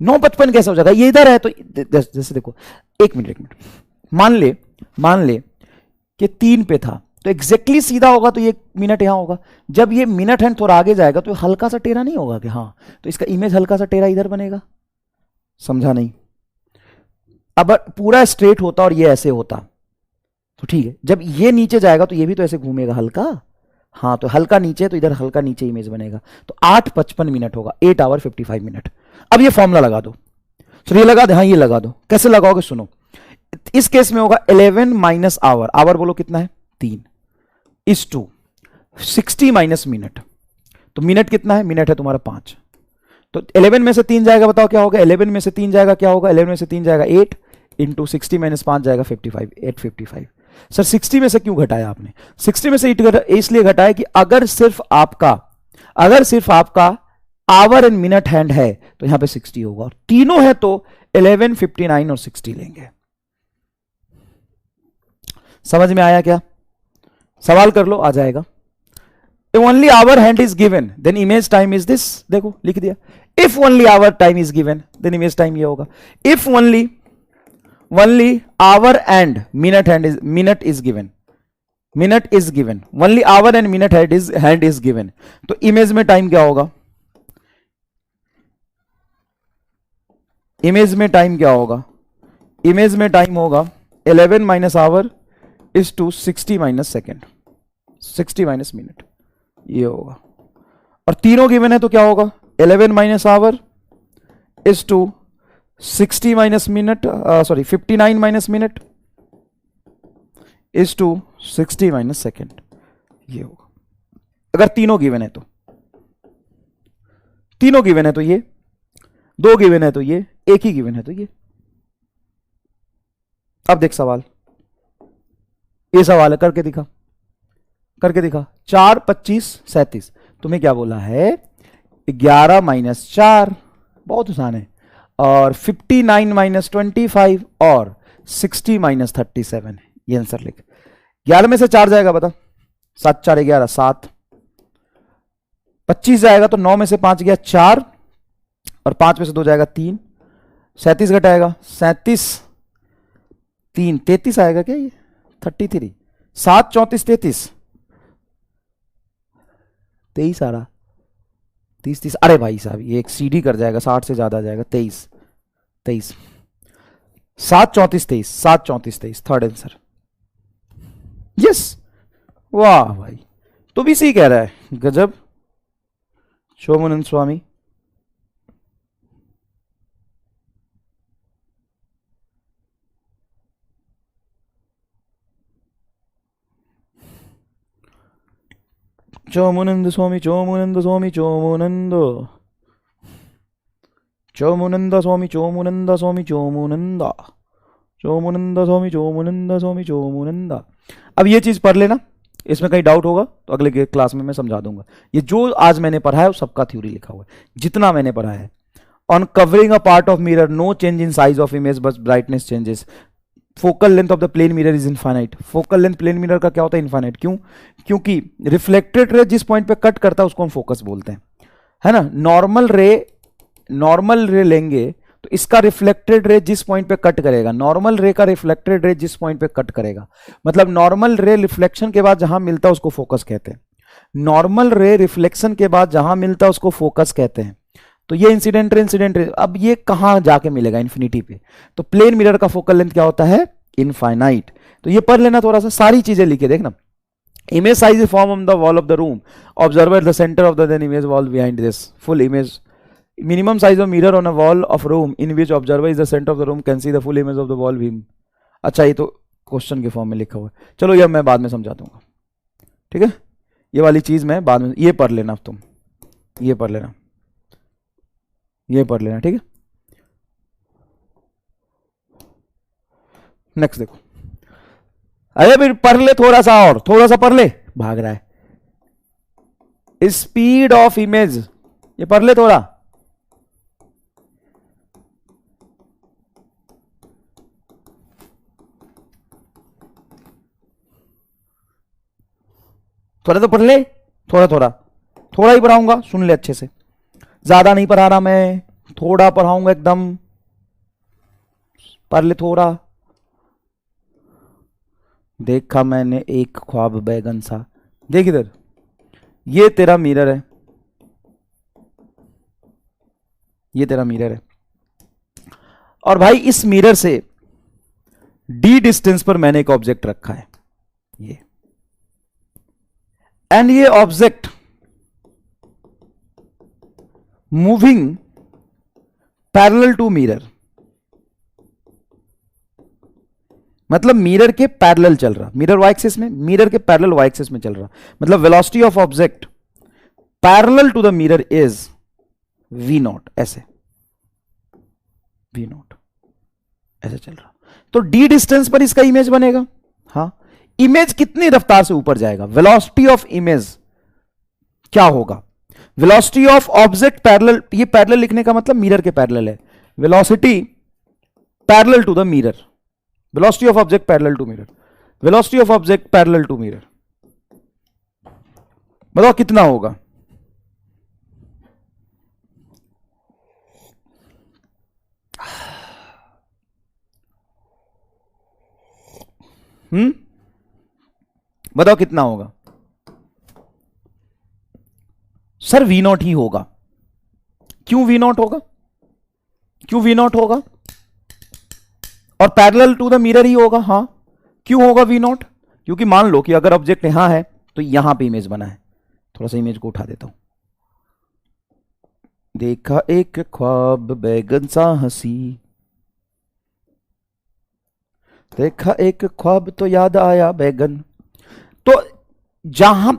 9:55 कैसे हो जाएगा, ये इधर है, तो जैसे देखो, एक मिनट, मान ले कि 3 पे था, तो एग्जैक्टली सीधा होगा तो ये मिनट यहां होगा। जब ये मिनट हैंड थोड़ा आगे जाएगा तो हल्का सा टेढ़ा नहीं होगा कि, हाँ, तो इसका इमेज हल्का सा टेढ़ा इधर बनेगा, समझा नहीं। अब पूरा स्ट्रेट होता और ये ऐसे होता तो ठीक है, जब ये नीचे जाएगा तो ये भी तो ऐसे घूमेगा हल्का, हाँ तो हल्का नीचे, तो इधर हल्का नीचे इमेज बनेगा, तो 8:55 होगा, 8 hour 55 minute। अब ये फॉर्मूला लगा दो, तो ये लगा दे, हाँ ये लगा दो। कैसे लगाओगे सुनो, इस केस में होगा 11 माइनस आवर, आवर बोलो कितना है 3, इस टू 60 माइनस मिनट, तो मिनट कितना है, मिनट है तुम्हारा 5, तो 11 में से 3 जाएगा, बताओ क्या होगा, 11 में से 3 जाएगा क्या होगा, 11 में से 3 जाएगा 8 इंटू 60 माइनस 5 जाएगा 55, 855। सर 60 में से क्यों घटाया आपने, 60 में से इसलिए घटाया कि अगर सिर्फ आपका आवर एंड मिनट हैंड है तो यहां पे 60 होगा, और तीनों है तो 11, 59 और 60 लेंगे। समझ में आया क्या, सवाल कर लो, आ जाएगा। Only hour hand is given then image time is this, देखो लिख दिया, if only hour time is given then image time ये होगा, इफ ओनली hour and minute is given, only hour and minute hand is given, तो इमेज में टाइम क्या होगा, इमेज में टाइम होगा 11 minus hour is to 60 minus second, 60 minus minute, ये होगा। और तीनों गिवन है तो क्या होगा, 11 minus hour is to 60 minus minute, 59 minus minute is to 60 minus second, ये होगा। अगर तीनों गिवन है तो, तीनों गिवन है तो ये, दो गिवन है तो ये, एक ही गिवन है तो ये। अब देख सवाल, ये सवाल है, करके दिखा 4, 25, 37, तुम्हें क्या बोला है 11 माइनस 4, बहुत आसान है, और 59 माइनस 25 और 60 माइनस 37, ये आंसर लिख। 11 में से 4 जाएगा, बता 7 4 11 7, 25 जाएगा तो 9 में से 5 गया 4, और 5 में से 2 जाएगा 3, 37 घटाएगा 37 3 33 आएगा क्या, ये 33, 7 34 33 23 आ रहा, 30 अरे भाई साहब ये एक सीडी कर जाएगा, 60 से ज्यादा आ जाएगा, 23 7 34 23, 7 34 23, थर्ड आंसर, यस। वाह भाई, तो भी सही कह रहा है, गजब। शोमुनंद स्वामी, चोमुनंद स्वामी, चोमुनंद स्वामी, चोमुनंद स्वामी, चोमुनंद स्वामी, चोमुनंद स्वामी, चोमुनंद स्वामी, चोमुनंद। अब ये चीज पढ़ लेना, इसमें कहीं डाउट होगा तो अगले क्लास में मैं समझा दूंगा। ये जो आज मैंने पढ़ा है वो सबका थ्योरी लिखा हुआ है, जितना मैंने पढ़ा है। On covering a part of mirror, no change in size of image but brightness changes. Focal length of the plane mirror is infinite. Focal length plane mirror का क्या होता है, इनफाइनाइट। क्यों? क्योंकि रिफ्लेक्टेड रे जिस पॉइंट पे कट करता है उसको हम फोकस बोलते हैं, है ना। नॉर्मल रे लेंगे तो इसका रिफ्लेक्टेड रे जिस पॉइंट पे कट करेगा, नॉर्मल रे का रिफ्लेक्टेड रे जिस पॉइंट पे कट करेगा, मतलब नॉर्मल रे रिफ्लेक्शन के बाद जहां मिलता है उसको फोकस कहते हैं। नॉर्मल रे रिफ्लेक्शन के बाद जहां मिलता है उसको फोकस कहते हैं। तो ये इंसिडेंट रे, अब ये कहां जाके मिलेगा, इन्फिनिटी पे। तो प्लेन मिरर का फोकल लेंथ क्या होता है, इनफाइनाइट। तो ये पढ़ लेना थोड़ा सा, सारी चीजें लिखे देखना। Image size is form on the wall of the room, observer the centre of the then image wall behind this full image. Minimum size of mirror on a wall of room in which observer is the centre of the room can see the full image of the wall beam. अच्छा, ये तो क्वेश्चन के फॉर्म में लिखा हुआ है, चलो ये मैं बाद में समझा दूंगा, ठीक है। ये वाली चीज मैं बाद में, ये पढ़ लेना तुम, ये पढ़ लेना, ये पढ़ लेना, ठीक है। नेक्स्ट देखो, अरे फिर पढ़ ले थोड़ा सा और, थोड़ा सा पढ़ ले, भाग रहा है। स्पीड ऑफ इमेज, ये पढ़ ले थोड़ा। थोड़ा तो पढ़ ले, थोड़ा ही पढ़ाऊंगा, सुन ले अच्छे से, ज्यादा नहीं पढ़ा रहा मैं, थोड़ा पढ़ाऊंगा एकदम, पढ़ ले थोड़ा। देखा मैंने एक ख्वाब बैगन सा, देख इधर, ये तेरा मिरर है, ये तेरा मिरर है, और भाई इस मिरर से डी डिस्टेंस पर मैंने एक ऑब्जेक्ट रखा है ये, एंड ये object moving parallel to mirror, मतलब मिरर के पैरेलल चल रहा, मिरर वाई एक्सिस में, मिरर के पैरेलल वाई एक्सिस में चल रहा, मतलब velocity of object parallel to the mirror is v naught, ऐसे v नॉट ऐसे चल रहा। तो d डिस्टेंस पर इसका इमेज बनेगा। हाँ, इमेज कितनी रफ्तार से ऊपर जाएगा, वेलोसिटी ऑफ इमेज क्या होगा, वेलोसिटी ऑफ ऑब्जेक्ट पैरेलल, ये पैरेलल लिखने का मतलब मिरर के पैरेलल है, velocity parallel to the mirror, velocity of object parallel to mirror, velocity of object parallel to mirror, बताओ कितना होगा। बताओ कितना होगा। सर वी नॉट ही होगा। क्यों वी नॉट होगा, क्यों वी नॉट होगा, और पैरेलल टू द मिरर ही होगा। हाँ, क्यों होगा वी नॉट, क्योंकि मान लो कि अगर ऑब्जेक्ट यहां है तो यहां पे इमेज बना है, थोड़ा सा इमेज को उठा देता हूं। देखा एक ख्वाब बैगन सा हंसी, देखा एक ख्वाब तो याद आया बैगन। तो जहां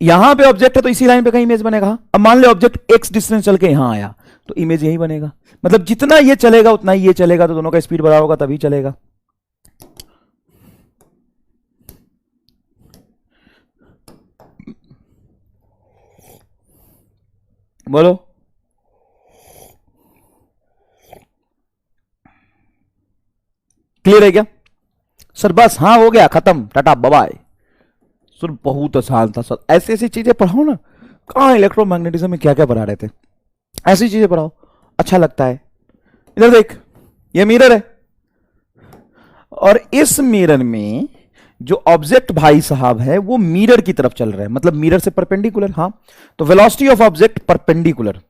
यहां पे ऑब्जेक्ट है तो इसी लाइन पे कहीं इमेज बनेगा। अब मान लो ऑब्जेक्ट एक्स डिस्टेंस चल के यहां आया तो इमेज यही बनेगा, मतलब जितना ये चलेगा उतना ही ये चलेगा, तो दोनों का स्पीड बराबर होगा तभी चलेगा। बोलो क्लियर है क्या सर? बस हाँ, हो गया, खत्म, टाटा बाय बाय। सर बहुत आसान था सर, ऐसी ऐसी चीजें पढ़ाओ ना। कहाँ इलेक्ट्रोमैग्नेटिज्म में क्या क्या पढ़ा रहे थे, ऐसी चीजें पढ़ाओ, अच्छा लगता है। इधर देख, ये मिरर है और इस मिरर में जो ऑब्जेक्ट भाई साहब है वो मिरर की तरफ चल रहा है, मतलब मिरर से परपेंडिकुलर। हाँ, तो velocity of object perpendicular,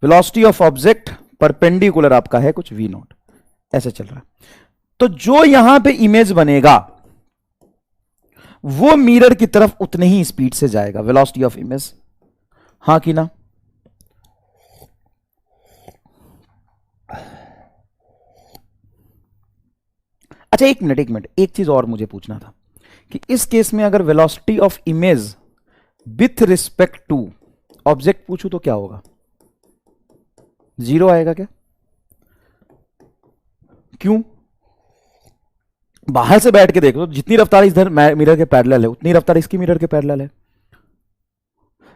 velocity of object perpendicular आपका है कुछ v नॉट, ऐसे चल रहा है। तो जो यहां पे इमेज बनेगा वो मिरर की तरफ उतने ही स्पीड से जाएगा, वेलोसिटी ऑफ इमेज। हाँ कि ना? अच्छा एक मिनट, एक चीज और मुझे पूछना था कि इस केस में अगर velocity of image with respect to object पूछूं तो क्या होगा, जीरो आएगा क्या? क्यों? बाहर से बैठ के देखो, जितनी रफ्तार इधर मिरर के पैरेलल है उतनी रफ्तार इसकी मिरर के पैरेलल है।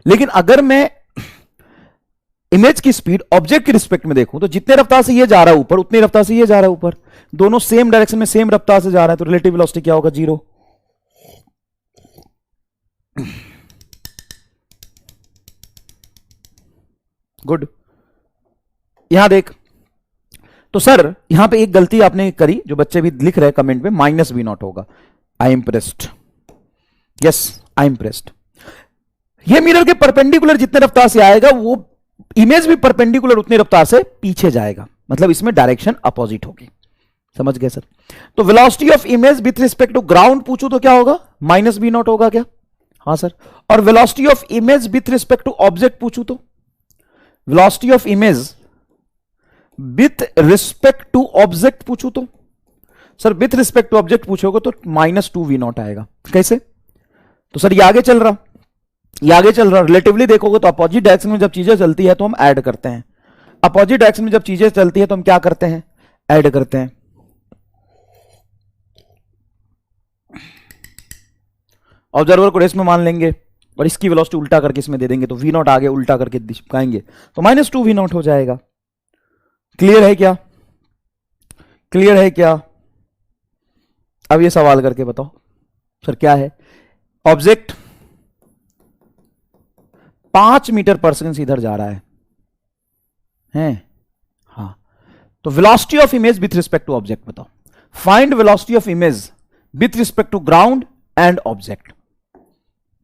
लेकिन अगर मैं इमेज की स्पीड ऑब्जेक्ट के रिस्पेक्ट में देखूं तो जितने रफ्तार से ये जा रहा है ऊपर उतनी रफ्तार से ये जा रहा है ऊपर, दोनों सेम डायरेक्शन में सेम रफ्तार से जा रहा है, तो रिलेटिव वेलोसिटी क्या होगा, जीरो। गुड। यहां देख, तो सर यहां पे एक गलती आपने करी, जो बच्चे भी लिख रहे हैं कमेंट में, माइनस वी नॉट होगा। I am impressed, yes I am impressed. ये मिरर के परपेंडिकुलर जितने रफ्तार से आएगा वो इमेज भी परपेंडिकुलर उतनी रफ्तार से पीछे जाएगा, मतलब इसमें डायरेक्शन अपोजिट होगी। समझ गए सर? तो velocity of image with respect to ground पूछूं तो क्या होगा, माइनस वी नॉट होगा क्या? हाँ सर। और velocity of image with respect to object पूछूं तो, velocity of image with respect to object पूछूं तो, sir with respect to object पूछोगे तो माइनस टू वी नॉट आएगा। कैसे? तो सर ये आगे चल रहा, ये आगे चल रहा, रिलेटिवली देखोगे तो अपोजिट डायरेक्शन में जब चीजें चलती है तो हम ऐड करते हैं, अपोजिट डायरेक्शन में जब चीजें चलती है तो हम क्या करते हैं, ऐड करते हैं। ऑब्जर्वर को रेस में मान लेंगे और इसकी वेलोसिटी उल्टा करके इसमें दे देंगे, तो वी नॉट आगे उल्टा करके दिखाएंगे तो माइनस टू वी नॉट हो जाएगा। क्लियर है क्या? क्लियर है क्या? अब ये सवाल करके बताओ सर क्या है, ऑब्जेक्ट 5 मीटर पर सेकंड से इधर जा रहा है? हाँ, तो velocity of image with respect to object बताओ। Find velocity of image with respect to ground and object,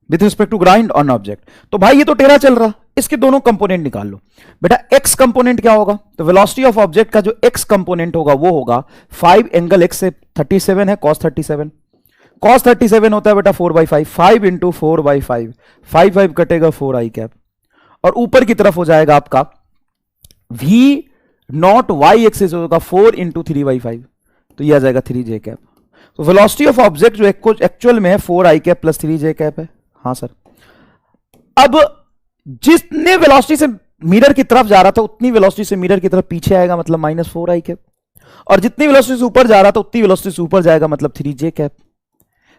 with respect to ground on object. तो भाई ये तो टेढ़ा चल रहा, इसके दोनों कंपोनेंट निकाल लो बेटा। एक्स कंपोनेंट क्या होगा, तो वेलोसिटी ऑफ ऑब्जेक्ट का जो एक्स कंपोनेंट होगा वो होगा 5 एंगल एक्स से 37 है cos 37, cos 37 होता है बेटा 4/5, 5 इंटू 4/5, 5 कटेगा 4i कैप, और ऊपर की तरफ हो जाएगा आपका v नॉट y एक्सिस होगा 4 इंटू 3/5, तो ये आ जाएगा 3j कैप। तो वेलोसिटी ऑफ ऑब्जेक्ट जो एक्चुअल में है 4i cap plus 3j cap है। हाँ सर, अब जितने वेलोसिटी से मिरर की तरफ जा रहा था उतनी वेलोसिटी से मिरर की तरफ पीछे आएगा, मतलब -4i कैप, और जितनी वेलोसिटी से ऊपर जा रहा था उतनी वेलोसिटी से ऊपर जाएगा, मतलब 3j कैप।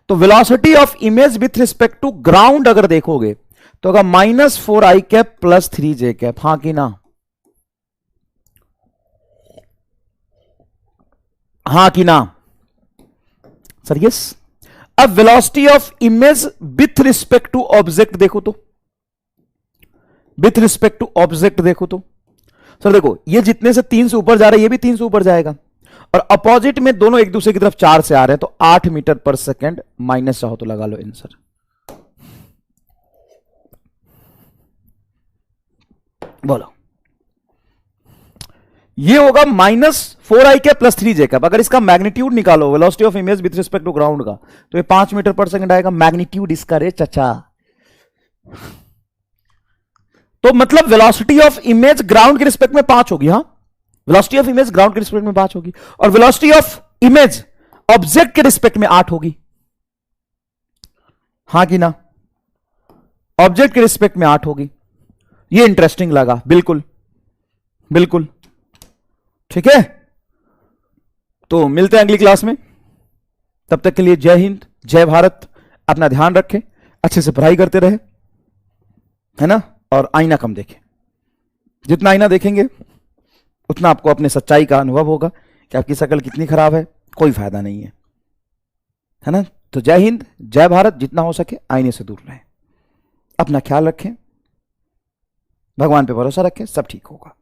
तो velocity of image with respect to ground अगर देखोगे तो होगा -4i cap plus 3j cap. हाँ कि ना, हाँ कि ना सर? यस। अब velocity of image with respect to object देखो तो, विथ रिस्पेक्ट टू ऑब्जेक्ट देखो तो सर, देखो ये जितने से 3 से ऊपर जा रहा है ये भी 3 से ऊपर जाएगा, और अपोजिट में दोनों एक दूसरे की तरफ 4 से आ रहे हैं, तो 8 मीटर पर सेकेंड माइनस चाहो तो लगा लो आंसर। बोलो, ये होगा -4i cap plus 3j cap. अगर इसका मैग्नीट्यूड निकालो velocity of image with respect to ground का, तो ये 5 मीटर पर सेकंड आएगा। मैग्नीट्यूड इसका रे चचा, तो मतलब वेलोसिटी ऑफ इमेज ग्राउंड के रिस्पेक्ट में 5 होगी। हाँ, वेलोसिटी ऑफ इमेज ग्राउंड के रिस्पेक्ट में 5 होगी, और वेलोसिटी ऑफ इमेज ऑब्जेक्ट के रिस्पेक्ट में 8 होगी। हाँ कि ना, ऑब्जेक्ट के रिस्पेक्ट में 8 होगी। ये इंटरेस्टिंग लगा, बिल्कुल बिल्कुल ठीक है। तो मिलते हैं अगली क्लास में, तब तक के लिए जय हिंद, जय भारत। अपना ध्यान रखें, अच्छे से पढ़ाई करते रहे, है ना, और आईना कम देखें। जितना आईना देखेंगे उतना आपको अपने सच्चाई का अनुभव होगा कि आपकी शक्ल कितनी खराब है, कोई फायदा नहीं है ना। तो जय हिंद, जय भारत। जितना हो सके आईने से दूर रहें, अपना ख्याल रखें, भगवान पे भरोसा रखें, सब ठीक होगा।